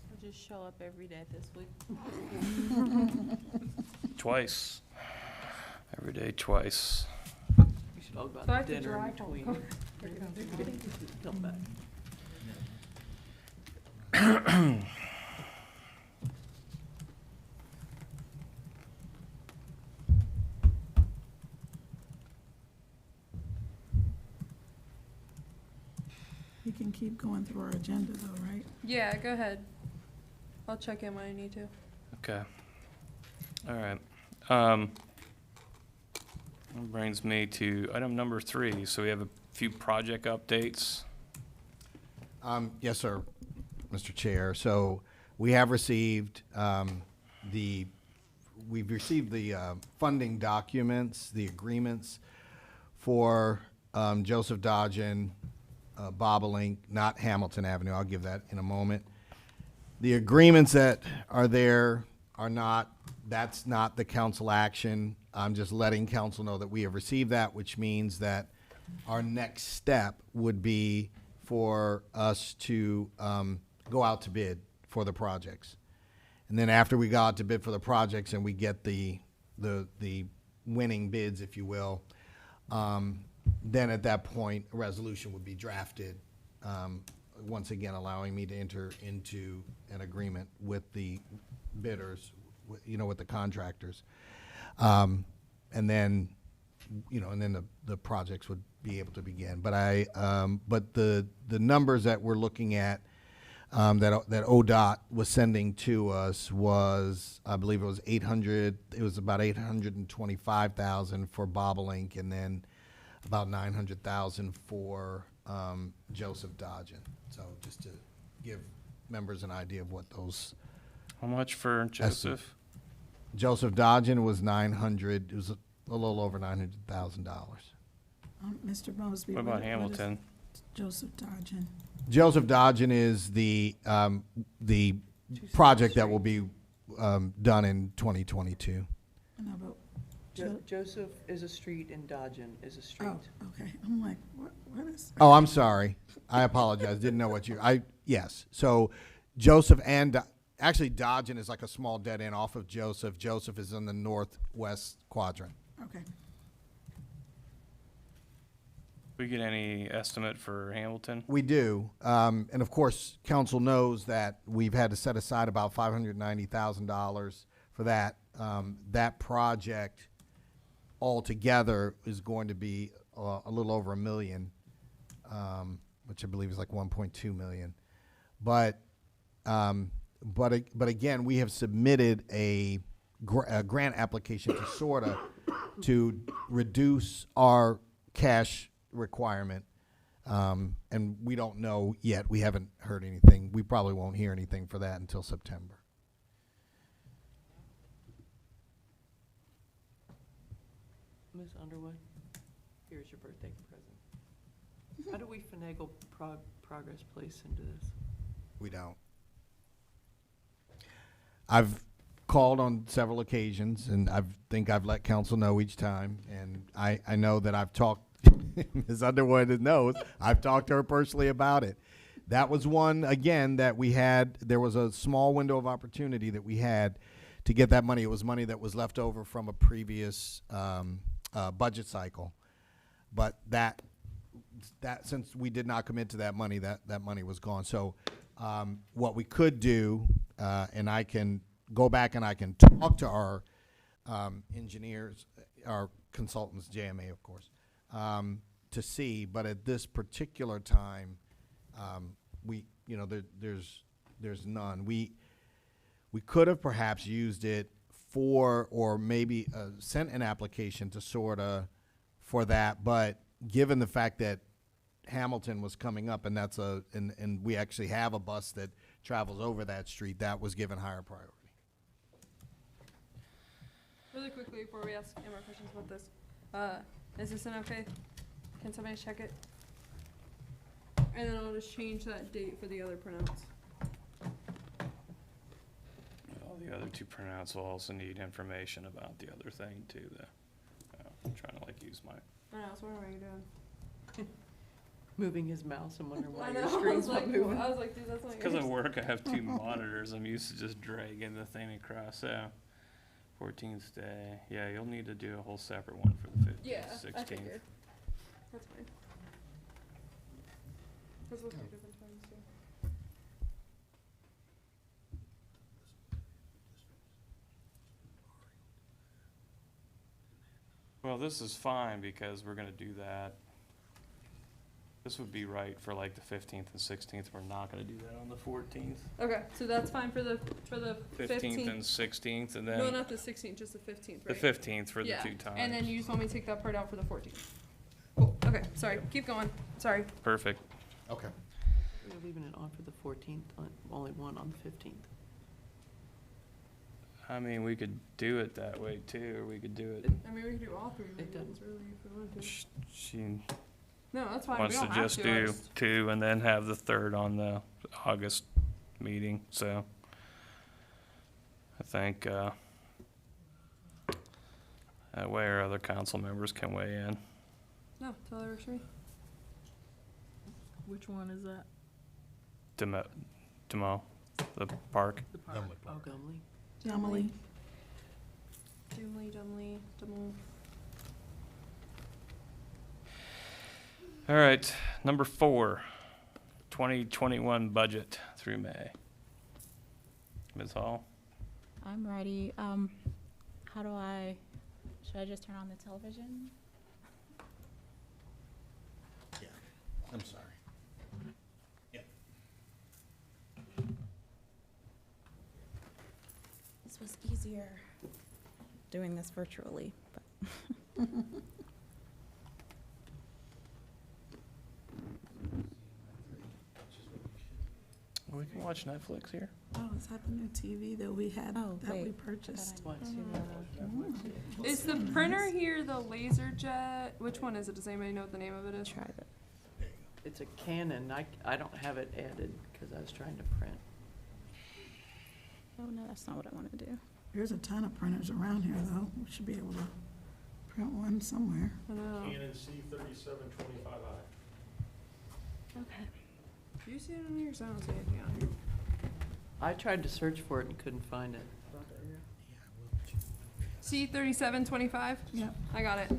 So just show up every day this week. Twice. Every day, twice. We should talk So I about have to dinner in drive between. home. Come back. we can keep going through our agenda though, right? Yeah, go ahead. I'll check in when I need to. Okay. All right. That brings me to item number 3. So we have a few project updates. Yes, sir, Mr. Chair. So we have received we've received the funding documents, the agreements for Joseph Dodgen, Bobolink, not Hamilton Avenue. I'll give that in a moment. The agreements that are there are not, that's not the council action. I'm just letting council know that we have received that, which means that our next step would be for us to go out to bid for the projects. And then after we go out to bid for the projects and we get the winning bids, if you will, then at that point, a resolution would be drafted, once again allowing me to enter into an agreement with the bidders, with the contractors. And then, and then the projects would be able to begin. But but the numbers that we're looking at, that ODOT was sending to us was, I believe it was about 825,000 for Bobolink, and then about 900,000 for Joseph Dodgen. So just to give members an idea of what those. How much for Joseph? Joseph Dodgen was 900, it was a little over $900,000. Mr. Mosby. What about Hamilton? Joseph Dodgen. Joseph Dodgen is the project that will be done in 2022. No, but Joseph is a street and Dodgen is a street. Oh, okay. I'm like, what is? Oh, I'm sorry. I apologize. Didn't know what yes. So Joseph and, actually Dodgen is like a small dead end off of Joseph. Joseph is in the northwest quadrant. Okay. We get any estimate for Hamilton? We do. And of course, council knows that we've had to set aside about $590,000 for that. That project altogether is going to be a little over $1 million, which I believe is like 1.2 million. But again, we have submitted a grant application to SORTA to reduce our cash requirement, and we don't know yet. We haven't heard anything. We probably won't hear anything for that until September. Ms. Underwood, here's your birthday present. How do we finagle Progress Place into this? We don't. I've called on several occasions, and I think I've let council know each time, and I know that I've talked, Ms. Underwood knows, I've talked to her personally about it. That was one, again, that we had, there was a small window of opportunity that we had to get that money. It was money that was left over from a previous budget cycle. But that since we did not commit to that money, that money was gone. So what we could do, and I can go back and I can talk to our engineers, our consultants, JMA, of course, to see. But at this particular time, there's none. We could have perhaps used it for, or maybe sent an application to SORTA for that. But given the fact that Hamilton was coming up, and and we actually have a bus that travels over that street, that was given higher priority. Really quickly before we ask any more questions about this, is this an okay? Can somebody check it? And then I'll just change that date for the other printouts. All the other two printouts will also need information about the other thing too, though. I'm trying to like use my. I know, so what are you doing? Moving his mouse and wondering why I your know, screen's not moving. I was like, dude, that's not Because yours. at work I have two monitors. I'm used to just dragging the thing across. So, 14th day. Yeah, you'll need to do a whole separate one for the 15th, Yeah, 16th. I figured. That's fine. Because we'll do different times too. Well, this is fine because we're gonna do that. This would be right for like the 15th and 16th. We're not gonna do that on the 14th. Okay, so that's fine for the 15th and 16th, and then No, not the 16th, just the 15th, the right? 15th for Yeah, the two times. and then you just want me to take that part out for the 14th. Cool, okay, sorry, keep going, sorry. Perfect. Okay. We're leaving it on for the 14th, only one on the 15th. I mean, we could do it that way too, or we could do it. I mean, we can do all three meetings, really, if we wanted to. She No, that's fine, we wants don't to have just to, do two and then have the third on the August meeting, so I think that way our other council members can weigh in. No, tell her, me. Which one is that? Demo, the park. The park. Oh, Gumley. Emily. Dumley. All right, number 4, 2021 budget through May. Ms. Hall? I'm ready. Should I just turn on the television? Yeah. I'm sorry. Yeah. This was easier doing this virtually, but. We can watch Netflix here. Oh, is that the new TV that we had, Oh, that we wait. purchased? Is the printer here the LaserJet? Which one is it? Does anybody know what the name of it is? Try that. It's a Canon. I don't have it added because I was trying to print. Oh, no, that's not what I want to do. There's a ton of printers around here, though. We should be able to print one somewhere. I know. Canon C3725i. Okay. Do you see it on here? 'Cause I don't see anything on here. I tried to search for it and couldn't find it. C3725? Yep. I got it.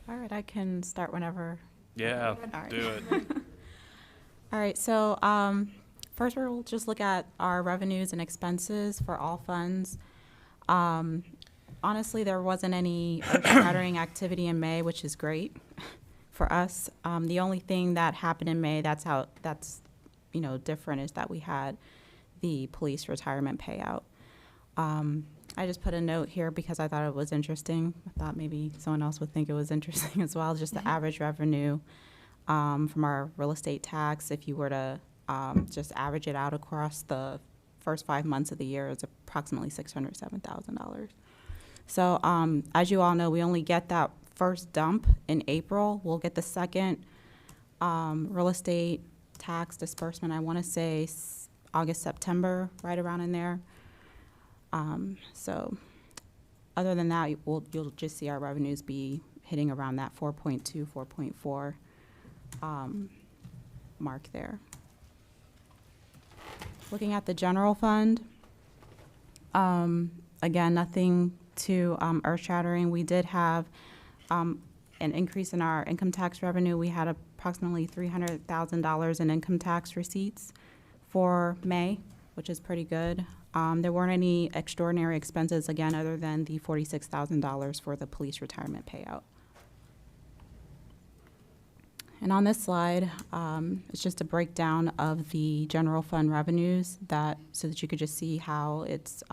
All right, I can start whenever. Yeah, All right. do it. All right, so first we'll just look at our revenues and expenses for all funds. Honestly, there wasn't any earth-shattering activity in May, which is great for us. The only thing that happened in May that's different is that we had the police retirement payout. I just put a note here because I thought it was interesting. I thought maybe someone else would think it was interesting as well, just the average revenue from our real estate tax. If you were to just average it out across the first 5 months of the year, it's approximately $607,000. So as you all know, we only get that first dump in April. We'll get the second real estate tax disbursement, I want to say August, September, right around in there. So other than that, you'll just see our revenues be hitting around that 4.2, 4.4 mark there. Looking at the general fund, again, nothing too earth-shattering. We did have an increase in our income tax revenue. We had approximately $300,000 in income tax receipts for May, which is pretty good. There weren't any extraordinary expenses, again, other than the $46,000 for the police retirement payout. And on this slide, it's just a breakdown of the general fund revenues so that you could just see how it's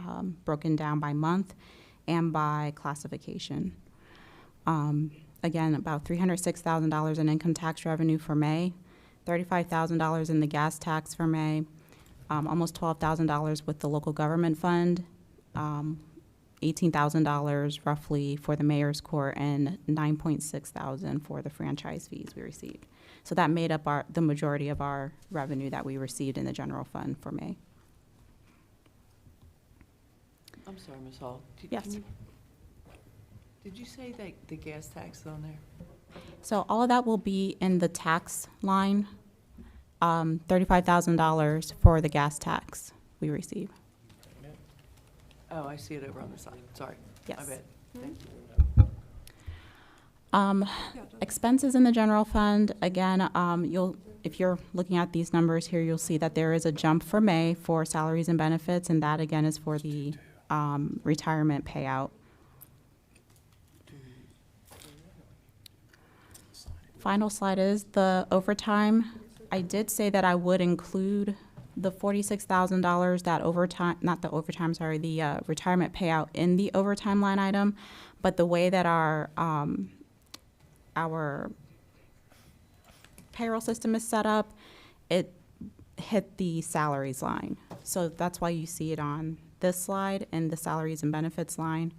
broken down by month and by classification. Again, about $306,000 in income tax revenue for May, $35,000 in the gas tax for May, almost $12,000 with the local government fund, $18,000 roughly for the mayor's court, and $9,600 for the franchise fees we received. So that made up the majority of our revenue that we received in the general fund for May. I'm sorry, Ms. Hall. Yes. Did you say that the gas tax is on there? So all of that will be in the tax line, $35,000 for the gas tax we receive. Oh, I see it over on the side. Sorry. Yes. My bad. Thank you. Expenses in the general fund, again, if you're looking at these numbers here, you'll see that there is a jump for May for salaries and benefits, and that again is for the retirement payout. Final slide is the overtime. I did say that I would include the $46,000, that overtime, not the overtime, sorry, the retirement payout in the overtime line item, but the way that our payroll system is set up, it hit the salaries line. So that's why you see it on this slide and the salaries and benefits line.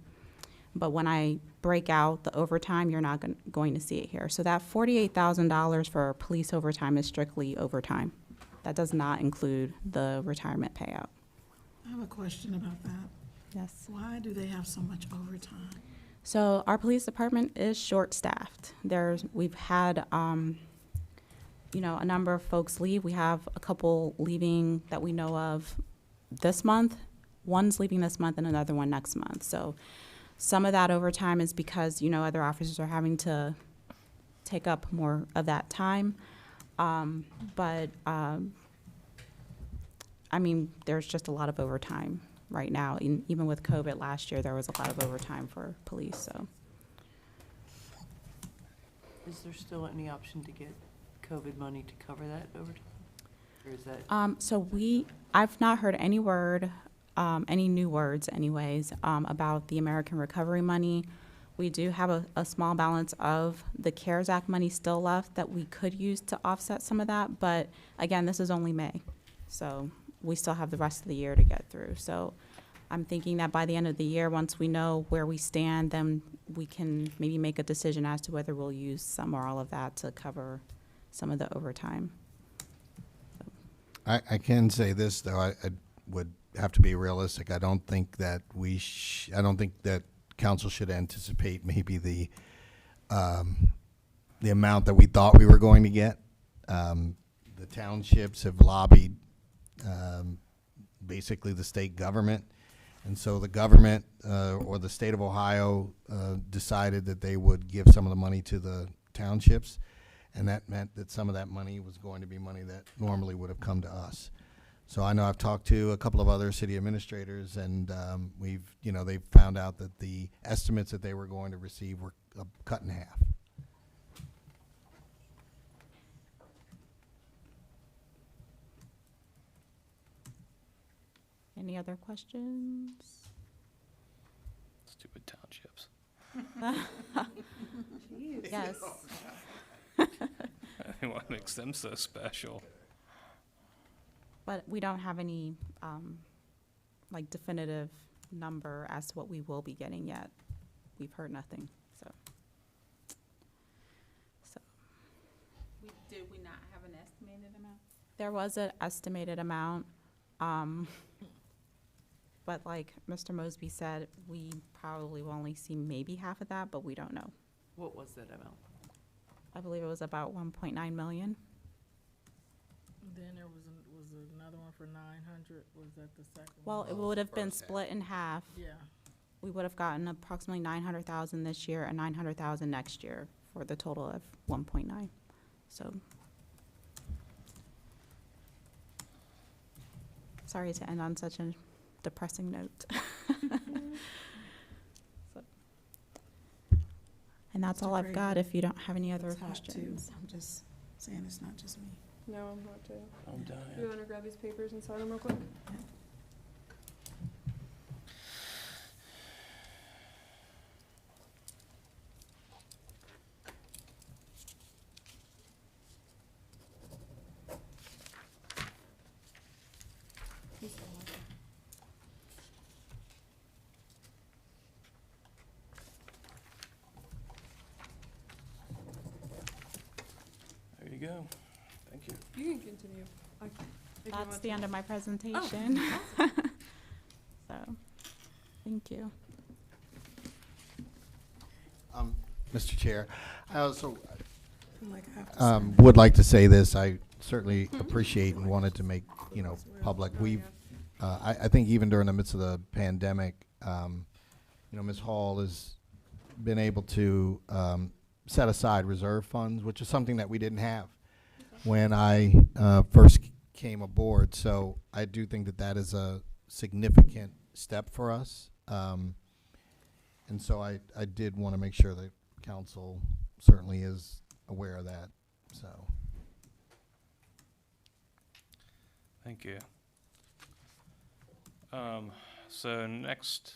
But when I break out the overtime, you're not going to see it here. So that $48,000 for police overtime is strictly overtime. That does not include the retirement payout. I have a question about that. Yes. Why do they have so much overtime? So our police department is short-staffed. We've had, a number of folks leave. We have a couple leaving that we know of this month. One's leaving this month and another one next month. So some of that overtime is because, other officers are having to take up more of that time. There's just a lot of overtime right now. Even with COVID last year, there was a lot of overtime for police, so. Is there still any option to get COVID money to cover that overtime? Or is that? I've not heard any word, any new words anyways, about the American Recovery Money. We do have a small balance of the CARES Act money still left that we could use to offset some of that, but again, this is only May. So we still have the rest of the year to get through. So I'm thinking that by the end of the year, once we know where we stand, then we can maybe make a decision as to whether we'll use some or all of that to cover some of the overtime. I can say this, though, I would have to be realistic. I don't think that I don't think that council should anticipate maybe the amount that we thought we were going to get. The townships have lobbied basically the state government. And so the government or the state of Ohio decided that they would give some of the money to the townships. And that meant that some of that money was going to be money that normally would have come to us. So I know I've talked to a couple of other city administrators, and they've found out that the estimates that they were going to receive were cut in half. Any other questions? Stupid townships. Yes. What makes them so special? But we don't have any, definitive number as to what we will be getting yet. We've heard nothing, so. Did we not have an estimated amount? There was an estimated amount, but like Mr. Mosby said, we probably will only see maybe half of that, but we don't know. What was that amount? I believe it was about 1.9 million. Then there was another one for 900. Was that the second Well, one? it would have been split in half. Yeah. We would have gotten approximately 900,000 this year and 900,000 next year for the total of 1.9. So. Sorry to end on such a depressing note. So. And that's all I've got if you don't have any other It's hot, too. questions. I'm just saying it's not just me. No, I'm not too. I'm done. You wanna grab these papers and sign them real quick? There you go. Thank you. You can continue. If you That's want the to. end of my presentation. So, thank you. Mr. Chair, I also feel like I have to would like to say this. I certainly appreciate and wanted to make, public. We've, I think even during the midst of the pandemic, Ms. Hall has been able to set aside reserve funds, which is something that we didn't have when I first came aboard. So I do think that that is a significant step for us. And so I did want to make sure that council certainly is aware of that. So. Thank you. So next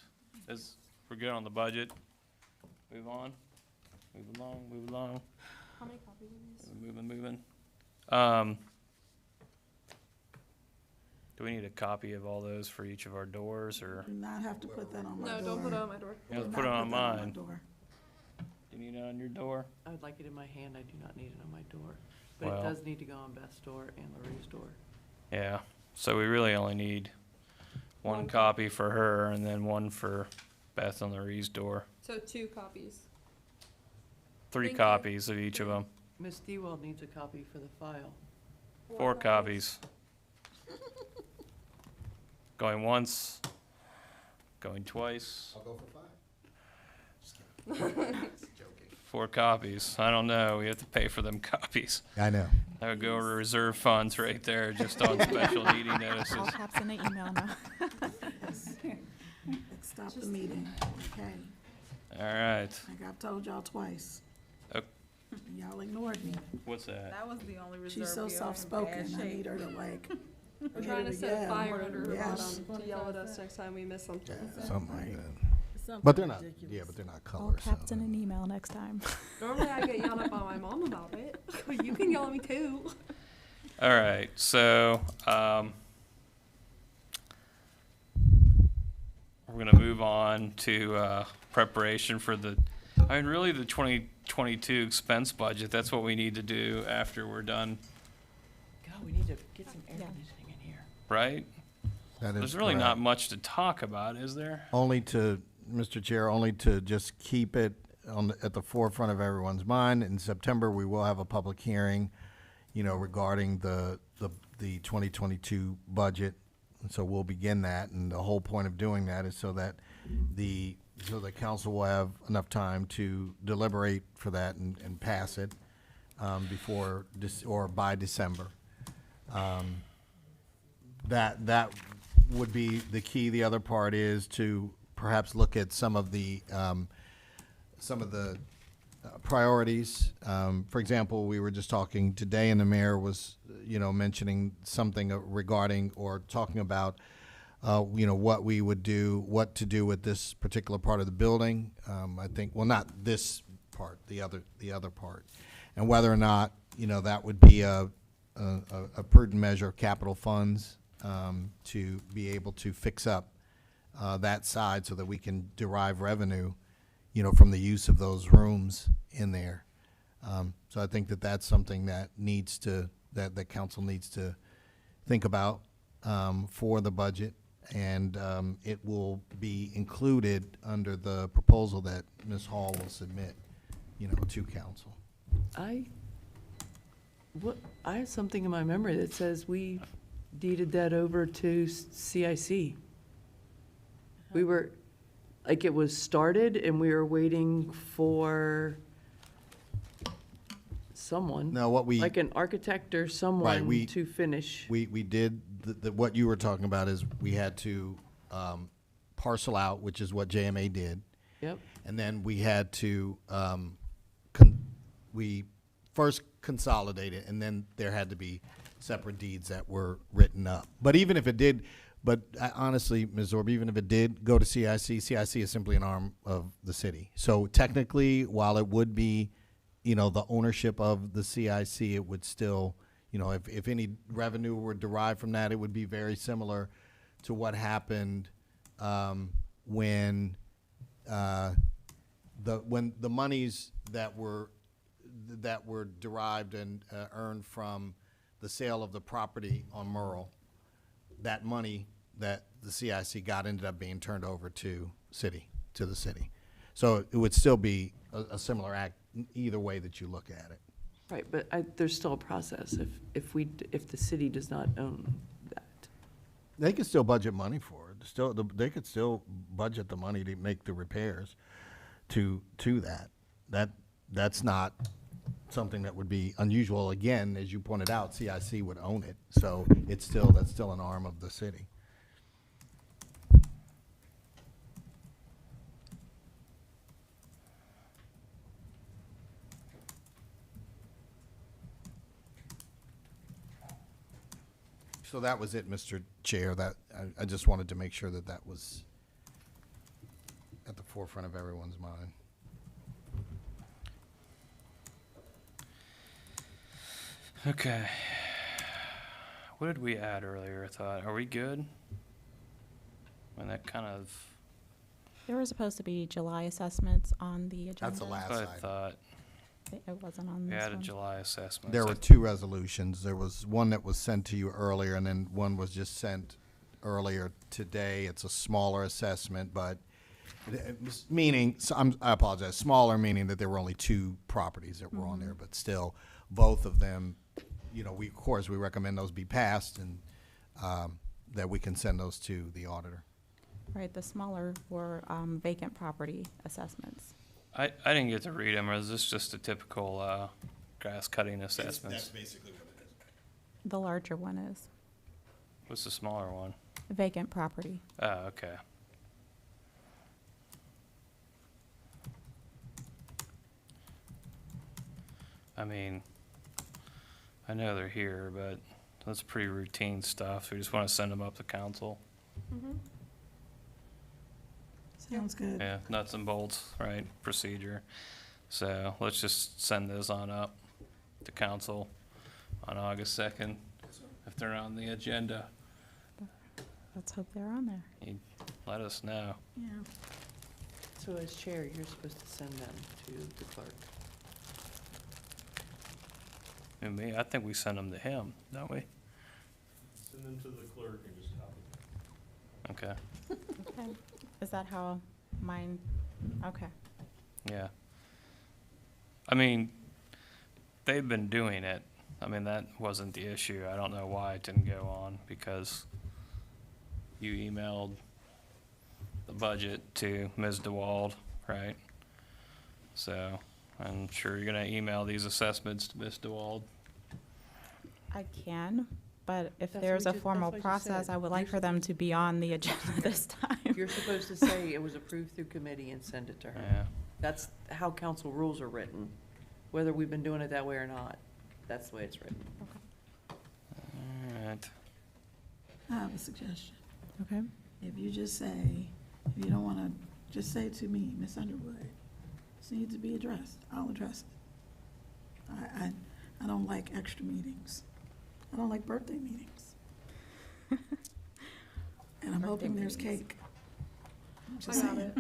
is, we're good on the budget. Move on. Move along, move along. How many copies of these? Moving. Do we need a copy of all those for each of our doors, or? Do not have to put that on my door. No, don't put it on my door. You have to Do put it not on that my mine. door. Do you need it on your door? I would like it in my hand. I do not need it on my door. But Well. it does need to go on Beth's door and Larry's door. Yeah, so we really only need one One copy for her and then one for Beth and Larry's door. So 2 copies. 3 Thank you. copies of each of them. Miss Dewell needs a copy for the file. 4 copies. Going once, going twice. I'll go for 5. Joking. 4 copies. I don't know. We have to pay for them copies. I know. That would go to reserve funds right there, just on special needing notices. All caps in the email now. Let's stop the meeting. Okay. All right. Like I've told y'all twice. Y'all ignored me. What's that? That was the only reserve. She's so soft-spoken. I need her to like. We're get trying it to set together. fire under her Yes. bottom to yell at us next time we miss something. Something like that. But they're not, yeah, but they're not All colors. caps in an email next time. Normally I get yelled at by my mom about it. You can yell at me too. All right, so, we're gonna move on to, preparation for really the 2022 expense budget. That's what we need to do after we're done, God, we need to get some air Yeah. conditioning in here. right? That is There's really not correct. much to talk about, is there? Only to, Mr. Chair, only to just keep it at the forefront of everyone's mind. In September, we will have a public hearing, regarding the 2022 budget. And so we'll begin that, and the whole point of doing that is so that the council will have enough time to deliberate for that and pass it before, or by December. That would be the key. The other part is to perhaps look at some of the priorities. For example, we were just talking today, and the mayor was, mentioning something regarding or talking about, what we would do, what to do with this particular part of the building. I think, well, not this part, the other part, and whether or not, that would be a prudent measure of capital funds to be able to fix up that side so that we can derive revenue, from the use of those rooms in there. So I think that that's something that that council needs to think about for the budget, and it will be included under the proposal that Ms. Hall will submit, to council. I have something in my memory that says we deeded that over to CIC. We were, like, it was started and we were waiting for someone. No, like an architect or someone we- to finish. We did, what you were talking about is we had to parcel out, which is what JMA did. Yep. And then we had to, we first consolidated, and then there had to be separate deeds that were written up. But even if it did, honestly, Ms. Zorb, even if it did go to CIC is simply an arm of the city. So technically, while it would be, the ownership of the CIC, it would still, if any revenue were derived from that, it would be very similar to what happened when the monies that were derived and earned from the sale of the property on Merle, that money that the CIC got ended up being turned over to the city. So it would still be a similar act either way that you look at it. Right, but there's still a process if the city does not own that. They could still budget money for it. They could still budget the money to make the repairs to that. That's not something that would be unusual. Again, as you pointed out, CIC would own it, so that's still an arm of the city. So that was it, Mr. Chair. That I just wanted to make sure that was at the forefront of everyone's mind. Okay. What did we add earlier? I thought, are we good? And that kind of, There were supposed to be July assessments on the agenda. That's the last I item. thought It wasn't on we this added one. July assessments. There were two resolutions. There was one that was sent to you earlier, and then one was just sent earlier today. It's a smaller assessment, but meaning, I apologize, smaller meaning that there were only two properties that were on there, but still, both of them, of course, we recommend those be passed, and that we can send those to the auditor. Right, the smaller were vacant property assessments. I didn't get to read them, or is this just a typical grass cutting assessments? basically what it is. The larger one is What's the smaller one? vacant property. Oh, okay. I mean, I know they're here, but that's pretty routine stuff. We just want to send them up to council. Mm-hmm. Sounds good. Yeah, nuts and bolts, right, procedure. So let's just send those on up to council on August 2nd, if they're on the agenda. Let's hope they're on there. You let us know. Yeah. So as chair, you're supposed to send them to the clerk. And me, I think we send them to him, don't we? Send them to the clerk and just copy. Okay, Okay. Is that how mine, okay. yeah. I mean, they've been doing it. I mean, that wasn't the issue. I don't know why it didn't go on, because you emailed the budget to Ms. DeWald, right? So I'm sure you're gonna email these assessments to Ms. DeWald. I can, but if That's there's what a you- formal that's what you process, said. I would like You're for them to be on the agenda this time. You're supposed to say it was approved through committee and send it to her. Yeah. That's how council rules are written, whether we've been doing it that way or not. That's the way it's written. All right. I have a suggestion. Okay. If you just say, if you don't want to, just say to me, Miss Underwood, this needs to be addressed, I'll address it. I don't like extra meetings. I don't like birthday meetings. And I'm hoping there's cake. I Just got saying. it.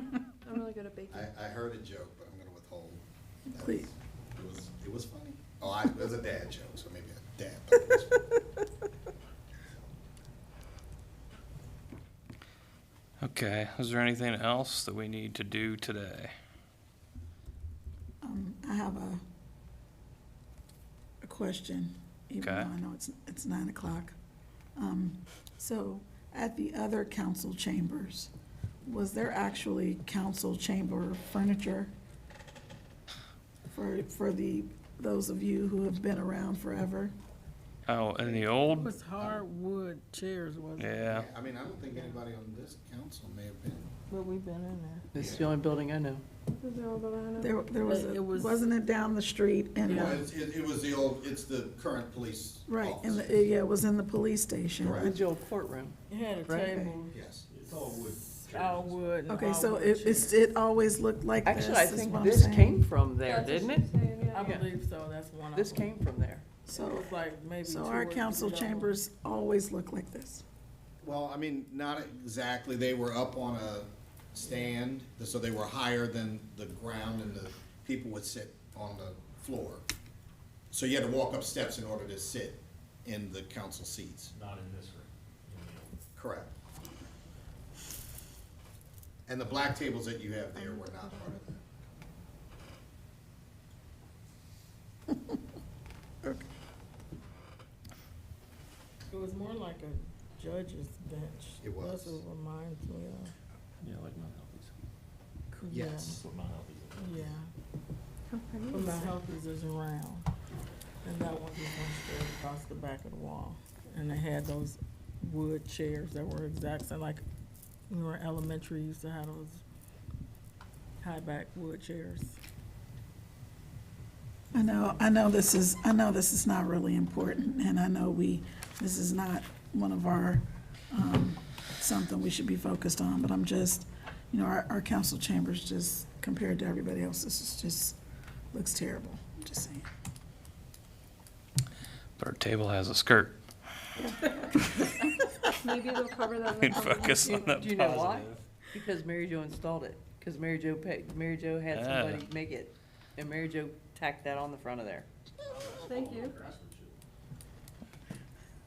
I'm really good at baking. I heard a joke, but I'm gonna withhold. That Please. It was funny. Oh, it was a dad joke, so maybe a dad thought it was funny. Okay, is there anything else that we need to do today? I have a question, even though Okay. I know it's 9 o'clock. So at the other council chambers, was there actually council chamber furniture for those of you who have been around forever? Oh, in the It old, was hardwood chairs, wasn't it? yeah, I mean, I don't think anybody on this council may have been. But we've been in there. This is the only building I know. There was, It was- wasn't it down the street and, Well, it was the old, it's the current police right, and, office. yeah, it was in the police station. Correct. It's the old courtroom. It had a Right. table, Yes. It's all wood. all wood. and Okay, all so wood chairs. it always looked like this, Actually, I is think what I'm this saying. came from there, That's what didn't she's it? saying, yeah. I believe so, that's one of them. This came from there. It So, was like maybe so two our or three council dollars. chambers always look like this. Well, I mean, not exactly. They were up on a stand, so they were higher than the ground, and the people would sit on the floor. So you had to walk up steps in order to sit in the council seats. Not in this room. Correct. And the black tables that you have there were not part of that. It was more like a judge's bench. It was. That's what it reminds me of. Yeah, like my office. Yes. That's what my office is. Yeah. But my healthies is round, and that one just went straight across the back of the wall. And they had those wood chairs that were exact same, like when we were in elementary, we used to have those high back wood chairs. I know this is not really important, and I know this is not one of our, something we should be focused on, but I'm just, our council chambers just, compared to everybody else, this is just, looks terrible, I'm just saying. but our table has a skirt. Maybe they'll cover that in We the focus Do on the do you know why? positive. Because Mary Jo installed it. Because Mary Jo had Ah. somebody make it. And Mary Jo tacked that on the front of there. Thank you.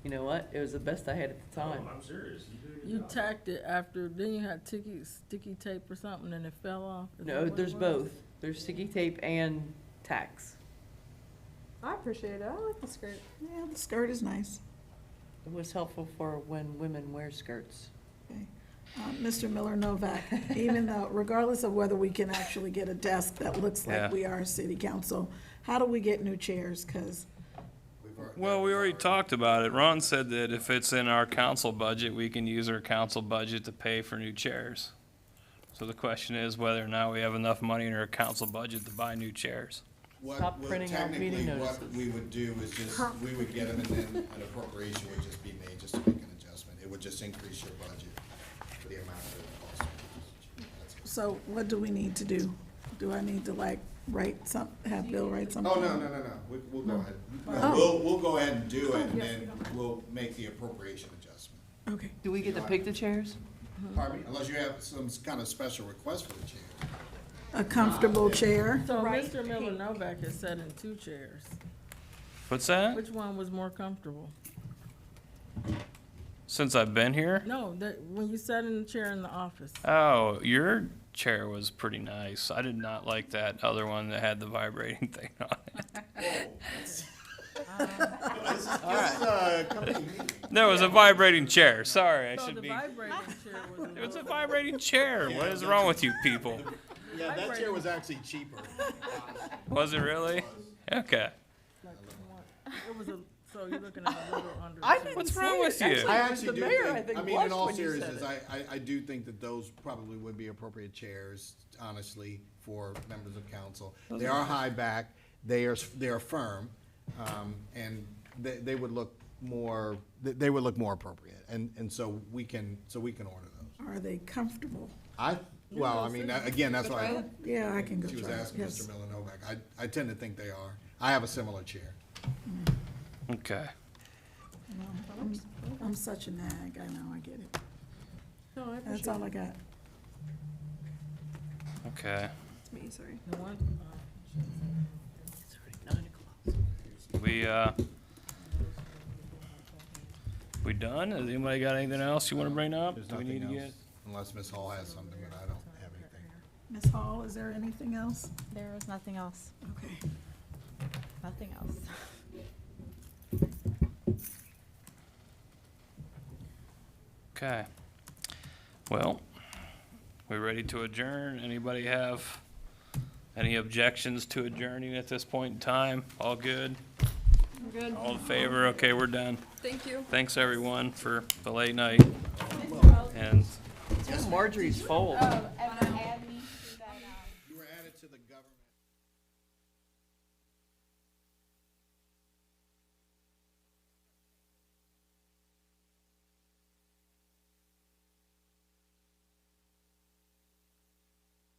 You know what? It was the best I had at the time. I'm serious. You did a good You job. tacked it after, then you had sticky tape or something, and it fell off? Is that No, what it there's was? both. There's sticky tape and tacks. I appreciate it. I like the skirt. Yeah, the skirt is nice. It was helpful for when women wear skirts. Okay. Mr. Miller Novak, even though, regardless of whether we can actually get a desk that looks Yeah. like we are a city council, how do we get new chairs? Because Well, we already talked about it. Ron said that if it's in our council budget, we can use our council budget to pay for new chairs. So the question is whether or not we have enough money in our council budget to buy new chairs. Stop printing out meeting Technically, notices. what we would do is just, we would get them and then an appropriation would just be made just to make an adjustment. It would just increase your budget for the amount that it costs. That's it. So what do we need to do? Do I need to like write have Bill write something? Oh, no, we'll go ahead. Oh. We'll go ahead and do it and then we'll make the appropriation adjustment. Okay. Do we get to pick the chairs? Pardon me? Unless you have some kind of special request for the chair. A comfortable chair? So Mr. Miller Novak has sat in 2 chairs. What's that? Which one was more comfortable? Since I've been here? No, when you sat in the chair in the office. Oh, your chair was pretty nice. I did not like that other one that had the vibrating thing on it. No, it was a vibrating chair. Sorry, I So should the be. vibrating chair was. It was a vibrating chair. What is wrong with you people? Yeah, that chair was actually cheaper. Was it really? Okay. It was so you're looking at a little under. I 2. didn't What's see wrong it. with you? Actually, I it was actually the do mayor, think, I mean, in blushed all when you said seriousness, it. I do think that those probably would be appropriate chairs, honestly, for members of council. They are high back, they are firm, and they would look more, they would look more appropriate. And so we can order those. Are they comfortable? Well, I mean, again, that's why Yeah, I can go she was try it, asking yes. Mr. Miller Novak. I tend to think they are. I have a similar chair. Okay. I'm such a nag, I know, I get it. No, I That's appreciate all I got. Okay. It's me, sorry. the one. We done? Has anybody got anything else you want to bring up? There's Do we need nothing to else, get? unless Ms. Hall has something, but I don't have anything. Ms. Hall, is there anything else? There is nothing else. Okay. Nothing else. Okay. Well, we ready to adjourn? Anybody have any objections to adjourning at this point in time? All good? We're good. All in favor? Okay, we're done. Thank you. Thanks, everyone, for the late night. And Marjorie's fold.